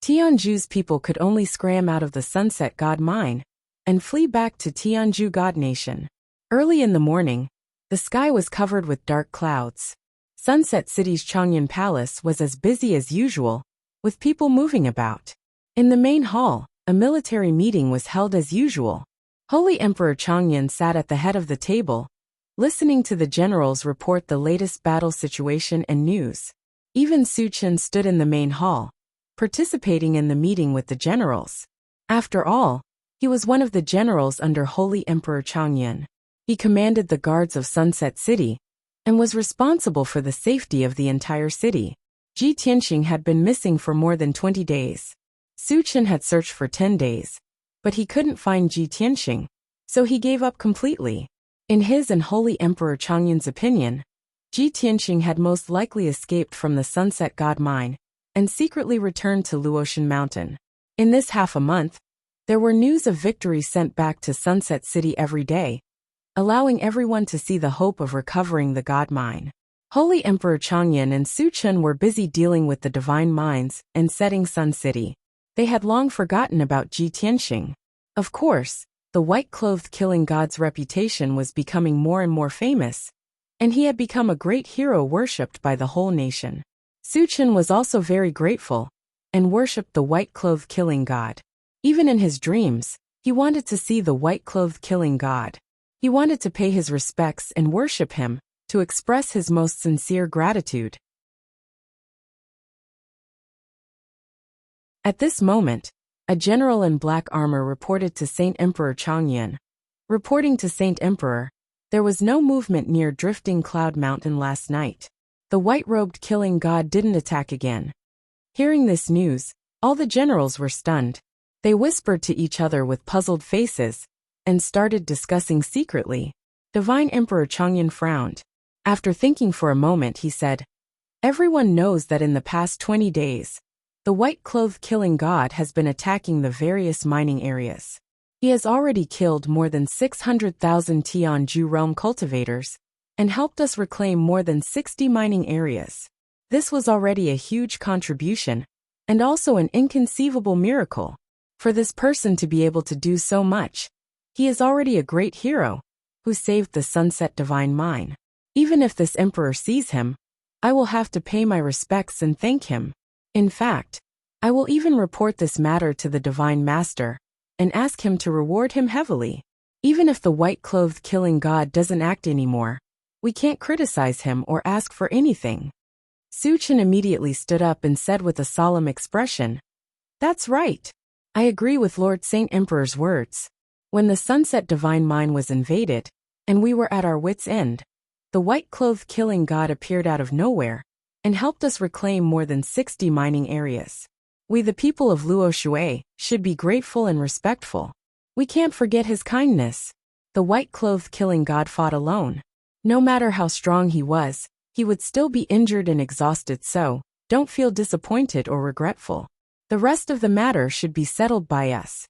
Speaker 1: Tianju's people could only scram out of the Sunset God Mine and flee back to Tianju God Nation. Early in the morning, the sky was covered with dark clouds. Sunset City's Changyan Palace was as busy as usual, with people moving about. In the main hall, a military meeting was held as usual. Holy Emperor Changyan sat at the head of the table, listening to the generals report the latest battle situation and news. Even Su Chen stood in the main hall, participating in the meeting with the generals. After all, he was one of the generals under Holy Emperor Changyan. He commanded the guards of Sunset City and was responsible for the safety of the entire city. Ji Tianxing had been missing for more than 20 days. Su Chen had searched for 10 days, but he couldn't find Ji Tianxing, so he gave up completely. In his and Holy Emperor Changyan's opinion, Ji Tianxing had most likely escaped from the Sunset God Mine and secretly returned to Luotian Mountain. In this half a month, there were news of victory sent back to Sunset City every day, allowing everyone to see the hope of recovering the God Mine. Holy Emperor Changyan and Su Chen were busy dealing with the divine mines and setting Sun City. They had long forgotten about Ji Tianxing. Of course, the white-clothed killing god's reputation was becoming more and more famous, and he had become a great hero worshipped by the whole nation. Su Chen was also very grateful and worshipped the white-clothed killing god. Even in his dreams, he wanted to see the white-clothed killing god. He wanted to pay his respects and worship him, to express his most sincere gratitude. At this moment, a general in black armor reported to Saint Emperor Changyan. Reporting to Saint Emperor, there was no movement near Drifting Cloud Mountain last night. The white-robed killing god didn't attack again. Hearing this news, all the generals were stunned. They whispered to each other with puzzled faces and started discussing secretly. Divine Emperor Changyan frowned. After thinking for a moment, he said, "Everyone knows that in the past 20 days, the white-clothed killing god has been attacking the various mining areas. He has already killed more than 600,000 Tianju realm cultivators and helped us reclaim more than 60 mining areas. This was already a huge contribution and also an inconceivable miracle. For this person to be able to do so much, he is already a great hero who saved the Sunset Divine Mine. Even if this emperor sees him, I will have to pay my respects and thank him. In fact, I will even report this matter to the Divine Master and ask him to reward him heavily. Even if the white-clothed killing god doesn't act anymore, we can't criticize him or ask for anything." Su Chen immediately stood up and said with a solemn expression, "That's right. I agree with Lord Saint Emperor's words. When the Sunset Divine Mine was invaded, and we were at our wits' end, the white-clothed killing god appeared out of nowhere and helped us reclaim more than 60 mining areas. We the people of Luo Shui should be grateful and respectful. We can't forget his kindness. The white-clothed killing god fought alone. No matter how strong he was, he would still be injured and exhausted, so don't feel disappointed or regretful. The rest of the matter should be settled by us."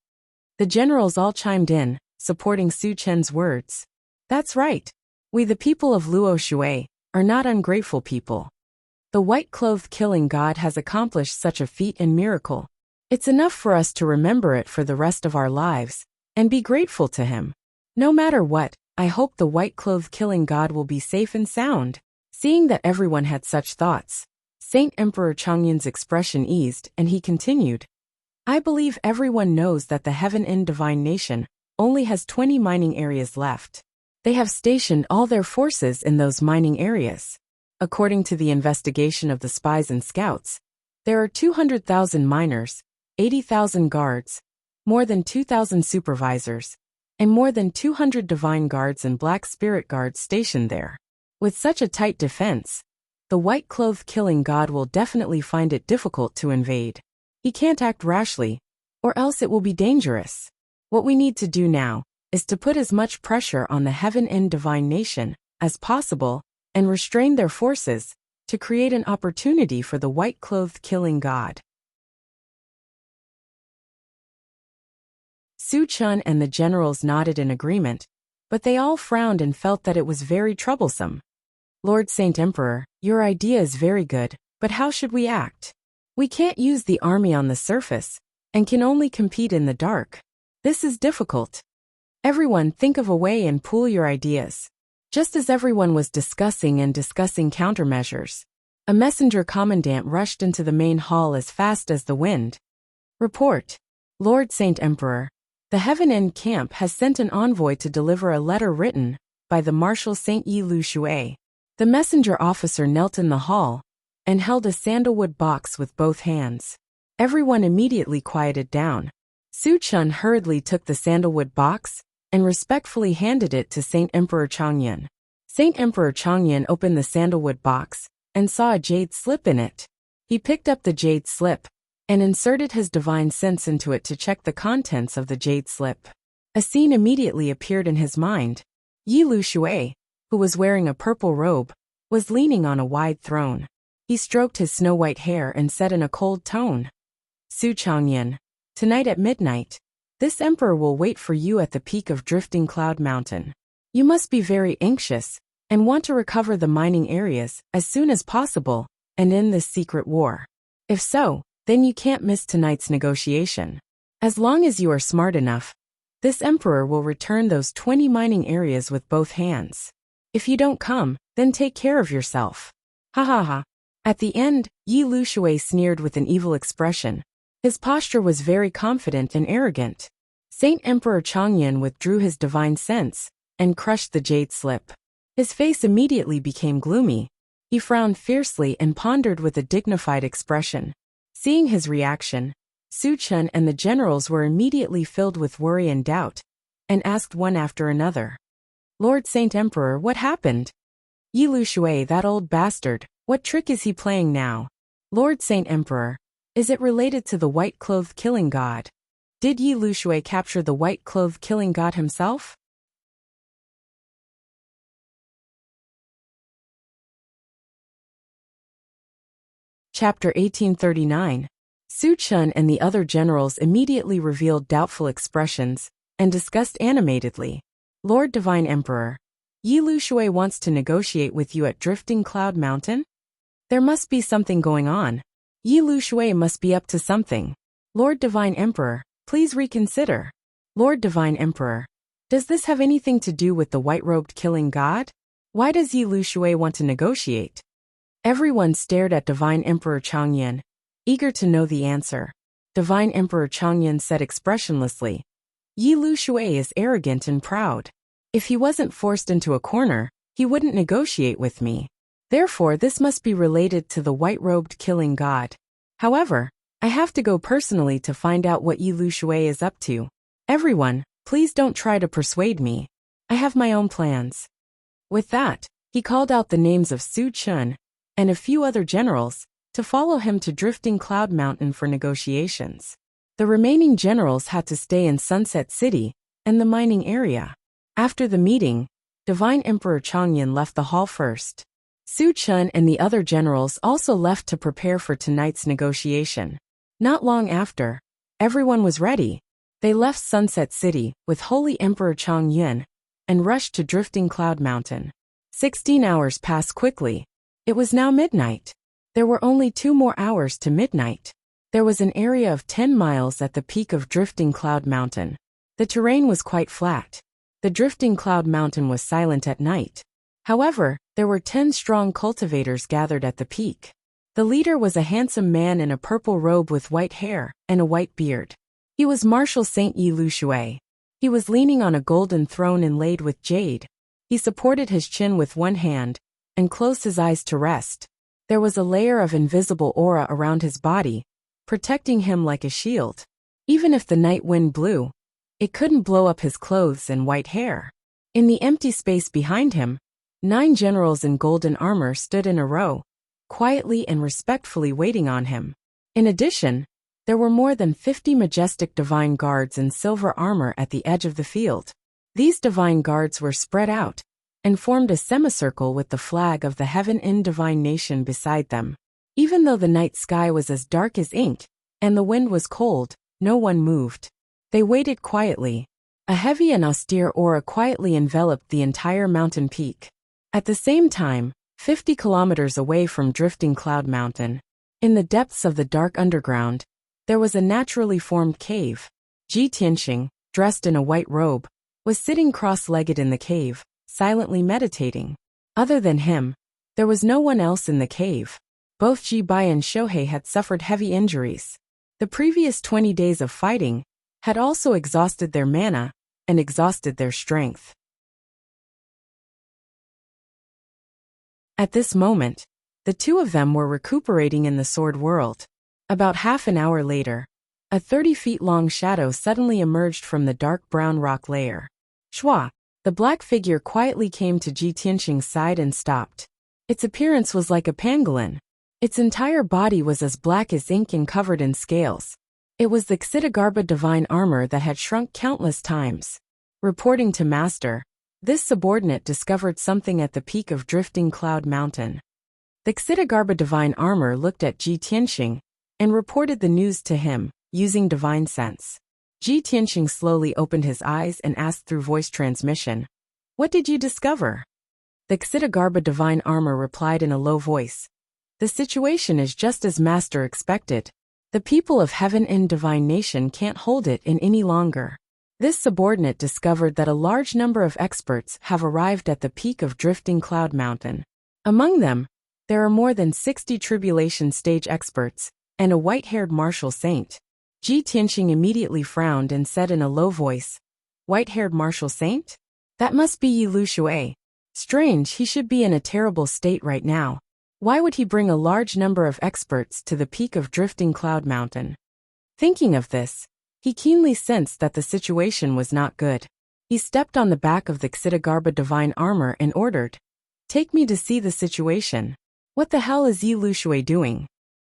Speaker 1: The generals all chimed in, supporting Su Chen's words. "That's right. We the people of Luo Shui are not ungrateful people. The white-clothed killing god has accomplished such a feat and miracle. It's enough for us to remember it for the rest of our lives and be grateful to him. No matter what, I hope the white-clothed killing god will be safe and sound." Seeing that everyone had such thoughts, Saint Emperor Changyan's expression eased and he continued, "I believe everyone knows that the Heaven End Divine Nation only has 20 mining areas left. They have stationed all their forces in those mining areas. According to the investigation of the spies and scouts, there are 200,000 miners, 80,000 guards, more than 2,000 supervisors, and more than 200 divine guards and black spirit guards stationed there. With such a tight defense, the white-clothed killing god will definitely find it difficult to invade. He can't act rashly, or else it will be dangerous. What we need to do now is to put as much pressure on the Heaven End Divine Nation as possible and restrain their forces to create an opportunity for the white-clothed killing god." Su Chen and the generals nodded in agreement, but they all frowned and felt that it was very troublesome. "Lord Saint Emperor, your idea is very good, but how should we act? We can't use the army on the surface and can only compete in the dark. This is difficult. Everyone think of a way and pool your ideas." Just as everyone was discussing countermeasures, a messenger commandant rushed into the main hall as fast as the wind. "Report. Lord Saint Emperor, the Heaven End Camp has sent an envoy to deliver a letter written by the Marshal Saint Yi Lu Shui." The messenger officer knelt in the hall and held a sandalwood box with both hands. Everyone immediately quieted down. Su Chen hurriedly took the sandalwood box and respectfully handed it to Saint Emperor Changyan. Saint Emperor Changyan opened the sandalwood box and saw a jade slip in it. He picked up the jade slip and inserted his divine sense into it to check the contents of the jade slip. A scene immediately appeared in his mind. Yi Lu Shui, who was wearing a purple robe, was leaning on a wide throne. He stroked his snow-white hair and said in a cold tone, "Su Changyan, tonight at midnight, this emperor will wait for you at the peak of Drifting Cloud Mountain. You must be very anxious and want to recover the mining areas as soon as possible and end this secret war. If so, then you can't miss tonight's negotiation. As long as you are smart enough, this emperor will return those 20 mining areas with both hands. If you don't come, then take care of yourself." Ha ha ha. At the end, Yi Lu Shui sneered with an evil expression. His posture was very confident and arrogant. Saint Emperor Changyan withdrew his divine sense and crushed the jade slip. His face immediately became gloomy. He frowned fiercely and pondered with a dignified expression. Seeing his reaction, Su Chun and the generals were immediately filled with worry and doubt, and asked one after another, "Lord Saint Emperor, what happened? Yi Lu Shui, that old bastard, what trick is he playing now? Lord Saint Emperor, is it related to the white-clothed killing god? Did Yi Lu Shui capture the white-clothed killing god himself?" Chapter 1839. Su Chun and the other generals immediately revealed doubtful expressions and discussed animatedly. "Lord Divine Emperor, Yi Lu Shui wants to negotiate with you at Drifting Cloud Mountain? There must be something going on. Yi Lu Shui must be up to something. Lord Divine Emperor, please reconsider. Lord Divine Emperor, does this have anything to do with the white-robed killing god? Why does Yi Lu Shui want to negotiate?" Everyone stared at Divine Emperor Changyan, eager to know the answer. Divine Emperor Changyan said expressionlessly, "Yi Lu Shui is arrogant and proud. If he wasn't forced into a corner, he wouldn't negotiate with me. Therefore, this must be related to the white-robed killing god. However, I have to go personally to find out what Yi Lu Shui is up to. Everyone, please don't try to persuade me. I have my own plans." With that, he called out the names of Su Chun and a few other generals to follow him to Drifting Cloud Mountain for negotiations. The remaining generals had to stay in Sunset City and the mining area. After the meeting, Divine Emperor Changyan left the hall first. Su Chun and the other generals also left to prepare for tonight's negotiation. Not long after, everyone was ready. They left Sunset City with Holy Emperor Changyan and rushed to Drifting Cloud Mountain. 16 hours passed quickly. It was now midnight. There were only 2 more hours to midnight. There was an area of 10 miles at the peak of Drifting Cloud Mountain. The terrain was quite flat. The Drifting Cloud Mountain was silent at night. However, there were 10 strong cultivators gathered at the peak. The leader was a handsome man in a purple robe with white hair and a white beard. He was Marshal Saint Yi Lu Shui. He was leaning on a golden throne inlaid with jade. He supported his chin with one hand and closed his eyes to rest. There was a layer of invisible aura around his body, protecting him like a shield. Even if the night wind blew, it couldn't blow up his clothes and white hair. In the empty space behind him, 9 generals in golden armor stood in a row, quietly and respectfully waiting on him. In addition, there were more than 50 majestic divine guards in silver armor at the edge of the field. These divine guards were spread out and formed a semicircle with the flag of the Heaven in Divine Nation beside them. Even though the night sky was as dark as ink and the wind was cold, no one moved. They waited quietly. A heavy and austere aura quietly enveloped the entire mountain peak. At the same time, 50 kilometers away from Drifting Cloud Mountain, in the depths of the dark underground, there was a naturally formed cave. Ji Tianxing, dressed in a white robe, was sitting cross-legged in the cave, silently meditating. Other than him, there was no one else in the cave. Both Ji Bai and Shohei had suffered heavy injuries. The previous 20 days of fighting had also exhausted their mana and exhausted their strength. At this moment, the 2 of them were recuperating in the sword world. About half an hour later, a 30-feet-long shadow suddenly emerged from the dark brown rock layer. Shua, the black figure quietly came to Ji Tianxing's side and stopped. Its appearance was like a pangolin. Its entire body was as black as ink and covered in scales. It was the Xitigarbha divine armor that had shrunk countless times. Reporting to Master, this subordinate discovered something at the peak of Drifting Cloud Mountain. The Xitigarbha divine armor looked at Ji Tianxing and reported the news to him, using divine sense. Ji Tianxing slowly opened his eyes and asked through voice transmission, "What did you discover?" The Xitigarbha divine armor replied in a low voice, "The situation is just as Master expected. The people of heaven and divine nation can't hold it in any longer." This subordinate discovered that a large number of experts have arrived at the peak of Drifting Cloud Mountain. Among them, there are more than 60 tribulation stage experts and a white-haired martial saint. Ji Tianxing immediately frowned and said in a low voice, "White-haired martial saint? That must be Yi Lu Shui. Strange, he should be in a terrible state right now. Why would he bring a large number of experts to the peak of Drifting Cloud Mountain?" Thinking of this, he keenly sensed that the situation was not good. He stepped on the back of the Xitigarbha divine armor and ordered, "Take me to see the situation. What the hell is Yi Lu Shui doing?"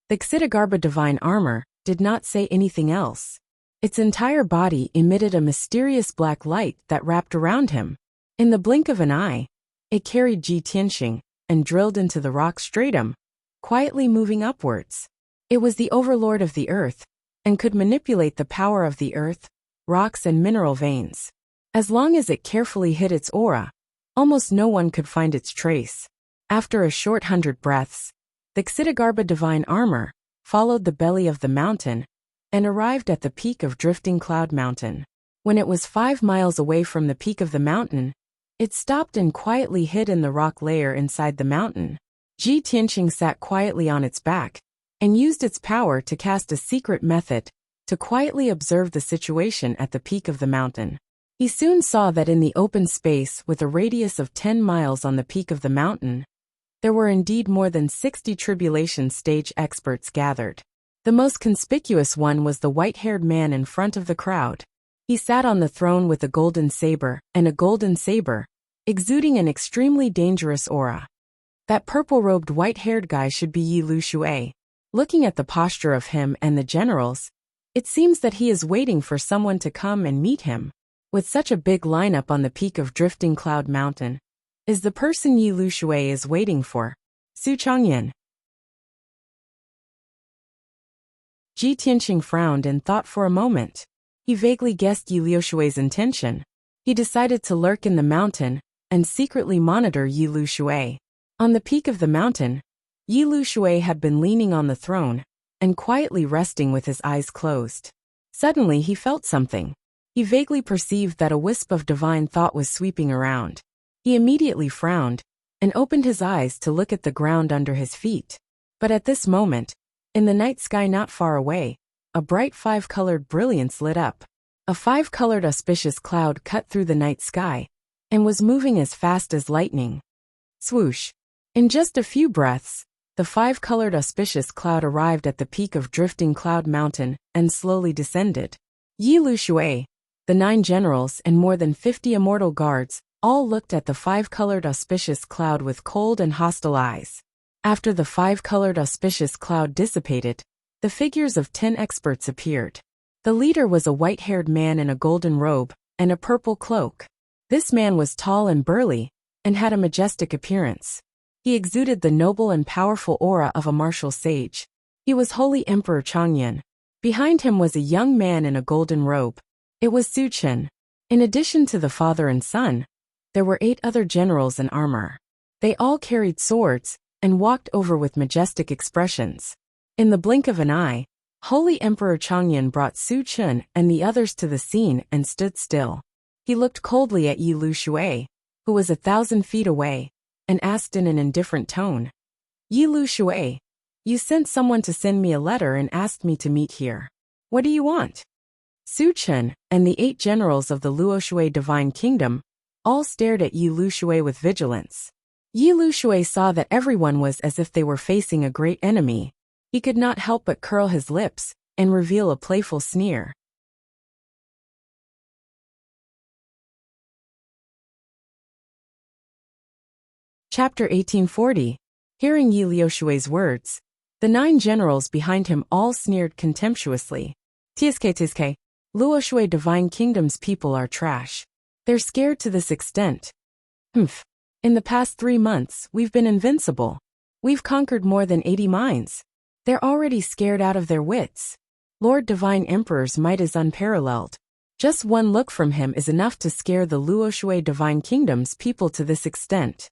Speaker 1: The Xitigarbha divine armor did not say anything else. Its entire body emitted a mysterious black light that wrapped around him. In the blink of an eye, it carried Ji Tianxing and drilled into the rock stratum, quietly moving upwards. It was the overlord of the earth, and could manipulate the power of the earth, rocks and mineral veins. As long as it carefully hid its aura, almost no one could find its trace. After a short 100 breaths, the Xitigarbha divine armor followed the belly of the mountain and arrived at the peak of Drifting Cloud Mountain. When it was 5 miles away from the peak of the mountain, it stopped and quietly hid in the rock layer inside the mountain. Ji Tianxing sat quietly on its back and used its power to cast a secret method to quietly observe the situation at the peak of the mountain. He soon saw that in the open space with a radius of 10 miles on the peak of the mountain, there were indeed more than 60 tribulation stage experts gathered. The most conspicuous one was the white-haired man in front of the crowd. He sat on the throne with a golden saber, exuding an extremely dangerous aura. That purple-robed white-haired guy should be Yi Lu Shui. Looking at the posture of him and the generals, it seems that he is waiting for someone to come and meet him. With such a big lineup on the peak of Drifting Cloud Mountain, is the person Yi Lu Shui is waiting for Su Changyan? Ji Tianxing frowned and thought for a moment. He vaguely guessed Yi Lu Shui's intention. He decided to lurk in the mountain and secretly monitor Yi Lu Shui. On the peak of the mountain, Yi Lu Shui had been leaning on the throne and quietly resting with his eyes closed. Suddenly he felt something. He vaguely perceived that a wisp of divine thought was sweeping around. He immediately frowned and opened his eyes to look at the ground under his feet. But at this moment, in the night sky not far away, a bright 5-colored brilliance lit up. A 5-colored auspicious cloud cut through the night sky and was moving as fast as lightning. Swoosh! In just a few breaths, the 5-colored auspicious cloud arrived at the peak of Drifting Cloud Mountain and slowly descended. Yi Lu Shui, the 9 generals and more than 50 immortal guards all looked at the 5-colored auspicious cloud with cold and hostile eyes. After the 5-colored auspicious cloud dissipated, the figures of 10 experts appeared. The leader was a white-haired man in a golden robe and a purple cloak. This man was tall and burly and had a majestic appearance. He exuded the noble and powerful aura of a martial sage. He was Holy Emperor Changyan. Behind him was a young man in a golden robe. It was Su Chen. In addition to the father and son, there were 8 other generals in armor. They all carried swords and walked over with majestic expressions. In the blink of an eye, Holy Emperor Changyan brought Su Chen and the others to the scene and stood still. He looked coldly at Yi Lu Shui, who was 1,000 feet away, and asked in an indifferent tone, "Yi Lu Shui, you sent someone to send me a letter and asked me to meet here. What do you want?" Su Chen and the 8 generals of the Luo Shui Divine Kingdom all stared at Yi Lu Shui with vigilance. Yi Lu Shui saw that everyone was as if they were facing a great enemy. He could not help but curl his lips and reveal a playful sneer. Chapter 1840. Hearing Yi Lu Shui's words, The 9 generals behind him all sneered contemptuously. Tsk, Luoshui Divine Kingdom's people are trash. They're scared to this extent. Humph. In the past 3 months, we've been invincible. We've conquered more than 80 mines. They're already scared out of their wits. Lord Divine Emperor's might is unparalleled. Just one look from him is enough to scare the Luoshui Divine Kingdom's people to this extent.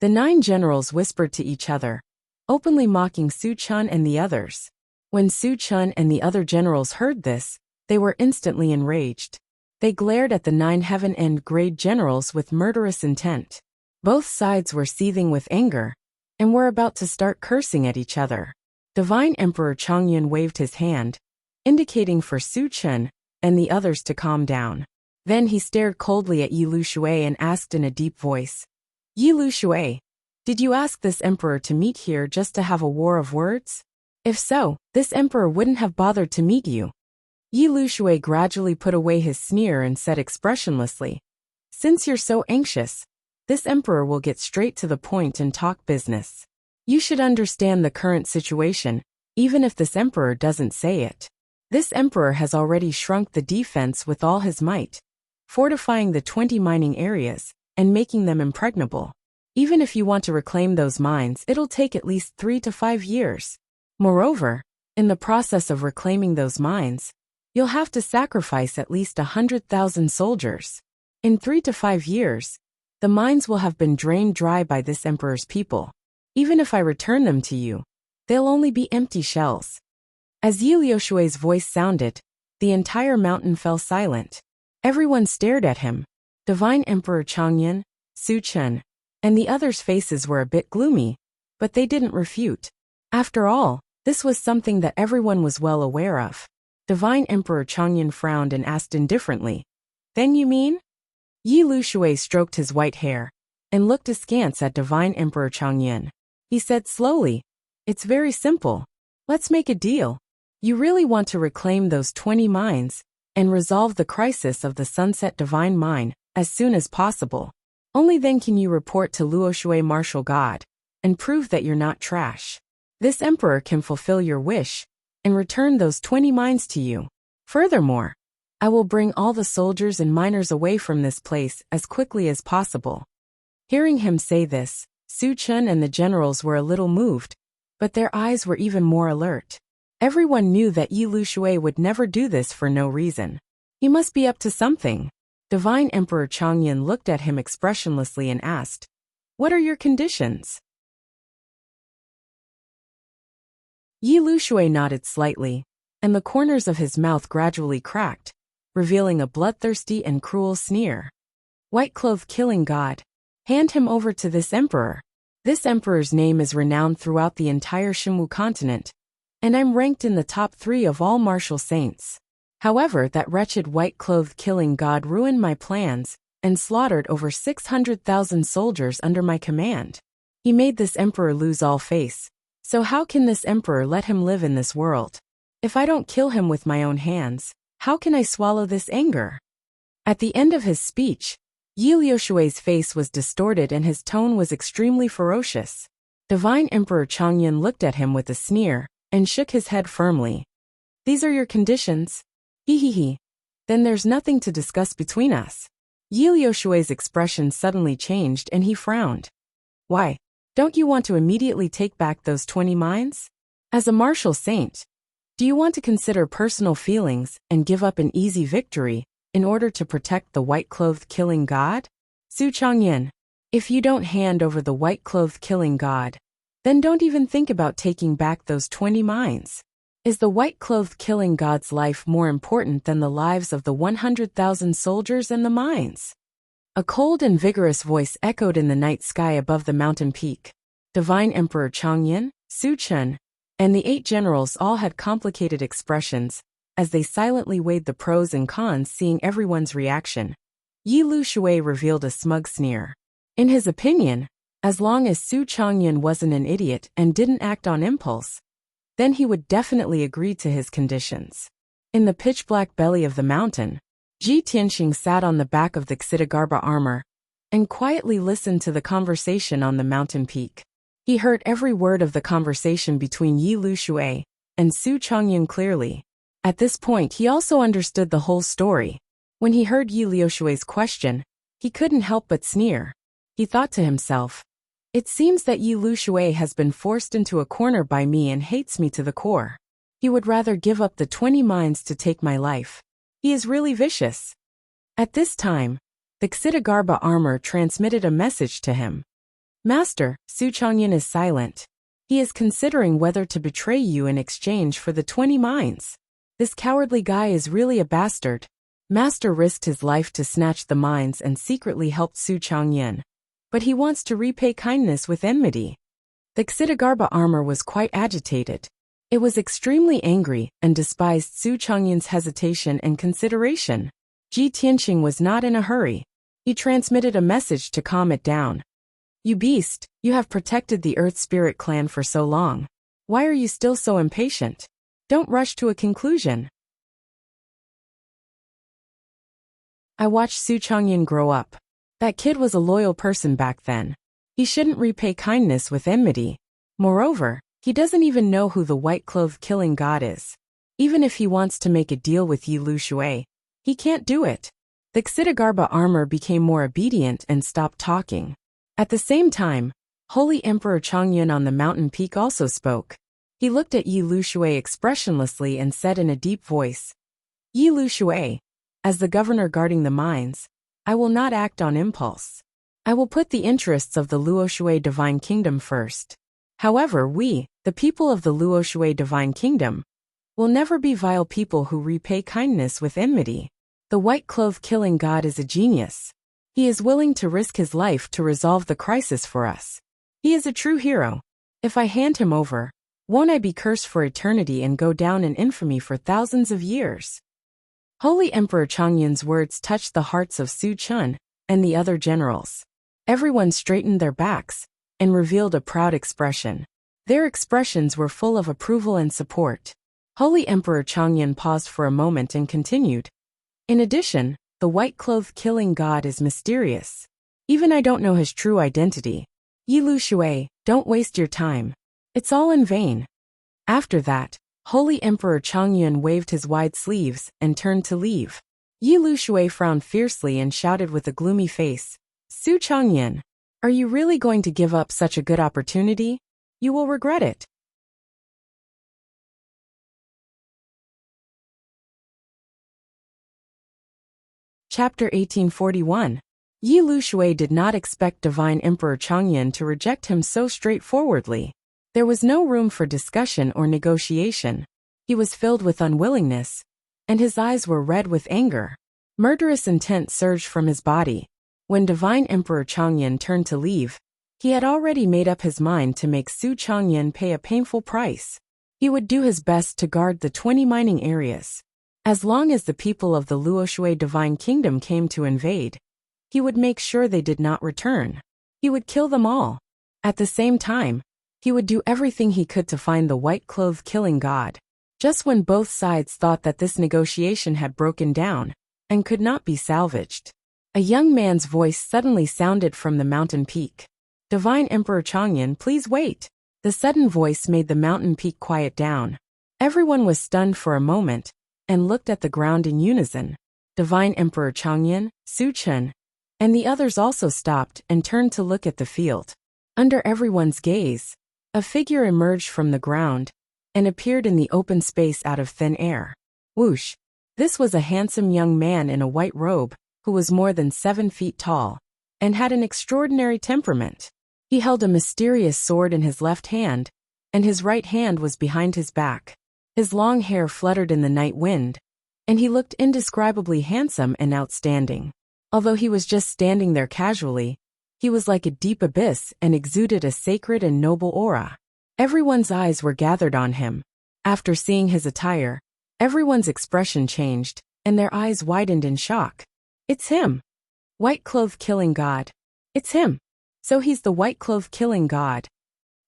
Speaker 1: The 9 generals whispered to each other, openly mocking Su Chun and the others. When Su Chun and the other generals heard this, they were instantly enraged. They glared at the 9 heaven-end grade generals with murderous intent. Both sides were seething with anger, and were about to start cursing at each other. Divine Emperor Chongyun waved his hand, indicating for Su Chun and the others to calm down. Then he stared coldly at Yi Lushui and asked in a deep voice, Yi Lushui, did you ask this emperor to meet here just to have a war of words? If so, this emperor wouldn't have bothered to meet you. Yi Lushui gradually put away his sneer and said expressionlessly, since you're so anxious, this emperor will get straight to the point and talk business. You should understand the current situation, even if this emperor doesn't say it. This emperor has already shrunk the defense with all his might, fortifying the 20 mining areas and making them impregnable. Even if you want to reclaim those mines, it'll take at least 3 to 5 years. Moreover, in the process of reclaiming those mines, you'll have to sacrifice at least 100,000 soldiers. In 3 to 5 years, the mines will have been drained dry by this emperor's people. Even if I return them to you, they'll only be empty shells. As Yi Liushui's voice sounded, the entire mountain fell silent. Everyone stared at him. Divine Emperor Chongyun, Su Chun, and the others' faces were a bit gloomy, but they didn't refute. After all, this was something that everyone was well aware of. Divine Emperor Chongyun frowned and asked indifferently, then you mean? Yi Lushui stroked his white hair and looked askance at Divine Emperor Chongyun. He said slowly, it's very simple. Let's make a deal. You really want to reclaim those 20 mines and resolve the crisis of the Sunset Divine Mine as soon as possible. Only then can you report to Luoshui Martial God and prove that you're not trash. This emperor can fulfill your wish and return those 20 mines to you. Furthermore, I will bring all the soldiers and miners away from this place as quickly as possible. Hearing him say this, Su Chun and the generals were a little moved, but their eyes were even more alert. Everyone knew that Yi Lushui would never do this for no reason. He must be up to something. Divine Emperor Chongyun looked at him expressionlessly and asked, what are your conditions? Yi Lushui nodded slightly, and the corners of his mouth gradually cracked, revealing a bloodthirsty and cruel sneer. White-clothed killing god, hand him over to this emperor. This emperor's name is renowned throughout the entire Shinwu continent, and I'm ranked in the top 3 of all martial saints. However, that wretched white-clothed killing god ruined my plans and slaughtered over 600,000 soldiers under my command. He made this emperor lose all face. So how can this emperor let him live in this world? If I don't kill him with my own hands, how can I swallow this anger? At the end of his speech, Yi Liushui's face was distorted and his tone was extremely ferocious. Divine Emperor Chongyun looked at him with a sneer and shook his head firmly. These are your conditions? Hee. Then there's nothing to discuss between us. Yi Liushui's expression suddenly changed and he frowned. Why? Don't you want to immediately take back those 20 mines? As a martial saint, do you want to consider personal feelings and give up an easy victory in order to protect the white-clothed killing god? Su Chongyun, if you don't hand over the white-clothed killing god, then don't even think about taking back those 20 mines. Is the white-clothed killing god's life more important than the lives of the 100,000 soldiers and the mines? A cold and vigorous voice echoed in the night sky above the mountain peak. Divine Emperor Chongyun, Su Chun, and the 8 generals all had complicated expressions as they silently weighed the pros and cons, seeing everyone's reaction. Yi Lushui revealed a smug sneer. In his opinion, as long as Su Chongyun wasn't an idiot and didn't act on impulse, then he would definitely agree to his conditions. In the pitch-black belly of the mountain, Ji Tianxing sat on the back of the Xitigarbha armor and quietly listened to the conversation on the mountain peak. He heard every word of the conversation between Yi Lushui and Su Changyan clearly. At this point he also understood the whole story. When he heard Yi Lushui's question, he couldn't help but sneer. He thought to himself, "It seems that Yi Lushui has been forced into a corner by me and hates me to the core. He would rather give up the 20 mines to take my life. He is really vicious." At this time, the Xitigarbha armor transmitted a message to him. "Master, Su Changyan is silent. He is considering whether to betray you in exchange for the 20 mines. This cowardly guy is really a bastard." Master risked his life to snatch the mines and secretly helped Su Changyan, but he wants to repay kindness with enmity. The Xitigarbha armor was quite agitated. It was extremely angry and despised Su Changyan's hesitation and consideration. Ji Tianqing was not in a hurry. He transmitted a message to calm it down. "You beast, you have protected the Earth Spirit clan for so long. Why are you still so impatient? Don't rush to a conclusion. I watched Su Changyan grow up. That kid was a loyal person back then. He shouldn't repay kindness with enmity. Moreover, he doesn't even know who the white-clothed killing god is. Even if he wants to make a deal with Yi Lushui, he can't do it." The Xitigarbha armor became more obedient and stopped talking. At the same time, Holy Emperor Chongyun on the mountain peak also spoke. He looked at Yi Lushui expressionlessly and said in a deep voice, "Yi Lushui, as the governor guarding the mines, I will not act on impulse. I will put the interests of the Luoshui Divine Kingdom first. However, we, the people of the Luoshui Divine Kingdom, will never be vile people who repay kindness with enmity. The white-clothed killing god is a genius. He is willing to risk his life to resolve the crisis for us. He is a true hero. If I hand him over, won't I be cursed for eternity and go down in infamy for thousands of years?" Holy Emperor Chongyun's words touched the hearts of Su Chun and the other generals. Everyone straightened their backs and revealed a proud expression. Their expressions were full of approval and support. Holy Emperor Chongyun paused for a moment and continued. "In addition, the white-clothed killing god is mysterious. Even I don't know his true identity. Yi Lushui, don't waste your time. It's all in vain." After that, Holy Emperor Chongyun waved his wide sleeves and turned to leave. Yi Lushui frowned fiercely and shouted with a gloomy face, "Su Changyan, are you really going to give up such a good opportunity? You will regret it." Chapter 1841. Yi Lushui did not expect Divine Emperor Changyan to reject him so straightforwardly. There was no room for discussion or negotiation. He was filled with unwillingness, and his eyes were red with anger. Murderous intent surged from his body. When Divine Emperor Changyan turned to leave, he had already made up his mind to make Su Changyan pay a painful price. He would do his best to guard the 20 mining areas. As long as the people of the Luoshui Divine Kingdom came to invade, he would make sure they did not return. He would kill them all. At the same time, he would do everything he could to find the white-clothed killing god. Just when both sides thought that this negotiation had broken down and could not be salvaged, a young man's voice suddenly sounded from the mountain peak. "Divine Emperor Changyan, please wait." The sudden voice made the mountain peak quiet down. Everyone was stunned for a moment and looked at the ground in unison. Divine Emperor Changyan, Su Chun, and the others also stopped and turned to look at the field. Under everyone's gaze, a figure emerged from the ground and appeared in the open space out of thin air. Whoosh! This was a handsome young man in a white robe who was more than 7 feet tall and had an extraordinary temperament. He held a mysterious sword in his left hand, and his right hand was behind his back. His long hair fluttered in the night wind, and he looked indescribably handsome and outstanding. Although he was just standing there casually, he was like a deep abyss and exuded a sacred and noble aura. Everyone's eyes were gathered on him. After seeing his attire, everyone's expression changed, and their eyes widened in shock. "It's him! White-clothed killing god. It's him! So he's the white-clothed killing god.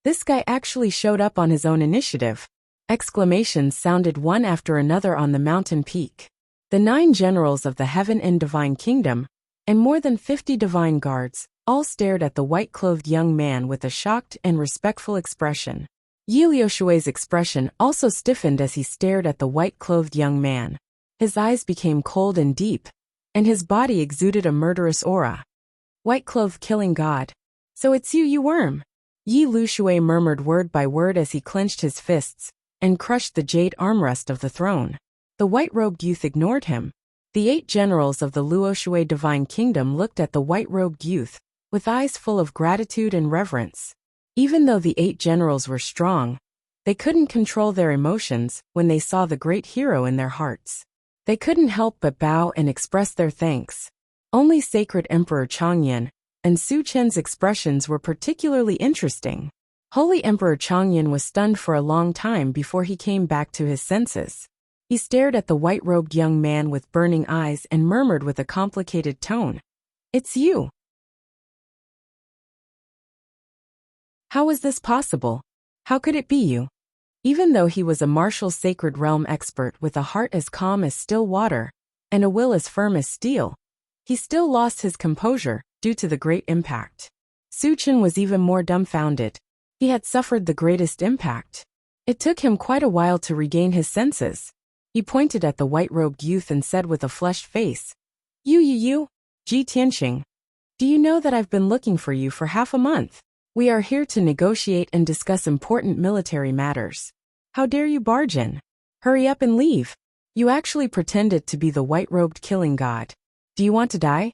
Speaker 1: This guy actually showed up on his own initiative." Exclamations sounded one after another on the mountain peak. The 9 generals of the Heaven and Divine Kingdom, and more than 50 divine guards, All stared at the white-clothed young man with a shocked and respectful expression. Yi Liushui's expression also stiffened as he stared at the white-clothed young man. His eyes became cold and deep, and his body exuded a murderous aura. White-clothed killing god. So it's you, you worm. Yi Liushui murmured word by word as he clenched his fists and crushed the jade armrest of the throne. The white-robed youth ignored him. The 8 generals of the Luoshui divine kingdom looked at the white-robed youth with eyes full of gratitude and reverence. Even though the 8 generals were strong, they couldn't control their emotions when they saw the great hero in their hearts. They couldn't help but bow and express their thanks. Only Sacred Emperor Changyan and Su Chen's expressions were particularly interesting. Holy Emperor Changyan was stunned for a long time before he came back to his senses. He stared at the white-robed young man with burning eyes and murmured with a complicated tone, "It's you. How was this possible? How could it be you?" Even though he was a martial sacred realm expert with a heart as calm as still water and a will as firm as steel, he still lost his composure due to the great impact. Su Chen was even more dumbfounded. He had suffered the greatest impact. It took him quite a while to regain his senses. He pointed at the white-robed youth and said with a flushed face, You, Ji Tianqing. Do you know that I've been looking for you for half a month? We are here to negotiate and discuss important military matters. How dare you barge in? Hurry up and leave. You actually pretended to be the white-robed killing god. Do you want to die?"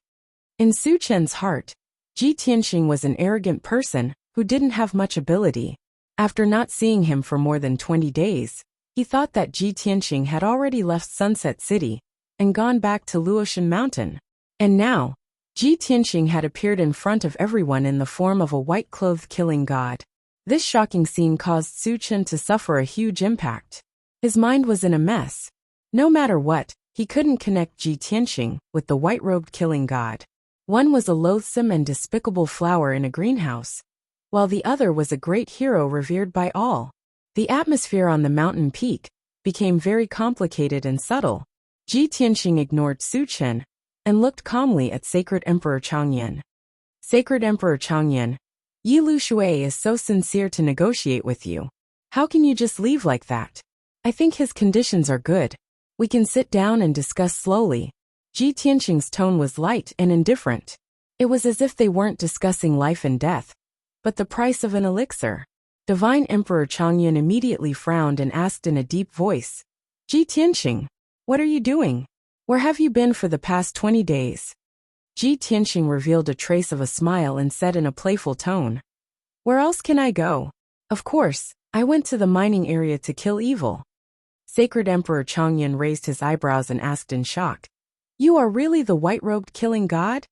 Speaker 1: In Su Chen's heart, Ji Tianqing was an arrogant person who didn't have much ability. After not seeing him for more than 20 days, he thought that Ji Tianqing had already left Sunset City and gone back to Luoshan Mountain. And now, Ji Tianqing had appeared in front of everyone in the form of a white-clothed killing god. This shocking scene caused Su Chen to suffer a huge impact. His mind was in a mess. No matter what, he couldn't connect Ji Tianqing with the white-robed killing god. One was a loathsome and despicable flower in a greenhouse, while the other was a great hero revered by all. The atmosphere on the mountain peak became very complicated and subtle. Ji Tianqing ignored Su Chen and looked calmly at Sacred Emperor Changyan. "Sacred Emperor Changyan, Yi Liushui is so sincere to negotiate with you. How can you just leave like that? I think his conditions are good. We can sit down and discuss slowly." Ji Tianqing's tone was light and indifferent. It was as if they weren't discussing life and death, but the price of an elixir. Divine Emperor Changyan immediately frowned and asked in a deep voice, "Ji Tianqing, what are you doing? Where have you been for the past 20 days? Ji Tianqing revealed a trace of a smile and said in a playful tone, "Where else can I go? Of course, I went to the mining area to kill evil." Sacred Emperor Changyan raised his eyebrows and asked in shock, "You are really the white-robed killing god?"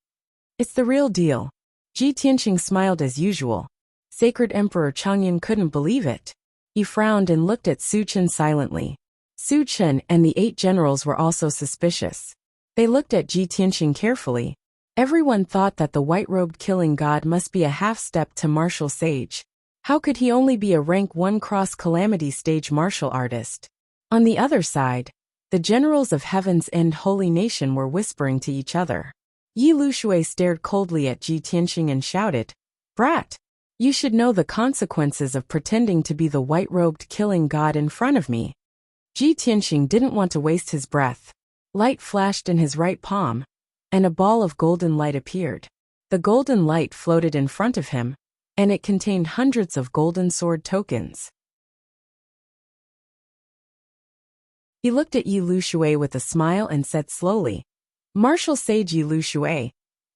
Speaker 1: "It's the real deal." Ji Tianqing smiled as usual. Sacred Emperor Changyan couldn't believe it. He frowned and looked at Su Chen silently. Su Chen and the 8 generals were also suspicious. They looked at Ji Tianqing carefully. Everyone thought that the white-robed killing god must be a half-step to martial sage. How could he only be a rank 1 cross-calamity stage martial artist? On the other side, the generals of Heaven's End Holy Nation were whispering to each other. Yi Liushui stared coldly at Ji Tianqing and shouted, "Brat! You should know the consequences of pretending to be the white-robed killing god in front of me." Ji Tianqing didn't want to waste his breath. Light flashed in his right palm, and a ball of golden light appeared. The golden light floated in front of him, and it contained hundreds of golden sword tokens. He looked at Yi Liushui with a smile and said slowly, "Martial Sage Yi Liushui,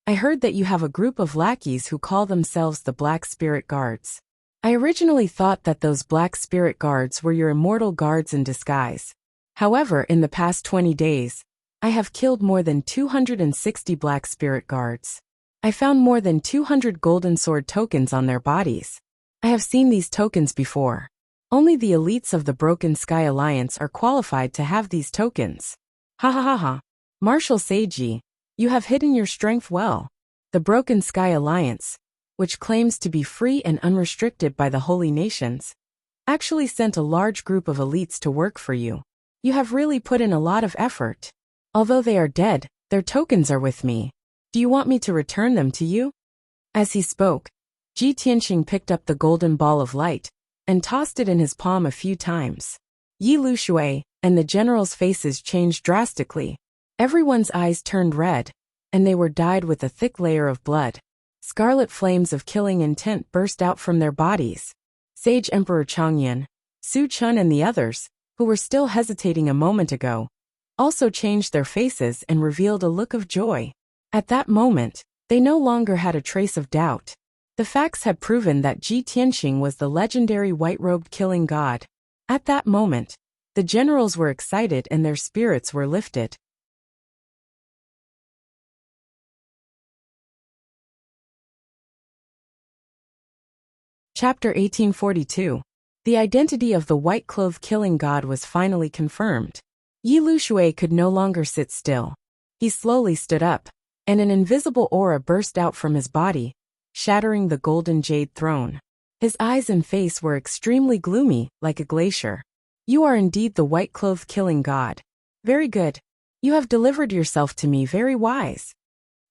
Speaker 1: I heard that you have a group of lackeys who call themselves the Black Spirit Guards. I originally thought that those Black Spirit Guards were your immortal guards in disguise. However, in the past 20 days, I have killed more than 260 Black Spirit Guards. I found more than 200 golden sword tokens on their bodies. I have seen these tokens before. Only the elites of the Broken Sky Alliance are qualified to have these tokens. Ha ha ha ha. Martial Seiji, you have hidden your strength well. The Broken Sky Alliance, which claims to be free and unrestricted by the holy nations, actually sent a large group of elites to work for you. You have really put in a lot of effort. Although they are dead, their tokens are with me. Do you want me to return them to you?" As he spoke, Ji Tianqing picked up the golden ball of light and tossed it in his palm a few times. Yi Lushui and the generals' faces changed drastically. Everyone's eyes turned red, and they were dyed with a thick layer of blood. Scarlet flames of killing intent burst out from their bodies. Sage Emperor Changyan, Su Chun and the others, who were still hesitating a moment ago, also changed their faces and revealed a look of joy. At that moment, they no longer had a trace of doubt. The facts had proven that Ji Tianqing was the legendary white-robed killing god. At that moment, the generals were excited and their spirits were lifted. Chapter 1842. The identity of the white-clothed killing god was finally confirmed. Yi Lushui could no longer sit still. He slowly stood up, and an invisible aura burst out from his body, shattering the golden jade throne. His eyes and face were extremely gloomy, like a glacier. You are indeed the white-clothed killing god. Very good. You have delivered yourself to me, very wise.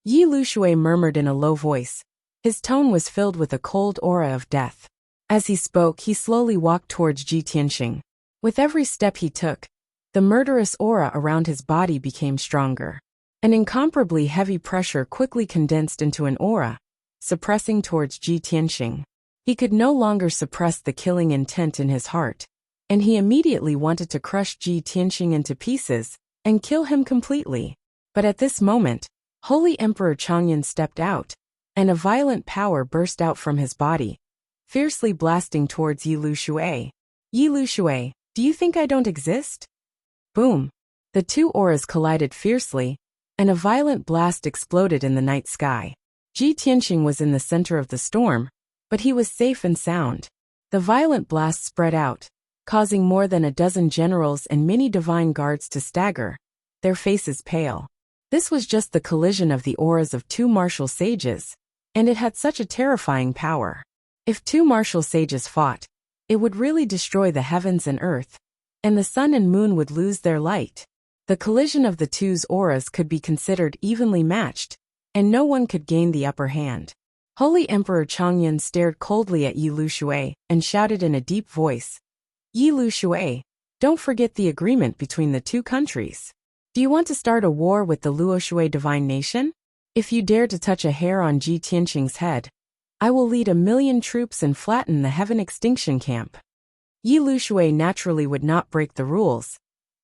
Speaker 1: Yi Lushui murmured in a low voice. His tone was filled with a cold aura of death. As he spoke, he slowly walked towards Ji Tianqing. With every step he took, the murderous aura around his body became stronger. An incomparably heavy pressure quickly condensed into an aura, suppressing towards Ji Tianqing. He could no longer suppress the killing intent in his heart, and he immediately wanted to crush Ji Tianqing into pieces and kill him completely. But at this moment, Holy Emperor Changyan stepped out, and a violent power burst out from his body, fiercely blasting towards Yi Lushui. Yi Lushui, do you think I don't exist? Boom! The two auras collided fiercely, and a violent blast exploded in the night sky. Ji Tianqing was in the center of the storm, but he was safe and sound. The violent blast spread out, causing more than a dozen generals and many divine guards to stagger, their faces pale. This was just the collision of the auras of two martial sages, and it had such a terrifying power. If two martial sages fought, it would really destroy the heavens and earth, and the sun and moon would lose their light. The collision of the two's auras could be considered evenly matched, and no one could gain the upper hand. Holy Emperor Changyan stared coldly at Yi Lushui and shouted in a deep voice, Yi Lushui, don't forget the agreement between the two countries. Do you want to start a war with the Luoshui divine nation? If you dare to touch a hair on Ji Tianqing's head, I will lead 1,000,000 troops and flatten the heaven extinction camp. Yi Lushui naturally would not break the rules,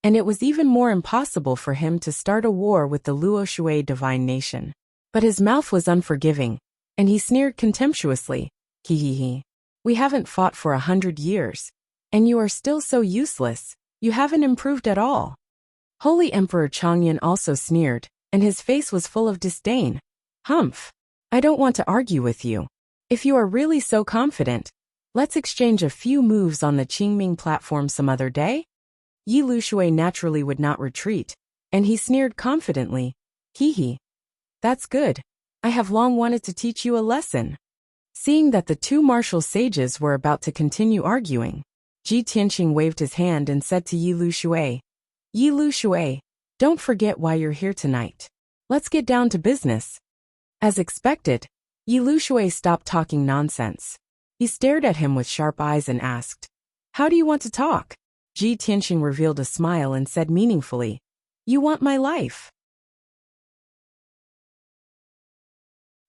Speaker 1: and it was even more impossible for him to start a war with the Luoshui divine nation. But his mouth was unforgiving, and he sneered contemptuously, He. We haven't fought for 100 years, and you are still so useless, you haven't improved at all. Holy Emperor Changyan also sneered, and his face was full of disdain. Humph! I don't want to argue with you. If you are really so confident, let's exchange a few moves on the Qingming platform some other day? Yi Lushui naturally would not retreat, and he sneered confidently, He. That's good. I have long wanted to teach you a lesson. Seeing that the two martial sages were about to continue arguing, Ji Tianqing waved his hand and said to Yi Lushui, Yi Lushui, don't forget why you're here tonight. Let's get down to business. As expected, Yi Lushui stopped talking nonsense. He stared at him with sharp eyes and asked, How do you want to talk? Ji Tianqing revealed a smile and said meaningfully, You want my life.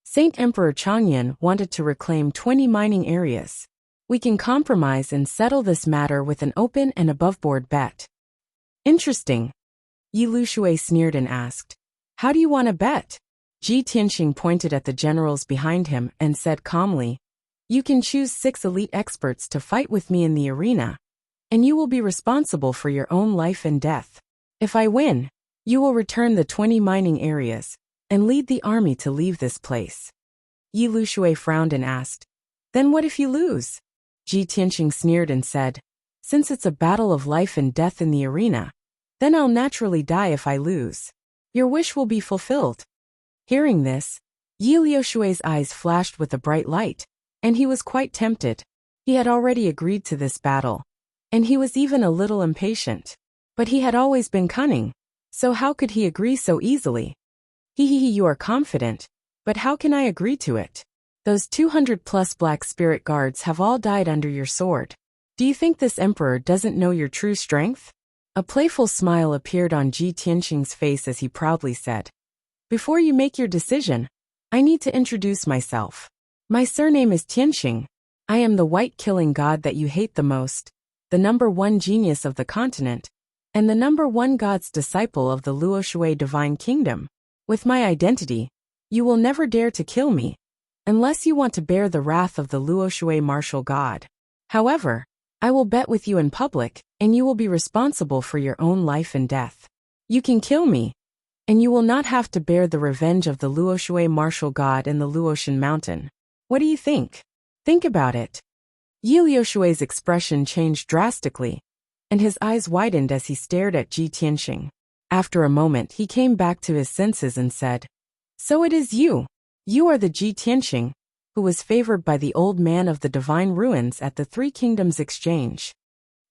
Speaker 1: Saint Emperor Changyan wanted to reclaim 20 mining areas. We can compromise and settle this matter with an open and above-board bet. Interesting. Yi Lushui sneered and asked, How do you want to bet? Ji Tianqing pointed at the generals behind him and said calmly, You can choose 6 elite experts to fight with me in the arena, and you will be responsible for your own life and death. If I win, you will return the 20 mining areas and lead the army to leave this place. Yi Lushui frowned and asked, Then what if you lose? Ji Tianqing sneered and said, Since it's a battle of life and death in the arena, then I'll naturally die if I lose. Your wish will be fulfilled. Hearing this, Yi Lushui's eyes flashed with a bright light, and he was quite tempted. He had already agreed to this battle, and he was even a little impatient. But he had always been cunning, so how could he agree so easily? You are confident, but how can I agree to it? Those 200+ black spirit guards have all died under your sword. Do you think this emperor doesn't know your true strength? A playful smile appeared on Ji Tianxing's face as he proudly said, "Before you make your decision, I need to introduce myself. My surname is Tianxing. I am the white killing god that you hate the most, the #1 genius of the continent, and the #1 god's disciple of the Luoshui divine kingdom. With my identity, you will never dare to kill me, unless you want to bear the wrath of the Luoshui martial god. However, I will bet with you in public, and you will be responsible for your own life and death. You can kill me, and you will not have to bear the revenge of the Luoshui martial god in the Luoshan mountain. What do you think? Think about it." Yi Luoshui's expression changed drastically, and his eyes widened as he stared at Ji Tianxing. After a moment he came back to his senses and said, "So it is you. You are the Ji Tianxing, who was favored by the old man of the divine ruins at the Three Kingdoms exchange."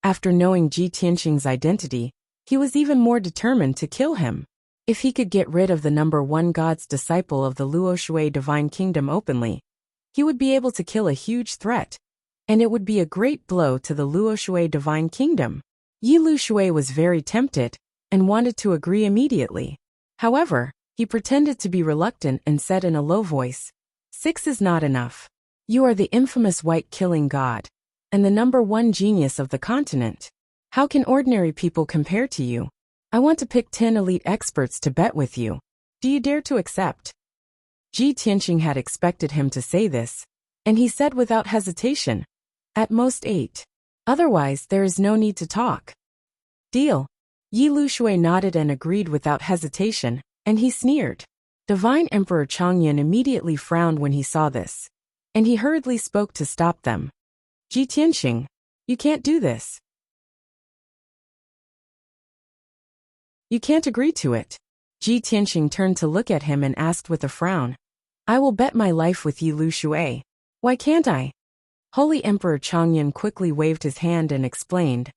Speaker 1: After knowing Ji Tianxing's identity, he was even more determined to kill him. If he could get rid of the #1 god's disciple of the Luoshui divine kingdom openly, he would be able to kill a huge threat, and it would be a great blow to the Luoshui divine kingdom. Yi Luoshui was very tempted and wanted to agree immediately. However, he pretended to be reluctant and said in a low voice, "6 is not enough. You are the infamous white killing god, and the #1 genius of the continent. How can ordinary people compare to you? I want to pick 10 elite experts to bet with you. Do you dare to accept?" Ji Tianxing had expected him to say this, and he said without hesitation, "At most 8. Otherwise, there is no need to talk." "Deal." Yi Luoshui nodded and agreed without hesitation, and he sneered. Divine Emperor Changyan immediately frowned when he saw this, and he hurriedly spoke to stop them. "Ji Tianxing, you can't do this. You can't agree to it." Ji Tianxing turned to look at him and asked with a frown, "I will bet my life with Yi Luoshui. Why can't I?" Holy Emperor Changyan quickly waved his hand and explained,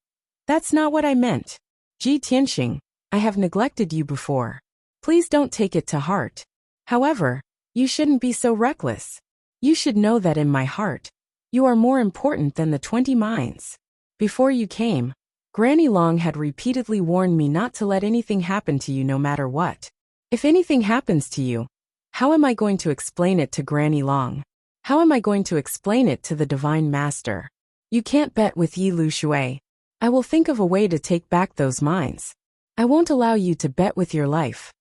Speaker 1: "That's not what I meant. Ji Tianxing, I have neglected you before. Please don't take it to heart. However, you shouldn't be so reckless. You should know that in my heart, you are more important than the 20 mines. Before you came, Granny Long had repeatedly warned me not to let anything happen to you no matter what. If anything happens to you, how am I going to explain it to Granny Long? How am I going to explain it to the Divine Master? You can't bet with Yi Luoshui. I will think of a way to take back those mines. I won't allow you to bet with your life."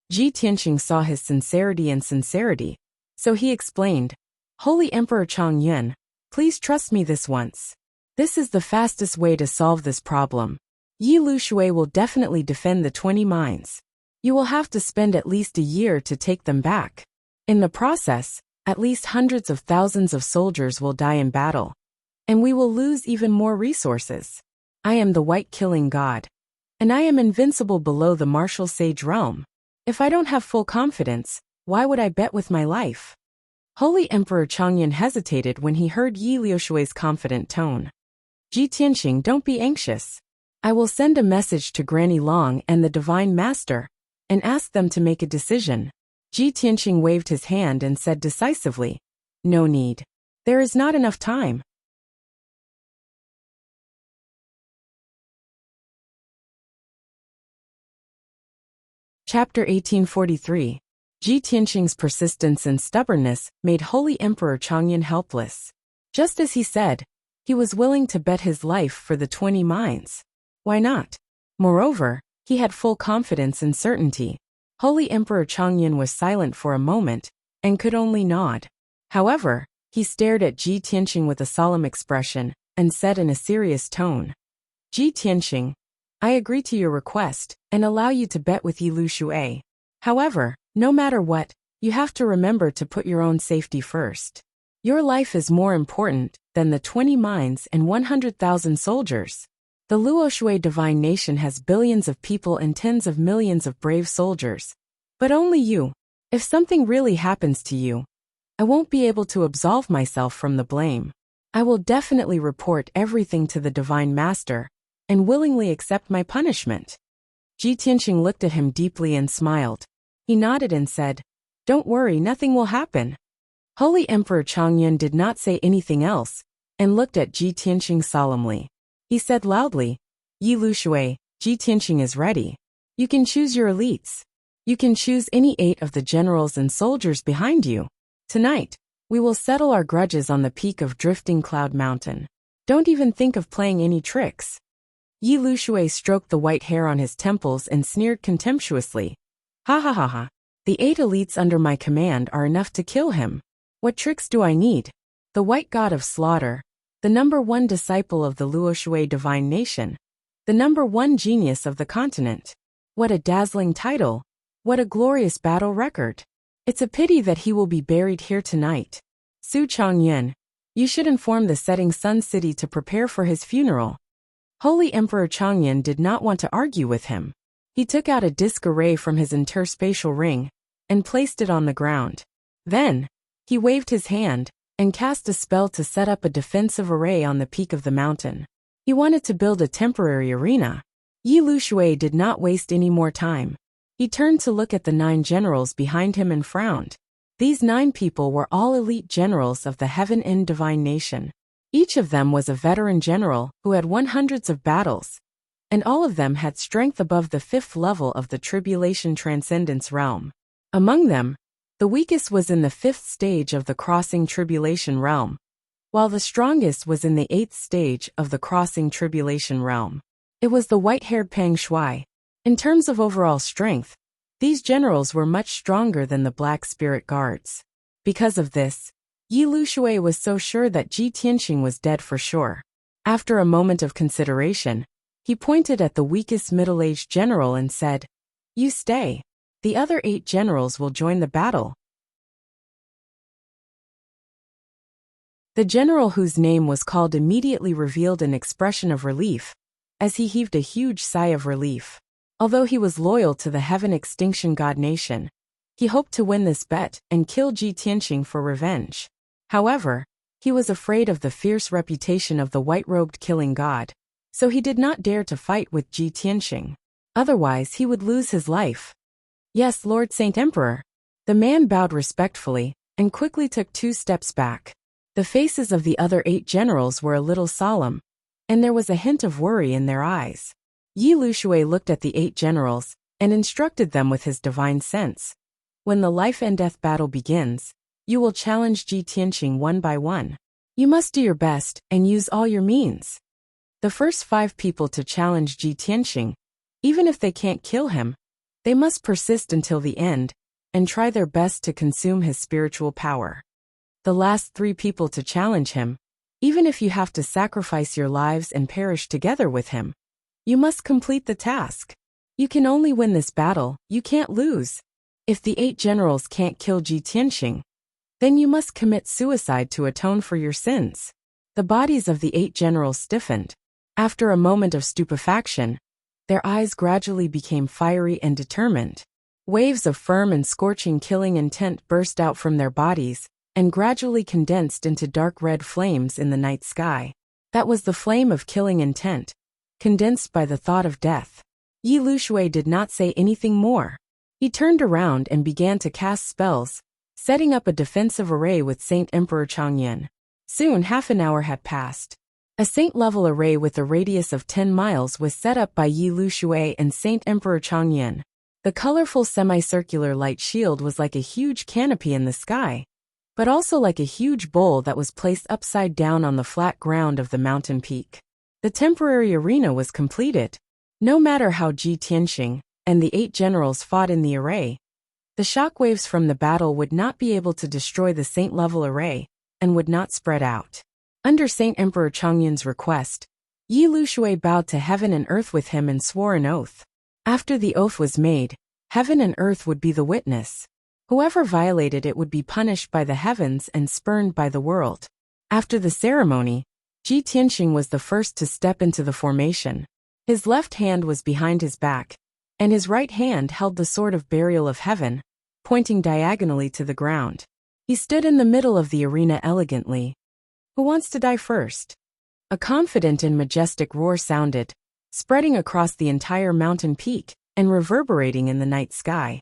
Speaker 1: Ji Tianxing saw his sincerity, so he explained, "Holy Emperor Changyan, please trust me this once. This is the fastest way to solve this problem. Yi Luoshui will definitely defend the 20 mines. You will have to spend at least a year to take them back. In the process, at least hundreds of thousands of soldiers will die in battle, and we will lose even more resources. I am the white killing god, and I am invincible below the martial sage realm. If I don't have full confidence, why would I bet with my life?" Holy Emperor Changyan hesitated when he heard Yi Luoshui's confident tone. "Ji Tianxing, don't be anxious. I will send a message to Granny Long and the Divine Master, and ask them to make a decision." Ji Tianxing waved his hand and said decisively, "No need. There is not enough time." Chapter 1843. Ji Tianxing's persistence and stubbornness made Holy Emperor Changyan helpless. Just as he said, he was willing to bet his life for the 20 mines. Why not? Moreover, he had full confidence and certainty. Holy Emperor Changyan was silent for a moment, and could only nod. However, he stared at Ji Tianxing with a solemn expression, and said in a serious tone, "Ji Tianxing, I agree to your request, and allow you to bet with Yi Luoshui. However, no matter what, you have to remember to put your own safety first. Your life is more important than the 20 mines and 100,000 soldiers. The Luoshui divine nation has billions of people and tens of millions of brave soldiers. But only you. If something really happens to you, I won't be able to absolve myself from the blame. I will definitely report everything to the Divine Master, and willingly accept my punishment." Ji Tianxing looked at him deeply and smiled. He nodded and said, "Don't worry, nothing will happen." Holy Emperor Chongyun did not say anything else, and looked at Ji Tianqing solemnly. He said loudly, Yi Lushui, Ji Tianqing is ready. You can choose your elites. You can choose any 8 of the generals and soldiers behind you. Tonight, we will settle our grudges on the peak of Drifting Cloud Mountain. Don't even think of playing any tricks. Yi Lushui stroked the white hair on his temples and sneered contemptuously. Ha ha ha ha. The 8 elites under my command are enough to kill him. What tricks do I need? The white god of slaughter, the #1 disciple of the Luoshui divine nation, the #1 genius of the continent. What a dazzling title. What a glorious battle record. It's a pity that he will be buried here tonight. Su Chongyun, you should inform the setting sun city to prepare for his funeral. Holy Emperor Chongyun did not want to argue with him. He took out a disc array from his interspatial ring and placed it on the ground. Then, he waved his hand and cast a spell to set up a defensive array on the peak of the mountain. He wanted to build a temporary arena. Yi Lushui did not waste any more time. He turned to look at the 9 generals behind him and frowned. These 9 people were all elite generals of the Heaven End divine nation. Each of them was a veteran general who had won hundreds of battles, and all of them had strength above the 5th level of the Tribulation Transcendence realm. Among them, the weakest was in the 5th stage of the Crossing Tribulation realm, while the strongest was in the 8th stage of the Crossing Tribulation realm. It was the white-haired Pang Shui. In terms of overall strength, these generals were much stronger than the Black Spirit Guards. Because of this, Yi Lushui was so sure that Ji Tianqing was dead for sure. After a moment of consideration, he pointed at the weakest middle-aged general and said, You stay. The other 8 generals will join the battle. The general whose name was called immediately revealed an expression of relief, as he heaved a huge sigh of relief. Although he was loyal to the Heaven Extinction God Nation, he hoped to win this bet and kill Ji Tianqing for revenge. However, he was afraid of the fierce reputation of the white-robed killing god, so he did not dare to fight with Ji Tianqing. Otherwise he would lose his life. Yes, Lord Saint Emperor. The man bowed respectfully and quickly took 2 steps back. The faces of the other 8 generals were a little solemn, and there was a hint of worry in their eyes. Yi Lushui looked at the 8 generals and instructed them with his divine sense. When the life and death battle begins, you will challenge Ji Tianqing one by one. You must do your best and use all your means. The first 5 people to challenge Ji Tianqing, even if they can't kill him, they must persist until the end and try their best to consume his spiritual power. The last 3 people to challenge him, even if you have to sacrifice your lives and perish together with him, you must complete the task. You can only win this battle, you can't lose. If the 8 generals can't kill Ji Tianqing, then you must commit suicide to atone for your sins. The bodies of the 8 generals stiffened. After a moment of stupefaction, their eyes gradually became fiery and determined. Waves of firm and scorching killing intent burst out from their bodies and gradually condensed into dark red flames in the night sky. That was the flame of killing intent, condensed by the thought of death. Yi Lushui did not say anything more. He turned around and began to cast spells, setting up a defensive array with Saint Emperor Chongyun. Soon half an hour had passed. A saint-level array with a radius of 10 miles was set up by Yi Lushui and Saint Emperor Chongyun. The colorful semicircular light shield was like a huge canopy in the sky, but also like a huge bowl that was placed upside down on the flat ground of the mountain peak. The temporary arena was completed. No matter how Ji Tianqing and the 8 generals fought in the array, the shockwaves from the battle would not be able to destroy the saint-level array and would not spread out. Under Saint Emperor Chongyun's request, Yi Lushui bowed to heaven and earth with him and swore an oath. After the oath was made, heaven and earth would be the witness. Whoever violated it would be punished by the heavens and spurned by the world. After the ceremony, Ji Tianqing was the first to step into the formation. His left hand was behind his back, and his right hand held the sword of burial of heaven, pointing diagonally to the ground. He stood in the middle of the arena elegantly. Who wants to die first? A confident and majestic roar sounded, spreading across the entire mountain peak and reverberating in the night sky.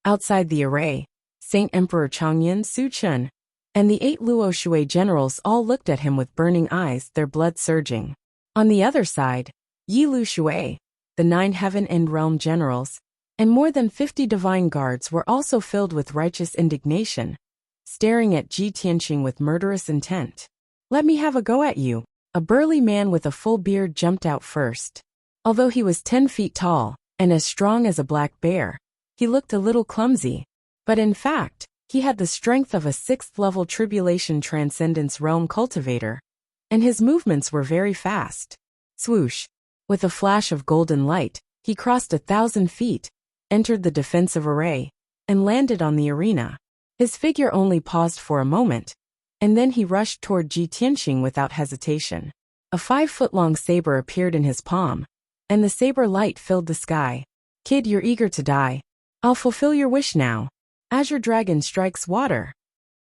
Speaker 1: Outside the array, Saint Emperor Changyan Su Chun and the 8 Luo Shui generals all looked at him with burning eyes, their blood surging. On the other side, Yi Lu Shui, the 9 Heaven and Realm generals, and more than 50 divine guards were also filled with righteous indignation, staring at Ji Tianqing with murderous intent. "Let me have a go at you." A burly man with a full beard jumped out first. Although he was 10 feet tall and as strong as a black bear, he looked a little clumsy, but in fact, he had the strength of a 6th-level Tribulation Transcendence Realm cultivator, and his movements were very fast. Swoosh! With a flash of golden light, he crossed 1,000 feet, entered the defensive array, and landed on the arena. His figure only paused for a moment, and then he rushed toward Ji Tianqing without hesitation. A 5-foot-long saber appeared in his palm, and the saber light filled the sky. "Kid, you're eager to die. I'll fulfill your wish now." Azure Dragon strikes water.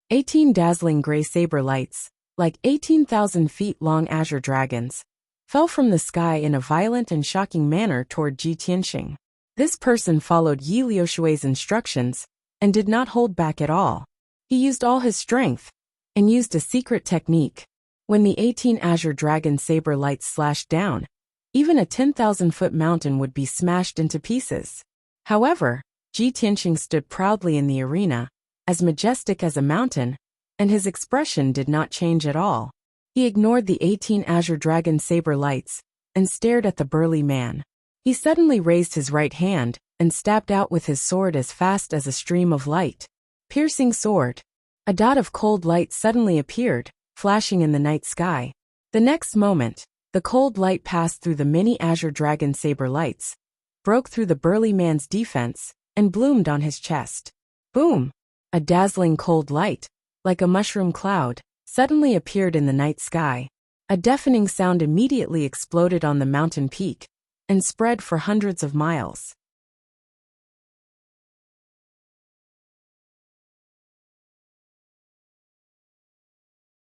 Speaker 1: 18 dazzling gray saber lights, like 18,000 feet long azure dragons, fell from the sky in a violent and shocking manner toward Ji Tianqing. This person followed Yi Liushui's instructions and did not hold back at all. He used all his strength and used a secret technique. When the 18 azure dragon saber lights slashed down, even a 10,000-foot mountain would be smashed into pieces. However, Ji Tianqing stood proudly in the arena, as majestic as a mountain, and his expression did not change at all. He ignored the 18 azure dragon saber lights and stared at the burly man. He suddenly raised his right hand and stabbed out with his sword as fast as a stream of light. Piercing sword. A dot of cold light suddenly appeared, flashing in the night sky. The next moment, the cold light passed through the many azure dragon saber lights, broke through the burly man's defense, and bloomed on his chest. Boom! A dazzling cold light, like a mushroom cloud, suddenly appeared in the night sky. A deafening sound immediately exploded on the mountain peak and spread for hundreds of miles.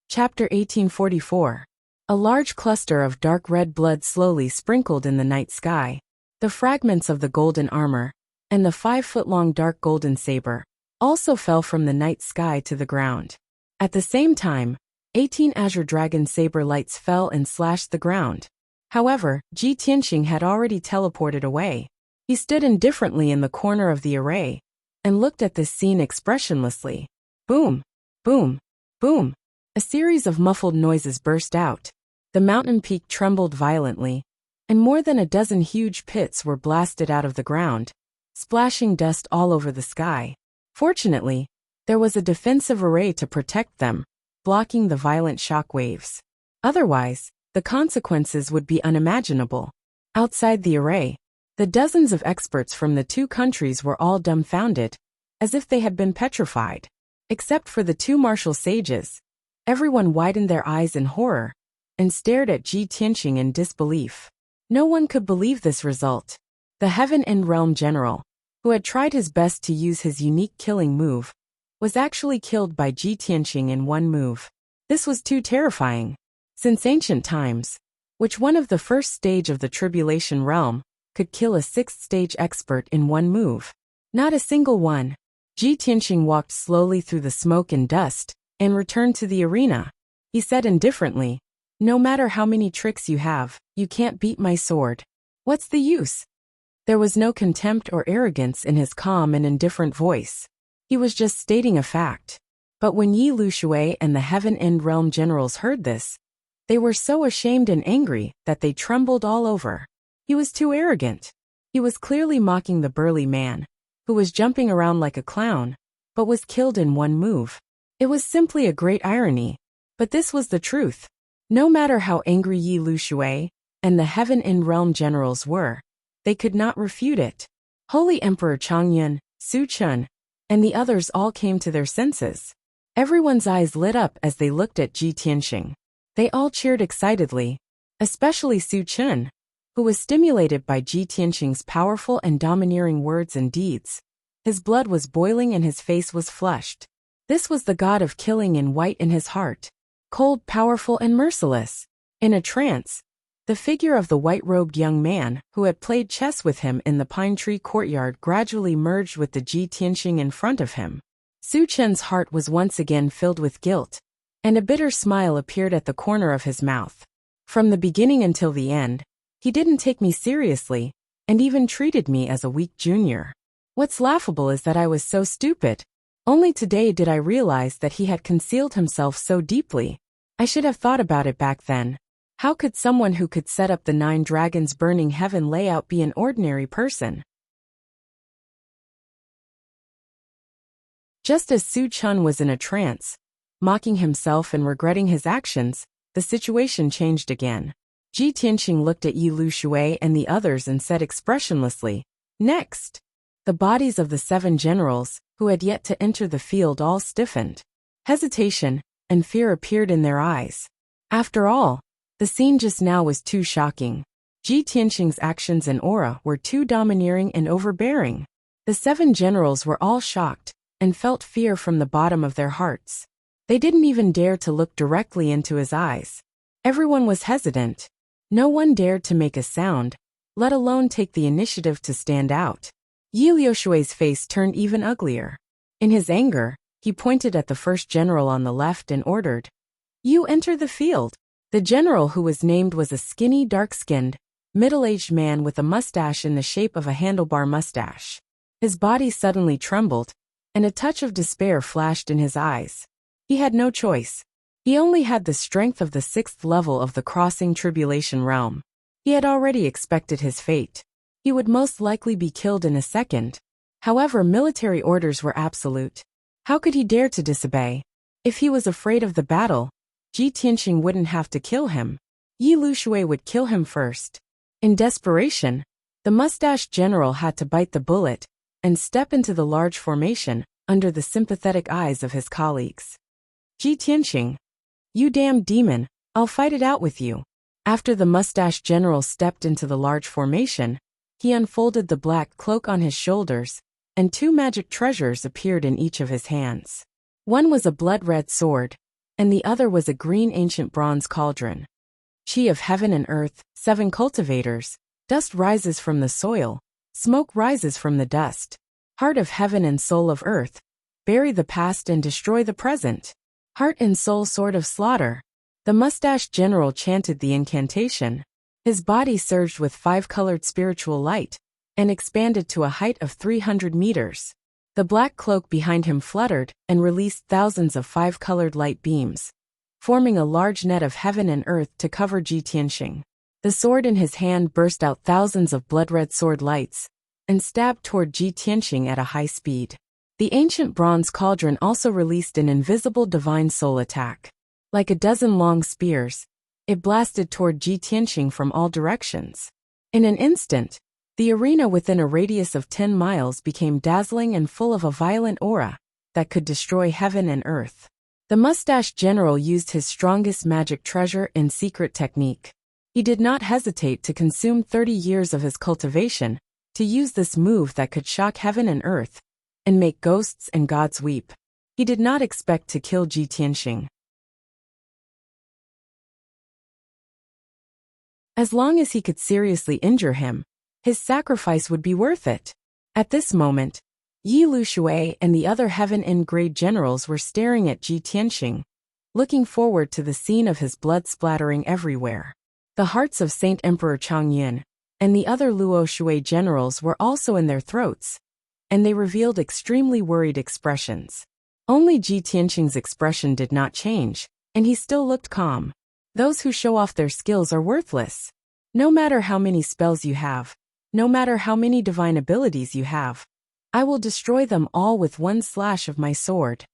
Speaker 1: Chapter 1844. A large cluster of dark red blood slowly sprinkled in the night sky. The fragments of the golden armor and the 5-foot-long dark golden saber also fell from the night sky to the ground. At the same time, 18 azure dragon saber lights fell and slashed the ground. However, Ji Tianqing had already teleported away. He stood indifferently in the corner of the array and looked at this scene expressionlessly. Boom! Boom! Boom! A series of muffled noises burst out. The mountain peak trembled violently, and more than a dozen huge pits were blasted out of the ground, splashing dust all over the sky. Fortunately, there was a defensive array to protect them, blocking the violent shock waves. Otherwise, the consequences would be unimaginable. Outside the array, the dozens of experts from the 2 countries were all dumbfounded, as if they had been petrified. Except for the 2 martial sages, everyone widened their eyes in horror and stared at Ji Tianqing in disbelief. No one could believe this result. The Heaven and Realm general, who had tried his best to use his unique killing move, was actually killed by Ji Tianqing in one move. This was too terrifying. Since ancient times, which one of the first stage of the Tribulation Realm could kill a 6th-stage expert in one move? Not a single one. Ji Tianqing walked slowly through the smoke and dust and returned to the arena. He said indifferently, "No matter how many tricks you have, you can't beat my sword. What's the use?" There was no contempt or arrogance in his calm and indifferent voice. He was just stating a fact. But when Yi Lu Shui and the Heaven and Realm generals heard this, they were so ashamed and angry that they trembled all over. He was too arrogant. He was clearly mocking the burly man, who was jumping around like a clown, but was killed in one move. It was simply a great irony. But this was the truth. No matter how angry Yi Lu Shui and the Heaven and Realm generals were, they could not refute it. Holy Emperor Changyan, Su Chun, and the others all came to their senses. Everyone's eyes lit up as they looked at Ji Tianqing. They all cheered excitedly, especially Su Chun, who was stimulated by Ji Tianqing's powerful and domineering words and deeds. His blood was boiling and his face was flushed. This was the god of killing in white in his heart. Cold, powerful, and merciless. In a trance, The figure of the white-robed young man who had played chess with him in the pine tree courtyard gradually merged with the Ji Tianxing in front of him. Su Chen's heart was once again filled with guilt, and a bitter smile appeared at the corner of his mouth. From the beginning until the end, he didn't take me seriously, and even treated me as a weak junior. What's laughable is that I was so stupid. Only today did I realize that he had concealed himself so deeply. I should have thought about it back then. How could someone who could set up the 9 dragons burning heaven layout be an ordinary person? Just as Su Chun was in a trance, mocking himself and regretting his actions, the situation changed again. Ji Tianxing looked at Yi Lu Shui and the others and said expressionlessly, "Next." The bodies of the 7 generals, who had yet to enter the field, all stiffened. Hesitation and fear appeared in their eyes. After all, the scene just now was too shocking. Ji Tianxing's actions and aura were too domineering and overbearing. The 7 generals were all shocked and felt fear from the bottom of their hearts. They didn't even dare to look directly into his eyes. Everyone was hesitant. No one dared to make a sound, let alone take the initiative to stand out. Yi Liushui's face turned even uglier. In his anger, he pointed at the first general on the left and ordered, "You enter the field." The general who was named was a skinny, dark-skinned, middle-aged man with a mustache in the shape of a handlebar mustache. His body suddenly trembled, and a touch of despair flashed in his eyes. He had no choice. He only had the strength of the 6th level of the crossing tribulation realm. He had already expected his fate. He would most likely be killed in a second. However, military orders were absolute. How could he dare to disobey? If he was afraid of the battle, Ji Tianxing wouldn't have to kill him. Yi Lu Shui would kill him first. In desperation, the mustached general had to bite the bullet and step into the large formation under the sympathetic eyes of his colleagues. "Ji Tianxing, you damn demon, I'll fight it out with you." After the mustached general stepped into the large formation, he unfolded the black cloak on his shoulders, and 2 magic treasures appeared in each of his hands. One was a blood-red sword, and the other was a green ancient bronze cauldron. Chi of heaven and earth, 7 cultivators, dust rises from the soil, smoke rises from the dust. Heart of heaven and soul of earth, bury the past and destroy the present. Heart and soul sword of slaughter. The mustached general chanted the incantation. His body surged with 5-colored spiritual light and expanded to a height of 300 meters. The black cloak behind him fluttered and released thousands of 5-colored light beams, forming a large net of heaven and earth to cover Ji Tianxing. The sword in his hand burst out thousands of blood-red sword lights and stabbed toward Ji Tianxing at a high speed. The ancient bronze cauldron also released an invisible divine soul attack. Like a dozen long spears, it blasted toward Ji Tianxing from all directions. In an instant, the arena within a radius of 10 miles became dazzling and full of a violent aura that could destroy heaven and earth. The mustached general used his strongest magic treasure in secret technique. He did not hesitate to consume 30 years of his cultivation to use this move that could shock heaven and earth and make ghosts and gods weep. He did not expect to kill Ji Tianxing. As long as he could seriously injure him, his sacrifice would be worth it. At this moment, Yi Lu Shui and the other heaven-in-grade generals were staring at Ji Tianxing, looking forward to the scene of his blood splattering everywhere. The hearts of Saint Emperor Chongyun and the other Luo Shui generals were also in their throats, and they revealed extremely worried expressions. Only Ji Tianxing's expression did not change, and he still looked calm. Those who show off their skills are worthless. No matter how many spells you have, no matter how many divine abilities you have, I will destroy them all with one slash of my sword.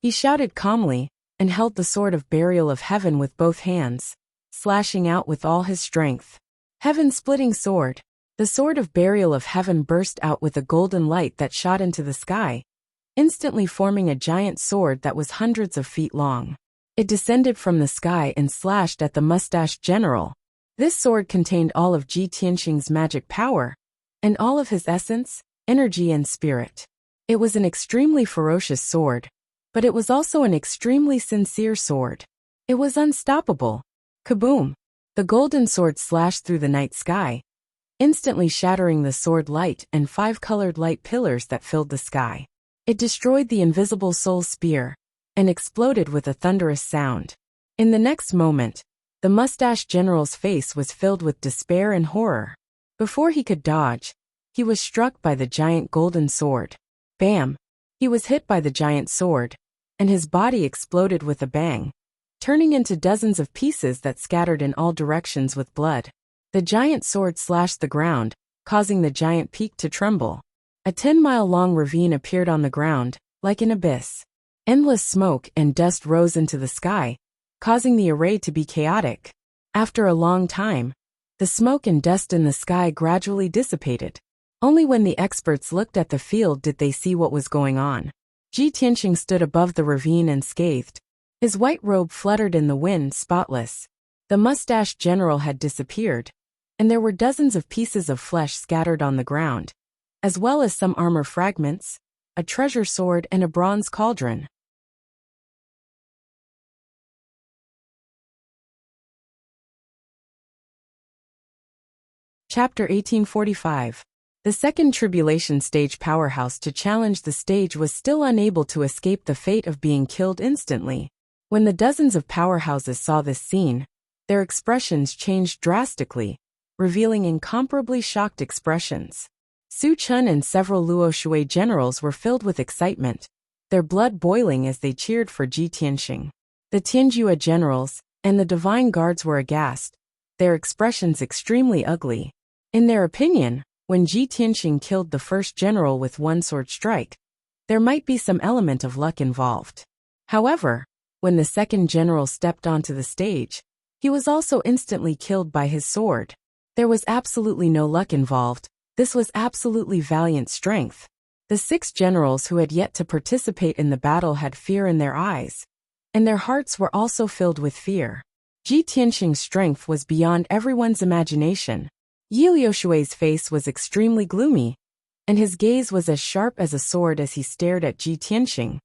Speaker 1: He shouted calmly, and held the sword of burial of heaven with both hands, slashing out with all his strength. Heaven-splitting sword. The sword of burial of heaven burst out with a golden light that shot into the sky, instantly forming a giant sword that was hundreds of feet long. It descended from the sky and slashed at the mustached general. This sword contained all of Ji Tianxing's magic power, and all of his essence, energy and spirit. It was an extremely ferocious sword, but it was also an extremely sincere sword. It was unstoppable. Kaboom! The golden sword slashed through the night sky, instantly shattering the sword light and 5 colored light pillars that filled the sky. It destroyed the invisible soul spear and exploded with a thunderous sound. In the next moment, the mustached general's face was filled with despair and horror. Before he could dodge, he was struck by the giant golden sword. Bam! He was hit by the giant sword, and his body exploded with a bang, turning into dozens of pieces that scattered in all directions with blood. The giant sword slashed the ground, causing the giant peak to tremble. A 10-mile-long ravine appeared on the ground, like an abyss. Endless smoke and dust rose into the sky, causing the array to be chaotic. After a long time, the smoke and dust in the sky gradually dissipated. Only when the experts looked at the field did they see what was going on. Ji Tianqing stood above the ravine and scathed. His white robe fluttered in the wind, spotless. The mustached general had disappeared, and there were dozens of pieces of flesh scattered on the ground, as well as some armor fragments, a treasure sword and a bronze cauldron. Chapter 1845. The second tribulation stage powerhouse to challenge the stage was still unable to escape the fate of being killed instantly. When the dozens of powerhouses saw this scene, their expressions changed drastically, revealing incomparably shocked expressions. Su Chun and several Luo Shui generals were filled with excitement, their blood boiling as they cheered for Ji Tianqing. The Tianjua generals and the divine guards were aghast, their expressions extremely ugly. In their opinion, when Ji Tianqing killed the first general with one sword strike, there might be some element of luck involved. However, when the second general stepped onto the stage, he was also instantly killed by his sword. There was absolutely no luck involved, this was absolutely valiant strength. The 6 generals who had yet to participate in the battle had fear in their eyes, and their hearts were also filled with fear. Ji Tianqing's strength was beyond everyone's imagination. Yi Liushui's face was extremely gloomy, and his gaze was as sharp as a sword as he stared at Ji Tianqing,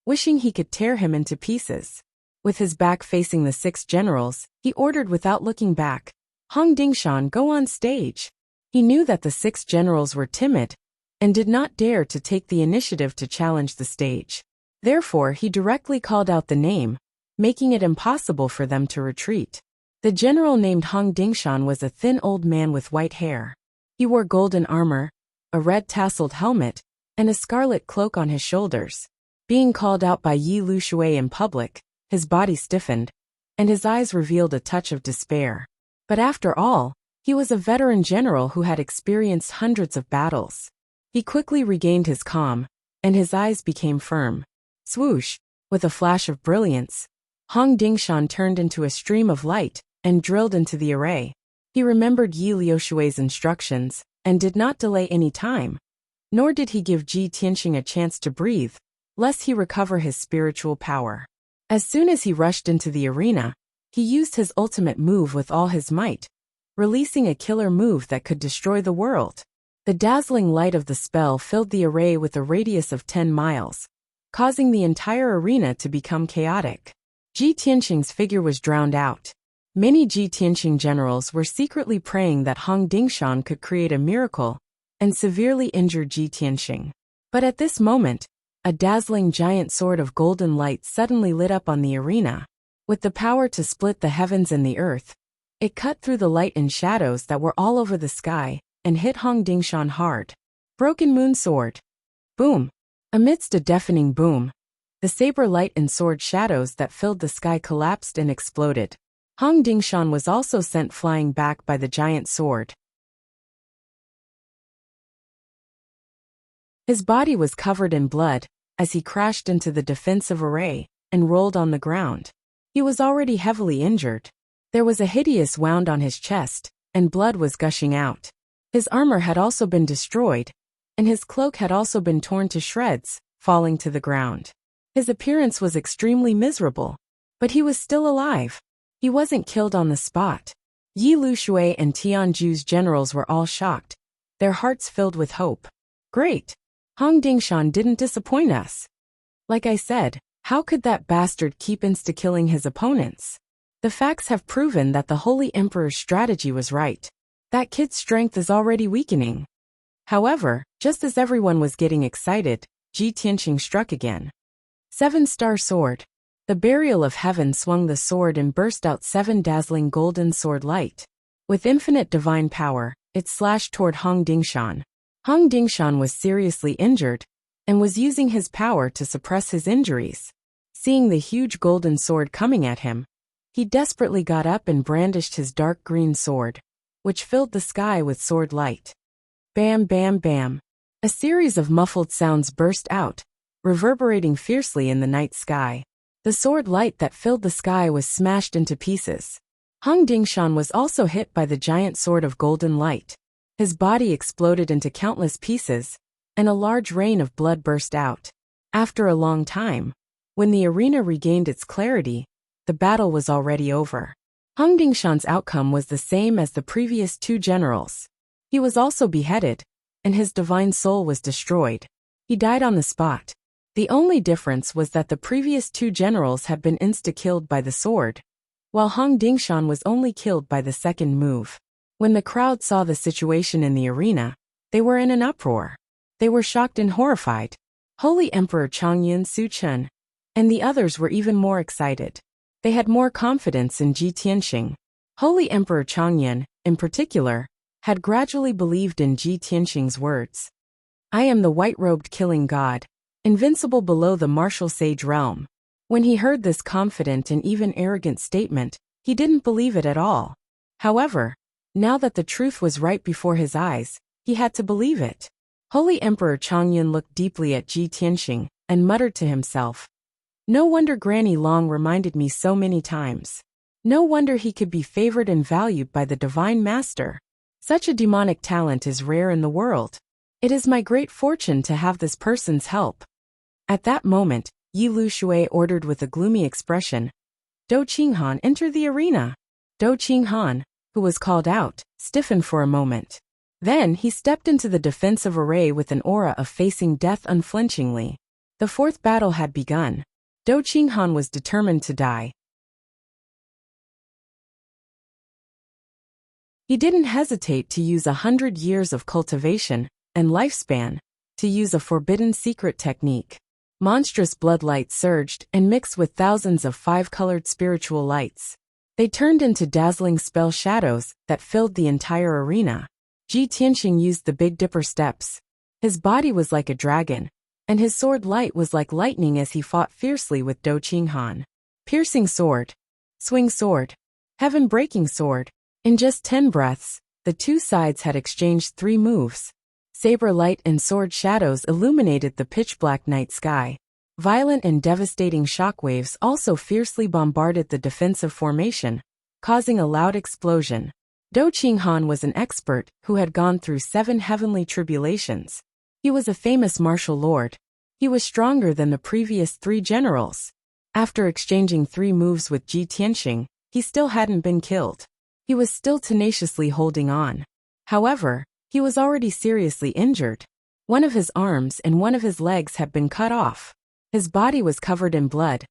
Speaker 1: wishing he could tear him into pieces. With his back facing the 6 generals, he ordered without looking back, "Hong Dingshan, go on stage." He knew that the 6 generals were timid and did not dare to take the initiative to challenge the stage. Therefore, he directly called out the name, making it impossible for them to retreat. The general named Hong Dingshan was a thin old man with white hair. He wore golden armor, a red tasseled helmet, and a scarlet cloak on his shoulders. Being called out by Yi Lushui in public, his body stiffened, and his eyes revealed a touch of despair. But after all, he was a veteran general who had experienced hundreds of battles. He quickly regained his calm, and his eyes became firm. Swoosh! With a flash of brilliance, Hong Dingshan turned into a stream of light and drilled into the array. He remembered Yi Liushui's instructions and did not delay any time, nor did he give Ji Tianqing a chance to breathe, lest he recover his spiritual power. As soon as he rushed into the arena, he used his ultimate move with all his might, releasing a killer move that could destroy the world. The dazzling light of the spell filled the array with a radius of 10 miles, causing the entire arena to become chaotic. Ji Tianqing's figure was drowned out. Many Ji Tianqing generals were secretly praying that Hong Dingshan could create a miracle and severely injure Ji Tianqing. But at this moment, a dazzling giant sword of golden light suddenly lit up on the arena. With the power to split the heavens and the earth, it cut through the light and shadows that were all over the sky and hit Hong Dingshan hard. Broken Moon Sword. Boom! Amidst a deafening boom, the saber light and sword shadows that filled the sky collapsed and exploded. Hong Dingshan was also sent flying back by the giant sword. His body was covered in blood as he crashed into the defensive array and rolled on the ground. He was already heavily injured. There was a hideous wound on his chest, and blood was gushing out. His armor had also been destroyed, and his cloak had also been torn to shreds, falling to the ground. His appearance was extremely miserable, but he was still alive. He wasn't killed on the spot. Yi Lushui and Tianju's generals were all shocked, their hearts filled with hope. Great! Hong Dingshan didn't disappoint us. Like I said, how could that bastard keep insta-killing his opponents? The facts have proven that the Holy Emperor's strategy was right. That kid's strength is already weakening. However, just as everyone was getting excited, Ji Tianqing struck again. 7-star sword. The burial of heaven swung the sword and burst out 7 dazzling golden sword light. With infinite divine power, it slashed toward Hong Dingshan. Hong Dingshan was seriously injured and was using his power to suppress his injuries. Seeing the huge golden sword coming at him, he desperately got up and brandished his dark green sword, which filled the sky with sword light. Bam, bam, bam. A series of muffled sounds burst out, reverberating fiercely in the night sky. The sword light that filled the sky was smashed into pieces. Hong Dingshan was also hit by the giant sword of golden light. His body exploded into countless pieces, and a large rain of blood burst out. After a long time, when the arena regained its clarity, the battle was already over. Hong Dingshan's outcome was the same as the previous 2 generals. He was also beheaded, and his divine soul was destroyed. He died on the spot. The only difference was that the previous 2 generals had been insta-killed by the sword, while Hong Dingshan was only killed by the second move. When the crowd saw the situation in the arena, they were in an uproar. They were shocked and horrified. Holy Emperor Chongyun Suchun and the others were even more excited. They had more confidence in Ji Tianqing. Holy Emperor Chongyun, in particular, had gradually believed in Ji Tianqing's words. I am the white-robed killing god, invincible below the martial sage realm. When he heard this confident and even arrogant statement, he didn't believe it at all. However, now that the truth was right before his eyes, he had to believe it. Holy Emperor Chongyun looked deeply at Ji Tianqing and muttered to himself, no wonder Granny Long reminded me so many times. No wonder he could be favored and valued by the Divine Master. Such a demonic talent is rare in the world. It is my great fortune to have this person's help. At that moment, Yi Lu Shui ordered with a gloomy expression, Dou Qinghan, enter the arena. Dou Qinghan, who was called out, stiffened for a moment. Then he stepped into the defensive array with an aura of facing death unflinchingly. The 4th battle had begun. Dou Qinghan was determined to die. He didn't hesitate to use 100 years of cultivation and lifespan to use a forbidden secret technique. Monstrous blood light surged and mixed with thousands of 5-colored spiritual lights. They turned into dazzling spell shadows that filled the entire arena. Ji Tianqing used the Big Dipper steps. His body was like a dragon, and his sword light was like lightning as he fought fiercely with Dou Qinghan. Piercing sword. Swing sword. Heaven-breaking sword. In just 10 breaths, the 2 sides had exchanged 3 moves. Saber light and sword shadows illuminated the pitch-black night sky. Violent and devastating shockwaves also fiercely bombarded the defensive formation, causing a loud explosion. Dou Qinghan was an expert who had gone through 7 heavenly tribulations. He was a famous martial lord. He was stronger than the previous 3 generals. After exchanging 3 moves with Ji Tianqing, he still hadn't been killed. He was still tenaciously holding on. However, he was already seriously injured. One of his arms and one of his legs had been cut off. His body was covered in blood,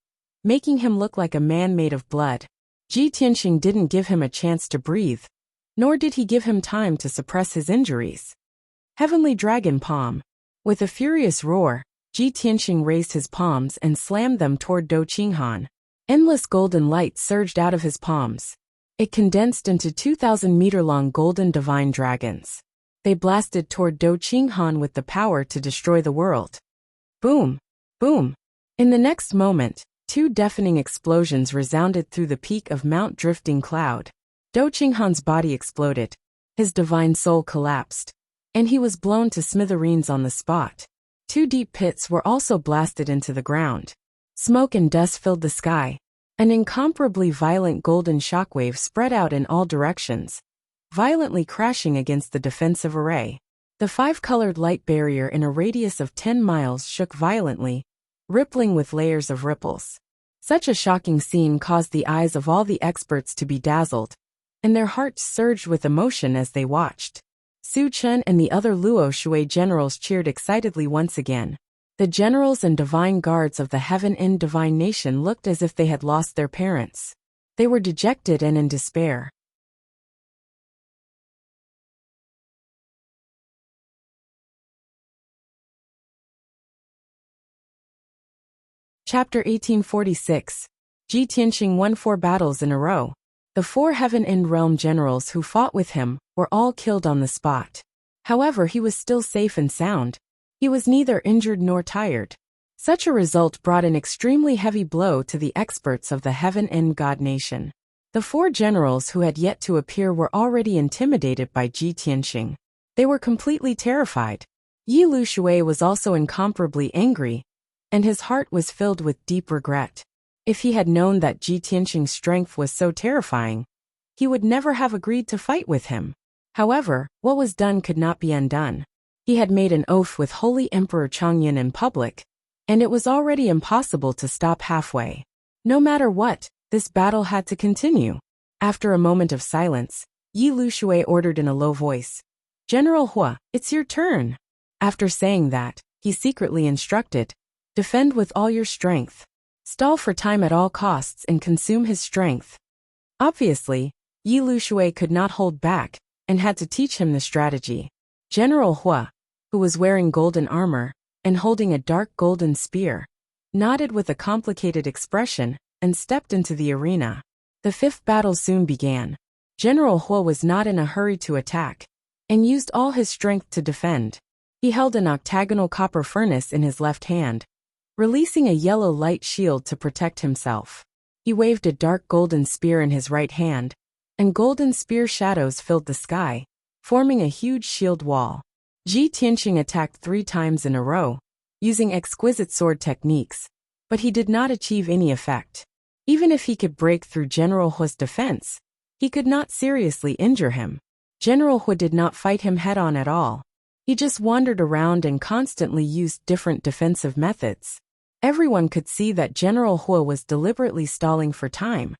Speaker 1: making him look like a man made of blood. Ji Tianqing didn't give him a chance to breathe, nor did he give him time to suppress his injuries. Heavenly Dragon Palm. With a furious roar, Ji Tianqing raised his palms and slammed them toward Dou Qinghan. Endless golden light surged out of his palms. It condensed into 2,000-meter-long golden divine dragons. They blasted toward Dou Qinghan with the power to destroy the world. Boom! Boom! In the next moment, 2 deafening explosions resounded through the peak of Mount Drifting Cloud. Dou Qinghan's body exploded. His divine soul collapsed, and he was blown to smithereens on the spot. 2 deep pits were also blasted into the ground. Smoke and dust filled the sky. An incomparably violent golden shockwave spread out in all directions, violently crashing against the defensive array. The 5-colored light barrier in a radius of 10 miles shook violently, rippling with layers of ripples. Such a shocking scene caused the eyes of all the experts to be dazzled, and their hearts surged with emotion as they watched. Su Chen and the other Luo Shui generals cheered excitedly once again. The generals and divine guards of the Heaven End Divine Nation looked as if they had lost their parents. They were dejected and in despair. Chapter 1846. Ji Tianqing won 4 battles in a row. The 4 Heaven-End Realm generals who fought with him were all killed on the spot. However, he was still safe and sound. He was neither injured nor tired. Such a result brought an extremely heavy blow to the experts of the Heaven-End God Nation. The 4 generals who had yet to appear were already intimidated by Ji Tianqing. They were completely terrified. Yi Lushui was also incomparably angry, and his heart was filled with deep regret. If he had known that Ji Tianqing's strength was so terrifying, he would never have agreed to fight with him. However, what was done could not be undone. He had made an oath with Holy Emperor Changyan in public, and it was already impossible to stop halfway. No matter what, this battle had to continue. After a moment of silence, Yi Lushui ordered in a low voice, "General Hua, it's your turn." After saying that, he secretly instructed, "Defend with all your strength. Stall for time at all costs and consume his strength." Obviously, Yi Lushui could not hold back and had to teach him the strategy. General Hua, who was wearing golden armor and holding a dark golden spear, nodded with a complicated expression and stepped into the arena. The 5th battle soon began. General Hua was not in a hurry to attack and used all his strength to defend. He held an octagonal copper furnace in his left hand, releasing a yellow light shield to protect himself. He waved a dark golden spear in his right hand, and golden spear shadows filled the sky, forming a huge shield wall. Ji Tianqing attacked 3 times in a row, using exquisite sword techniques, but he did not achieve any effect. Even if he could break through General Hua's defense, he could not seriously injure him. General Hua did not fight him head-on at all. He just wandered around and constantly used different defensive methods. Everyone could see that General Hua was deliberately stalling for time,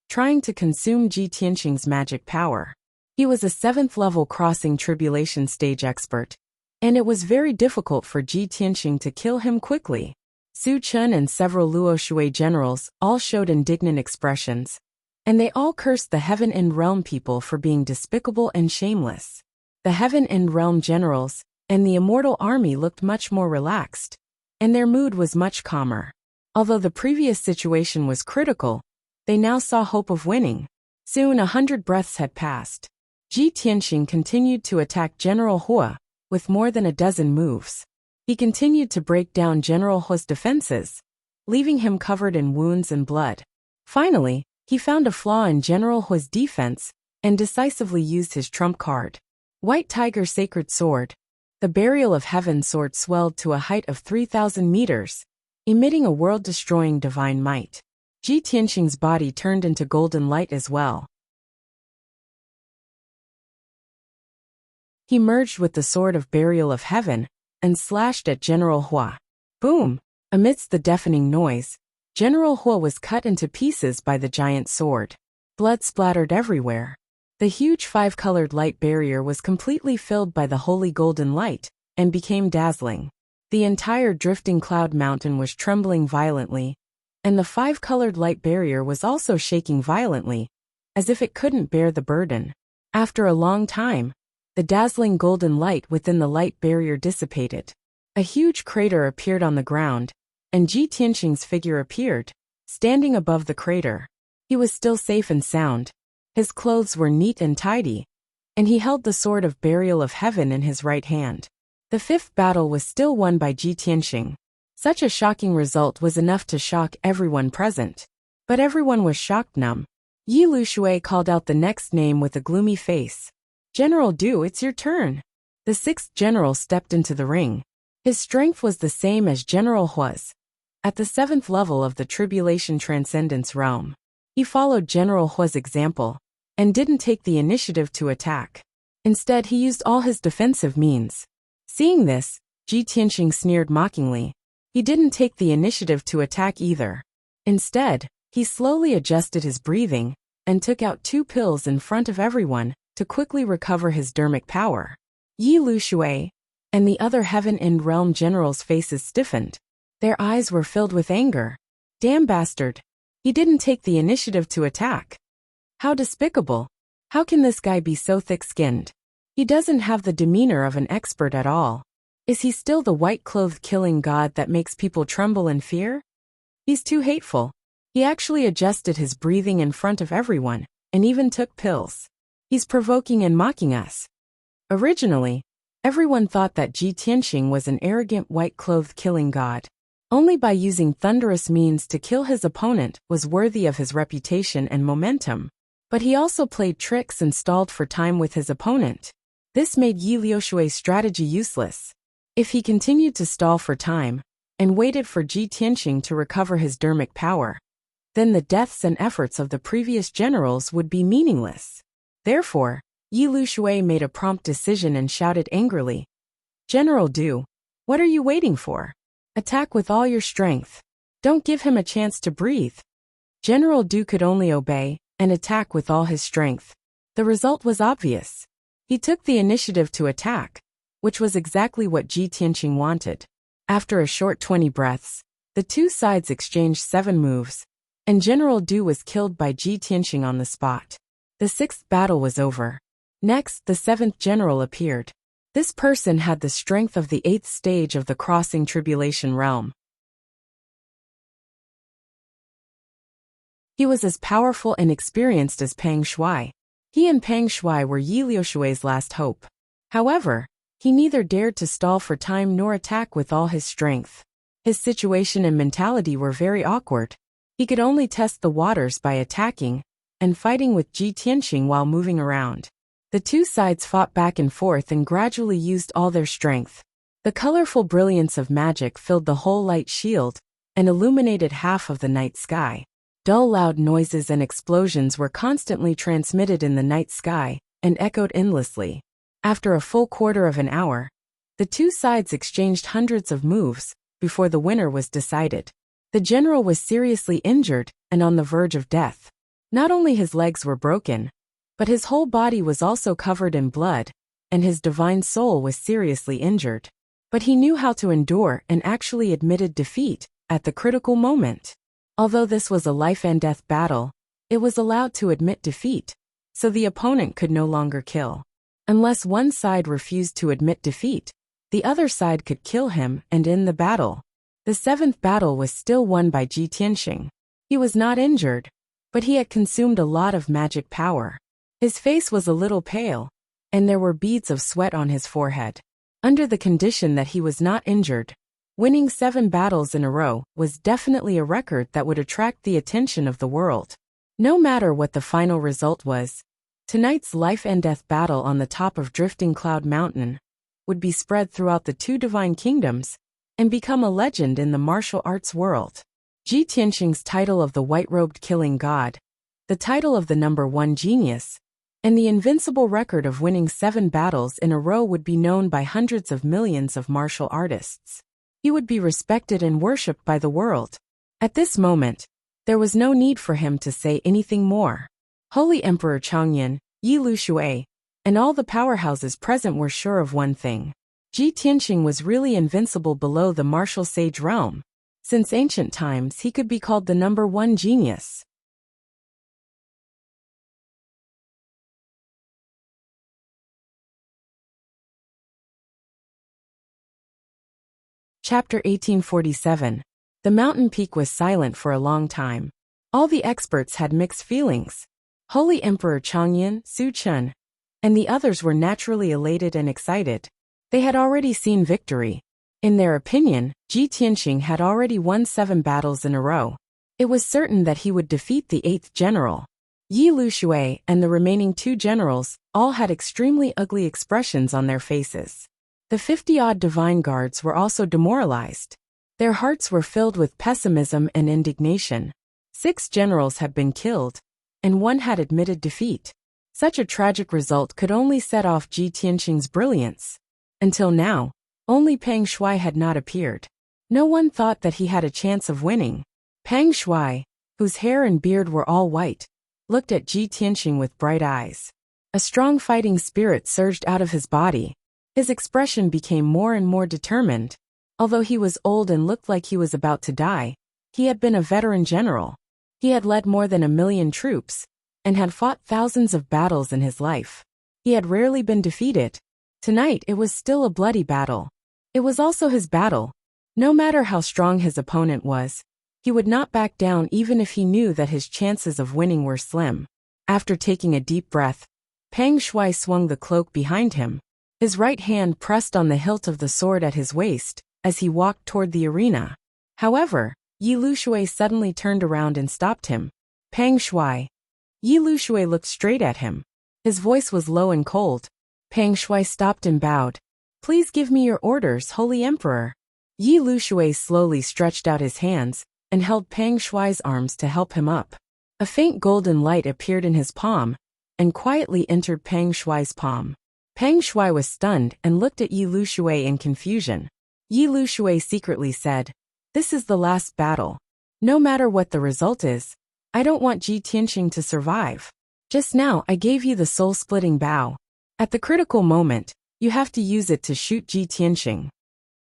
Speaker 1: trying to consume Ji Tianqing's magic power. He was a 7th-level crossing tribulation stage expert, and it was very difficult for Ji Tianqing to kill him quickly. Su Chun and several Luo Shui generals all showed indignant expressions, and they all cursed the Heaven-End Realm people for being despicable and shameless. The Heaven-End Realm generals and the Immortal Army looked much more relaxed, and their mood was much calmer. Although the previous situation was critical, they now saw hope of winning. Soon 100 breaths had passed. Ji Tianqing continued to attack General Hua with more than a dozen moves. He continued to break down General Hua's defenses, leaving him covered in wounds and blood. Finally, he found a flaw in General Hua's defense and decisively used his trump card. White Tiger Sacred Sword. The Burial of Heaven sword swelled to a height of 3,000 meters, emitting a world-destroying divine might. Ji Tianqing's body turned into golden light as well. He merged with the Sword of Burial of Heaven and slashed at General Hua. Boom! Amidst the deafening noise, General Hua was cut into pieces by the giant sword. Blood splattered everywhere. The huge 5-colored light barrier was completely filled by the holy golden light and became dazzling. The entire drifting cloud mountain was trembling violently, and the 5-colored light barrier was also shaking violently, as if it couldn't bear the burden. After a long time, the dazzling golden light within the light barrier dissipated. A huge crater appeared on the ground, and Ji Tianqing's figure appeared, standing above the crater. He was still safe and sound. His clothes were neat and tidy, and he held the Sword of Burial of Heaven in his right hand. The 5th battle was still won by Ji Tianqing. Such a shocking result was enough to shock everyone present. But everyone was shocked numb. Yi Lushui called out the next name with a gloomy face. "General Du, it's your turn." The 6th general stepped into the ring. His strength was the same as General Hua's, at the 7th level of the Tribulation Transcendence realm. He followed General Hua's example and didn't take the initiative to attack. Instead, he used all his defensive means. Seeing this, Ji Tianqing sneered mockingly. He didn't take the initiative to attack either. Instead, he slowly adjusted his breathing and took out 2 pills in front of everyone to quickly recover his dermic power. Yi Lushui and the other Heaven-End Realm generals' faces stiffened. Their eyes were filled with anger. "Damn bastard! He didn't take the initiative to attack. How despicable. How can this guy be so thick-skinned? He doesn't have the demeanor of an expert at all. Is he still the white-clothed killing god that makes people tremble in fear? He's too hateful. He actually adjusted his breathing in front of everyone, and even took pills. He's provoking and mocking us. Originally, everyone thought that Ji Tianxing was an arrogant white-clothed killing god. Only by using thunderous means to kill his opponent was worthy of his reputation and momentum. But he also played tricks and stalled for time with his opponent. This made Yi Liushui's strategy useless. If he continued to stall for time, and waited for Ji Tianxing to recover his dermic power, then the deaths and efforts of the previous generals would be meaningless. Therefore, Yi Liushui made a prompt decision and shouted angrily, "General Du, what are you waiting for? Attack with all your strength. Don't give him a chance to breathe." General Du could only obey and attack with all his strength. The result was obvious. He took the initiative to attack, which was exactly what Ji Tianxing wanted. After a short 20 breaths, the two sides exchanged 7 moves, and General Du was killed by Ji Tianxing on the spot. The 6th battle was over. Next, the 7th general appeared. This person had the strength of the 8th stage of the Crossing Tribulation realm. He was as powerful and experienced as Pang Shui. He and Pang Shui were Yi Liushui's last hope. However, he neither dared to stall for time nor attack with all his strength. His situation and mentality were very awkward. He could only test the waters by attacking and fighting with Ji Tianxing while moving around. The two sides fought back and forth and gradually used all their strength. The colorful brilliance of magic filled the whole light shield and illuminated half of the night sky. Dull loud noises and explosions were constantly transmitted in the night sky and echoed endlessly. After a full quarter of an hour, the two sides exchanged hundreds of moves before the winner was decided. The general was seriously injured and on the verge of death. Not only his legs were broken, but his whole body was also covered in blood, and his divine soul was seriously injured. But he knew how to endure and actually admitted defeat at the critical moment. Although this was a life and death battle, it was allowed to admit defeat, so the opponent could no longer kill. Unless one side refused to admit defeat, the other side could kill him and end the battle. The 7th battle was still won by Ji Tianxing. He was not injured, but he had consumed a lot of magic power. His face was a little pale, and there were beads of sweat on his forehead. Under the condition that he was not injured, winning 7 battles in a row was definitely a record that would attract the attention of the world. No matter what the final result was, tonight's life and death battle on the top of Drifting Cloud Mountain would be spread throughout the 2 divine kingdoms and become a legend in the martial arts world. Ji Tianxing's title of the white-robed killing god, the title of the #1 genius, and the invincible record of winning 7 battles in a row would be known by hundreds of millions of martial artists. He would be respected and worshipped by the world. At this moment, there was no need for him to say anything more. Holy Emperor Changyan, Yi Liushui, and all the powerhouses present were sure of one thing. Ji Tianxing was really invincible below the martial sage realm. Since ancient times, he could be called the #1 genius. Chapter 1847. The mountain peak was silent for a long time. All the experts had mixed feelings. Holy Emperor Changyan, Su Chun, and the others were naturally elated and excited. They had already seen victory. In their opinion, Ji Tianxing had already won 7 battles in a row. It was certain that he would defeat the 8th general. Yi Liushui and the remaining 2 generals all had extremely ugly expressions on their faces. The 50-odd divine guards were also demoralized. Their hearts were filled with pessimism and indignation. 6 generals had been killed, and 1 had admitted defeat. Such a tragic result could only set off Ji Tianxing's brilliance. Until now, only Pang Shui had not appeared. No one thought that he had a chance of winning. Pang Shui, whose hair and beard were all white, looked at Ji Tianxing with bright eyes. A strong fighting spirit surged out of his body. His expression became more and more determined. Although he was old and looked like he was about to die, he had been a veteran general. He had led more than 1,000,000 troops, and had fought thousands of battles in his life. He had rarely been defeated. Tonight it was still a bloody battle. It was also his battle. No matter how strong his opponent was, he would not back down even if he knew that his chances of winning were slim. After taking a deep breath, Pang Shuai swung the cloak behind him. His right hand pressed on the hilt of the sword at his waist as he walked toward the arena. However, Yi Lushui suddenly turned around and stopped him. Pang Shuai. Yi Lushui looked straight at him. His voice was low and cold. Pang Shuai stopped and bowed. Please give me your orders, Holy Emperor. Yi Lushui slowly stretched out his hands and held Pang Shuai's arms to help him up. A faint golden light appeared in his palm and quietly entered Pang Shuai's palm. Pang Shuai was stunned and looked at Yi Lushui in confusion. Yi Lushui secretly said, "This is the last battle. No matter what the result is, I don't want Ji Tianqing to survive. Just now I gave you the soul-splitting bow. At the critical moment, you have to use it to shoot Ji Tianqing."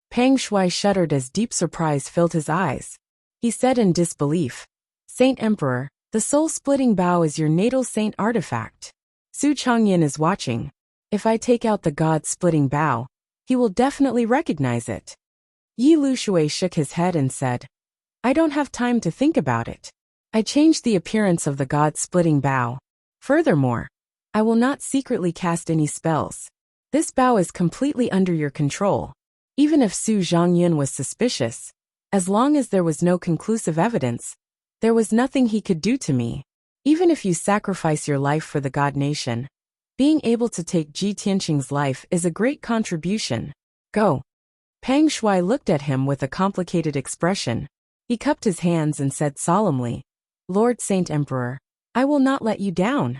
Speaker 1: Pang Shuai shuddered as deep surprise filled his eyes. He said in disbelief, "Saint Emperor, the soul-splitting bow is your natal saint artifact. Su Changyin is watching. If I take out the god-splitting bow, he will definitely recognize it." Yi Lushui shook his head and said, "I don't have time to think about it. I changed the appearance of the god-splitting bow. Furthermore, I will not secretly cast any spells. This bow is completely under your control. Even if Su Zhongyun was suspicious, as long as there was no conclusive evidence, there was nothing he could do to me. Even if you sacrifice your life for the God Nation, being able to take Ji Tianqing's life is a great contribution. Go." Pang Shuai looked at him with a complicated expression. He cupped his hands and said solemnly, "Lord Saint Emperor, I will not let you down."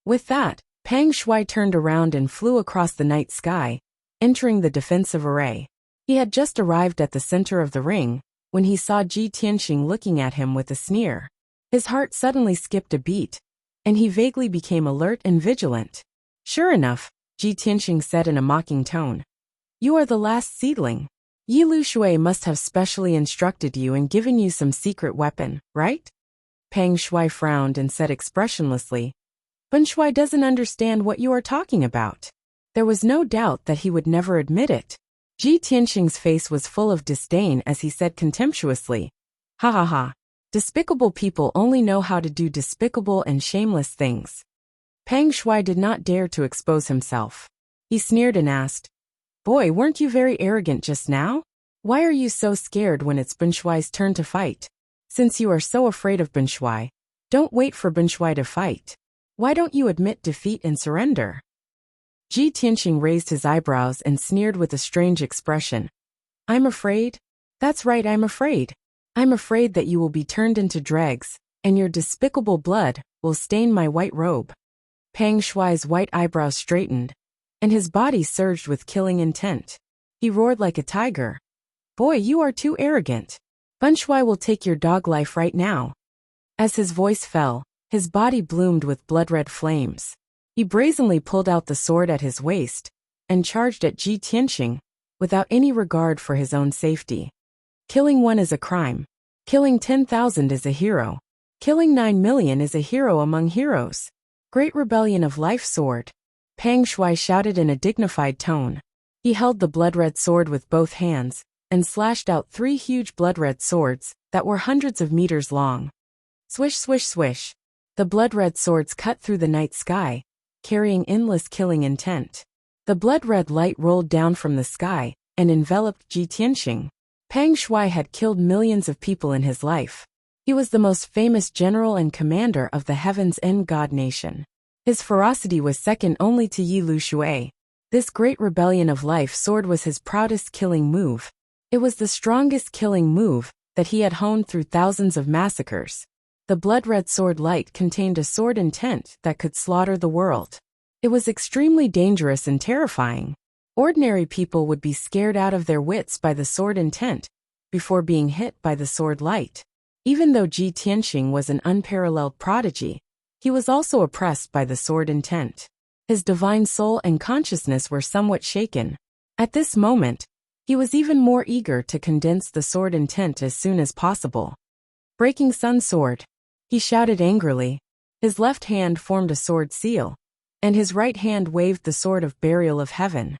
Speaker 1: With that, Pang Shuai turned around and flew across the night sky, entering the defensive array. He had just arrived at the center of the ring when he saw Ji Tianqing looking at him with a sneer. His heart suddenly skipped a beat, and he vaguely became alert and vigilant. "Sure enough," Ji Tianqing said in a mocking tone, "you are the last seedling. Yi Lushui must have specially instructed you and given you some secret weapon, right?" Pang Shuai frowned and said expressionlessly, "Bun Shuai doesn't understand what you are talking about." There was no doubt that he would never admit it. Ji Tianqing's face was full of disdain as he said contemptuously, "Ha ha ha. Despicable people only know how to do despicable and shameless things." Pang Shuai did not dare to expose himself. He sneered and asked, "Boy, weren't you very arrogant just now? Why are you so scared when it's Bun Shuai's turn to fight? Since you are so afraid of Bun Shuai, don't wait for Bun Shuai to fight. Why don't you admit defeat and surrender?" Ji Tianqing raised his eyebrows and sneered with a strange expression. "I'm afraid? That's right, I'm afraid. I'm afraid that you will be turned into dregs, and your despicable blood will stain my white robe." Pang Shuai's white eyebrows straightened, and his body surged with killing intent. He roared like a tiger. "Boy, you are too arrogant. Bun Shuai will take your dog life right now." As his voice fell, his body bloomed with blood-red flames. He brazenly pulled out the sword at his waist and charged at Ji Tianqing without any regard for his own safety. Killing one is a crime. Killing 10,000 is a hero. Killing 9,000,000 is a hero among heroes. Great rebellion of life sword. Pang Shuai shouted in a dignified tone. He held the blood-red sword with both hands and slashed out 3 huge blood-red swords that were hundreds of meters long. Swish, swish, swish. The blood-red swords cut through the night sky, carrying endless killing intent. The blood-red light rolled down from the sky and enveloped Ji Tianqing. Pang Shuai had killed millions of people in his life. He was the most famous general and commander of the Heaven's End God Nation. His ferocity was second only to Yi Lushui. This great rebellion of life sword was his proudest killing move. It was the strongest killing move that he had honed through thousands of massacres. The blood-red sword light contained a sword intent that could slaughter the world. It was extremely dangerous and terrifying. Ordinary people would be scared out of their wits by the sword intent before being hit by the sword light. Even though Ji Tianqing was an unparalleled prodigy, he was also oppressed by the sword intent. His divine soul and consciousness were somewhat shaken. At this moment, He was even more eager to condense the sword intent as soon as possible. Breaking Sun Sword, he shouted angrily. His left hand formed a sword seal, and his right hand waved the sword of burial of heaven.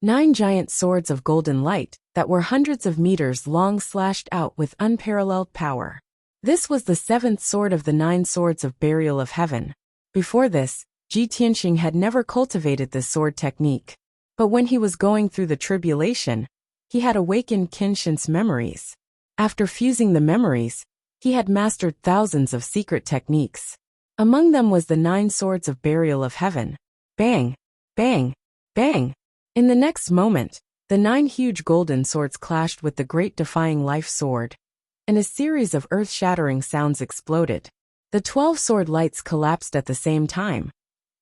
Speaker 1: 9 giant swords of golden light that were hundreds of meters long slashed out with unparalleled power. This was the 7th sword of the 9 swords of burial of heaven. Before this, Ji Tianqing had never cultivated this sword technique. But when he was going through the tribulation, he had awakened Qinshin's memories. After fusing the memories, he had mastered thousands of secret techniques. Among them was the 9 swords of burial of heaven. Bang! Bang! Bang! In the next moment, the 9 huge golden swords clashed with the great defying life sword, and a series of earth-shattering sounds exploded. The 12 sword lights collapsed at the same time,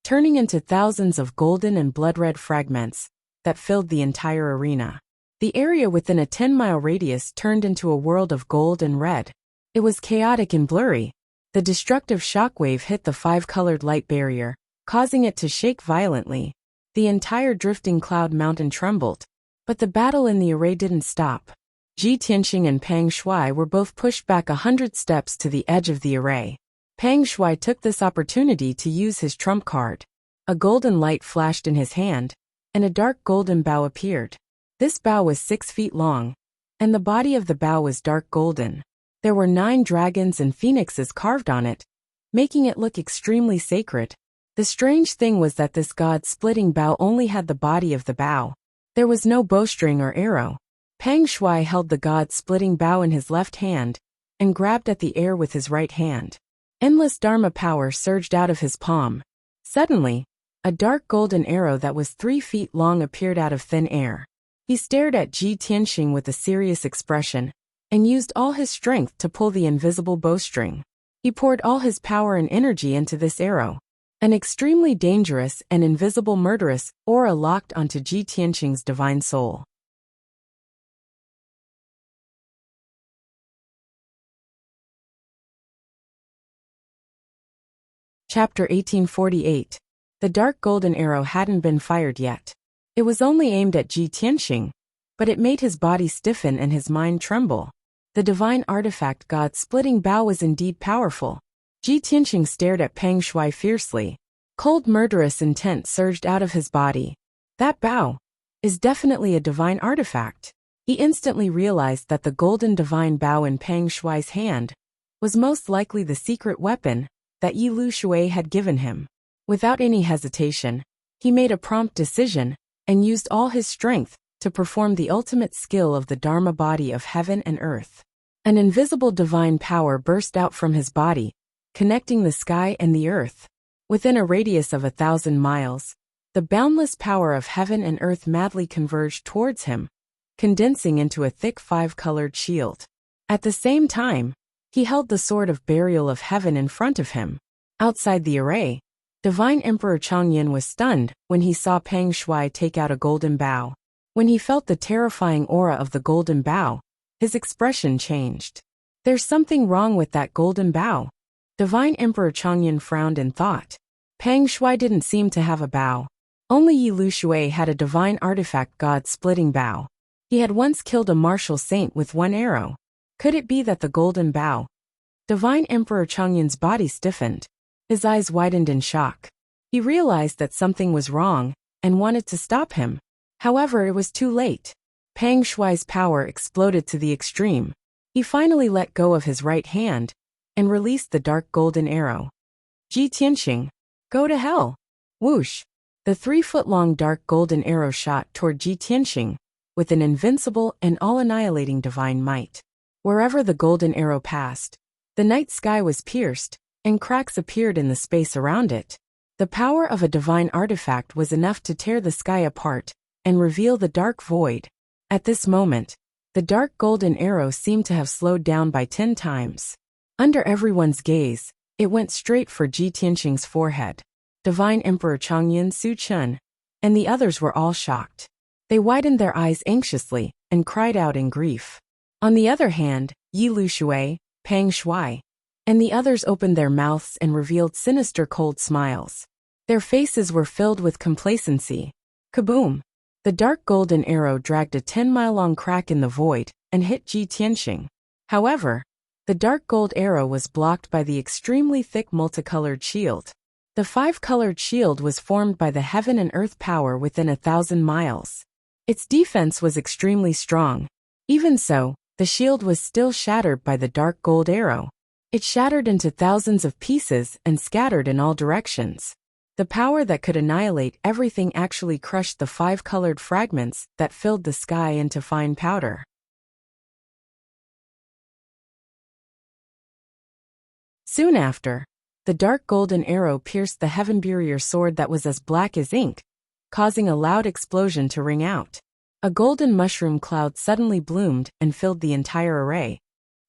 Speaker 1: turning into thousands of golden and blood-red fragments that filled the entire arena. The area within a 10-mile radius turned into a world of gold and red. It was chaotic and blurry. The destructive shockwave hit the 5-colored light barrier, causing it to shake violently. The entire drifting cloud mountain trembled. But the battle in the array didn't stop. Ji Tianqing and Pang Shui were both pushed back 100 steps to the edge of the array. Pang Shui took this opportunity to use his trump card. A golden light flashed in his hand, and a dark golden bow appeared. This bow was 6 feet long, and the body of the bow was dark golden. There were 9 dragons and phoenixes carved on it, making it look extremely sacred. The strange thing was that this god-splitting bow only had the body of the bow. There was no bowstring or arrow. Pang Shui held the god-splitting bow in his left hand and grabbed at the air with his right hand. Endless Dharma power surged out of his palm. Suddenly, a dark golden arrow that was 3 feet long appeared out of thin air. He stared at Ji Tianqing with a serious expression and used all his strength to pull the invisible bowstring. He poured all his power and energy into this arrow. An extremely dangerous and invisible murderous aura locked onto Ji Tianqing's divine soul. Chapter 1848. The dark golden arrow hadn't been fired yet. It was only aimed at Ji Tianqing, but it made his body stiffen and his mind tremble. The divine artifact god-splitting bow was indeed powerful. Ji Tianqing stared at Pang Shui fiercely. Cold murderous intent surged out of his body. That bow is definitely a divine artifact. He instantly realized that the golden divine bow in Pang Shui's hand was most likely the secret weapon that Yi Lu Shui had given him. Without any hesitation, he made a prompt decision and used all his strength to perform the ultimate skill of the Dharma body of heaven and earth. An invisible divine power burst out from his body, connecting the sky and the earth. Within a radius of 1,000 miles, the boundless power of heaven and earth madly converged towards him, condensing into a thick 5-colored shield. At the same time, he held the sword of burial of heaven in front of him. Outside the array, Divine Emperor Changyin was stunned when he saw Pang Shui take out a golden bow. When he felt the terrifying aura of the golden bow, his expression changed. There's something wrong with that golden bow. Divine Emperor Changyin frowned in thought. Pang Shui didn't seem to have a bow. Only Yi Lu Shui had a divine artifact god-splitting bow. He had once killed a martial saint with 1 arrow. Could it be that the golden bow? Divine Emperor Changyin's body stiffened. His eyes widened in shock. He realized that something was wrong and wanted to stop him. However, it was too late. Pang Shui's power exploded to the extreme. He finally let go of his right hand and released the dark golden arrow. Ji Tianqing, go to hell. Whoosh. The 3-foot-long dark golden arrow shot toward Ji Tianqing with an invincible and all-annihilating divine might. Wherever the golden arrow passed, the night sky was pierced, and cracks appeared in the space around it. The power of a divine artifact was enough to tear the sky apart and reveal the dark void. At this moment, the dark golden arrow seemed to have slowed down by 10 times. Under everyone's gaze, it went straight for Ji Tianqing's forehead. Divine Emperor Changyin, Su Chun, and the others were all shocked. They widened their eyes anxiously and cried out in grief. On the other hand, Yi Lu Shui, Pang Shui, and the others opened their mouths and revealed sinister cold smiles. Their faces were filled with complacency. Kaboom! The dark golden arrow dragged a 10-mile-long crack in the void and hit Ji Tianxing. However, the dark gold arrow was blocked by the extremely thick multicolored shield. The 5-colored shield was formed by the heaven and earth power within 1,000 miles. Its defense was extremely strong. Even so, the shield was still shattered by the dark gold arrow. It shattered into thousands of pieces and scattered in all directions. The power that could annihilate everything actually crushed the 5-colored fragments that filled the sky into fine powder. Soon after, the dark golden arrow pierced the heaven barrier sword that was as black as ink, causing a loud explosion to ring out. A golden mushroom cloud suddenly bloomed and filled the entire array.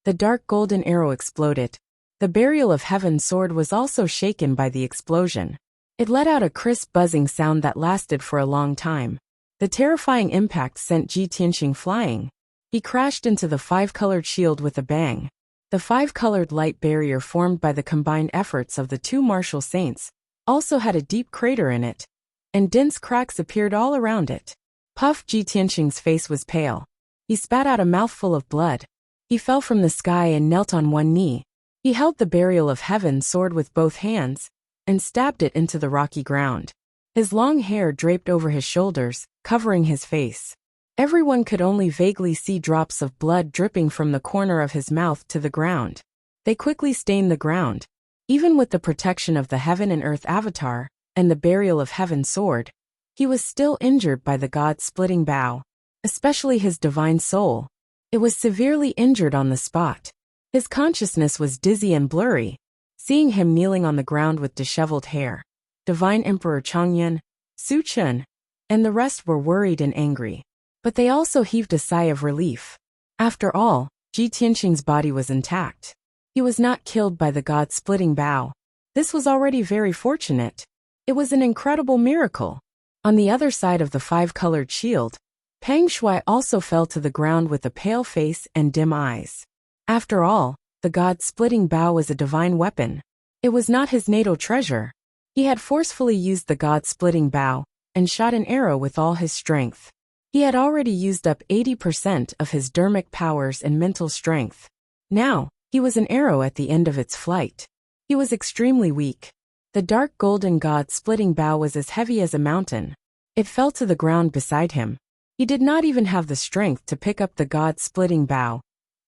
Speaker 1: The dark golden arrow exploded. The burial of heaven sword was also shaken by the explosion. It let out a crisp buzzing sound that lasted for a long time. The terrifying impact sent Ji Tianxing flying. He crashed into the 5-colored shield with a bang. The 5-colored light barrier formed by the combined efforts of the 2 martial saints also had a deep crater in it, and dense cracks appeared all around it. Puff! Ji Tianxing's face was pale. He spat out a mouthful of blood. He fell from the sky and knelt on one knee. He held the burial of heaven sword with both hands and stabbed it into the rocky ground. His long hair draped over his shoulders, covering his face. Everyone could only vaguely see drops of blood dripping from the corner of his mouth to the ground. They quickly stained the ground. Even with the protection of the heaven and earth avatar and the burial of heaven sword, he was still injured by the god-splitting bow, especially his divine soul. It was severely injured on the spot. His consciousness was dizzy and blurry. Seeing him kneeling on the ground with disheveled hair, Divine Emperor Changyan, Su Chun, and the rest were worried and angry. But they also heaved a sigh of relief. After all, Ji Tianxing's body was intact. He was not killed by the god-splitting bow. This was already very fortunate. It was an incredible miracle. On the other side of the 5-colored shield, Pang Shui also fell to the ground with a pale face and dim eyes. After all, the god-splitting bow was a divine weapon. It was not his natal treasure. He had forcefully used the god-splitting bow and shot an arrow with all his strength. He had already used up 80% of his dermic powers and mental strength. Now, he was an arrow at the end of its flight. He was extremely weak. The dark golden god-splitting bow was as heavy as a mountain. It fell to the ground beside him. He did not even have the strength to pick up the god-splitting bow,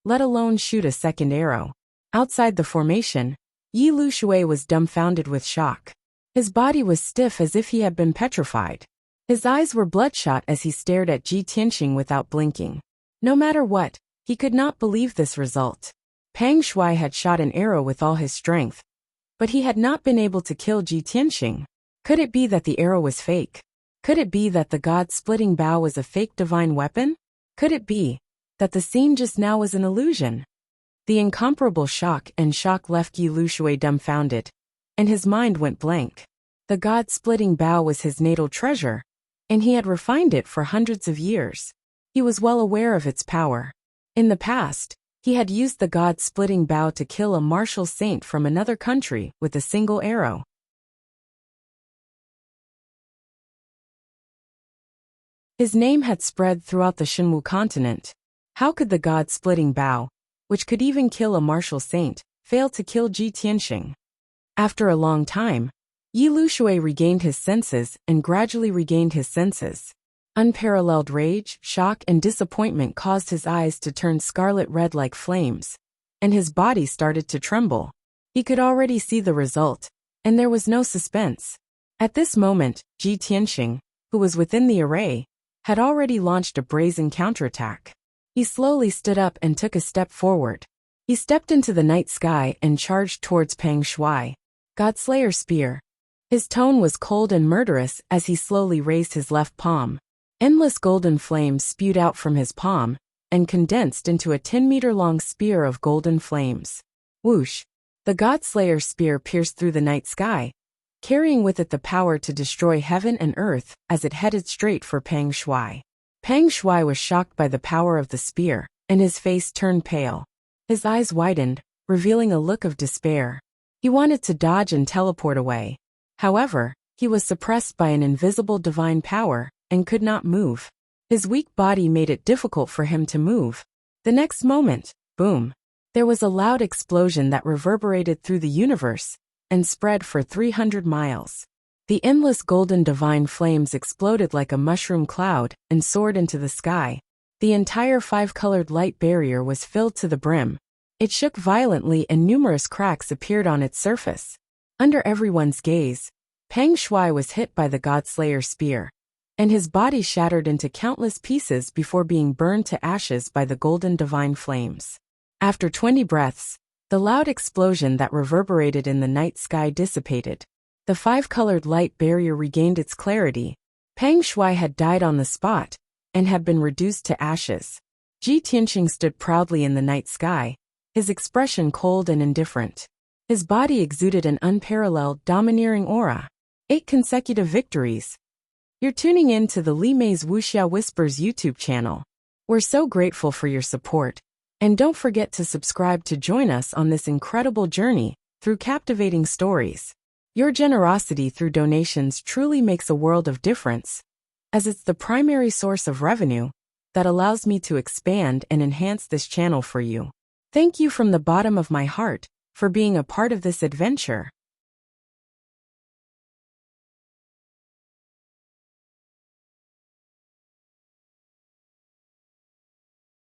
Speaker 1: let alone shoot a second arrow. Outside the formation, Yi Lushui was dumbfounded with shock. His body was stiff as if he had been petrified. His eyes were bloodshot as he stared at Ji Tianxing without blinking. No matter what, he could not believe this result. Pang Shui had shot an arrow with all his strength, but he had not been able to kill Ji Tianxing. Could it be that the arrow was fake? Could it be that the god-splitting bow was a fake divine weapon? Could it be that the scene just now was an illusion? The incomparable shock left Yi Lushui dumbfounded, and his mind went blank. The god-splitting bow was his natal treasure, and he had refined it for hundreds of years. He was well aware of its power. In the past, he had used the god-splitting bow to kill a martial saint from another country with a single arrow. His name had spread throughout the Shenwu continent. How could the god-splitting bow, which could even kill a martial saint, fail to kill Ji Tianxing? After a long time, Yi Lushui regained his senses and gradually regained his senses. Unparalleled rage, shock, and disappointment caused his eyes to turn scarlet red like flames, and his body started to tremble. He could already see the result, and there was no suspense. At this moment, Ji Tianxing, who was within the array, had already launched a brazen counterattack. He slowly stood up and took a step forward. He stepped into the night sky and charged towards Pang Shui. Godslayer Spear. His tone was cold and murderous as he slowly raised his left palm. Endless golden flames spewed out from his palm and condensed into a 10-meter-long spear of golden flames. Whoosh! The Godslayer Spear pierced through the night sky, carrying with it the power to destroy heaven and earth as it headed straight for Pang Shui. Pang Shui was shocked by the power of the spear, and his face turned pale. His eyes widened, revealing a look of despair. He wanted to dodge and teleport away. However, He was suppressed by an invisible divine power and could not move. His weak body made it difficult for him to move. The next moment, boom, there was a loud explosion that reverberated through the universe and spread for 300 miles. The endless golden divine flames exploded like a mushroom cloud and soared into the sky. The entire five-colored light barrier was filled to the brim. It shook violently and numerous cracks appeared on its surface. Under everyone's gaze, Peng Shuai was hit by the Godslayer's spear, and his body shattered into countless pieces before being burned to ashes by the golden divine flames. After 20 breaths, the loud explosion that reverberated in the night sky dissipated. The five-colored light barrier regained its clarity. Peng Shuai had died on the spot and had been reduced to ashes. Ji Tianqing stood proudly in the night sky, his expression cold and indifferent. His body exuded an unparalleled, domineering aura. 8 consecutive victories. You're tuning in to the Li Mei's Wuxia Whispers YouTube channel. We're so grateful for your support. And don't forget to subscribe to join us on this incredible journey through captivating stories. Your generosity through donations truly makes a world of difference, as it's the primary source of revenue that allows me to expand and enhance this channel for you. Thank you from the bottom of my heart for being a part of this adventure.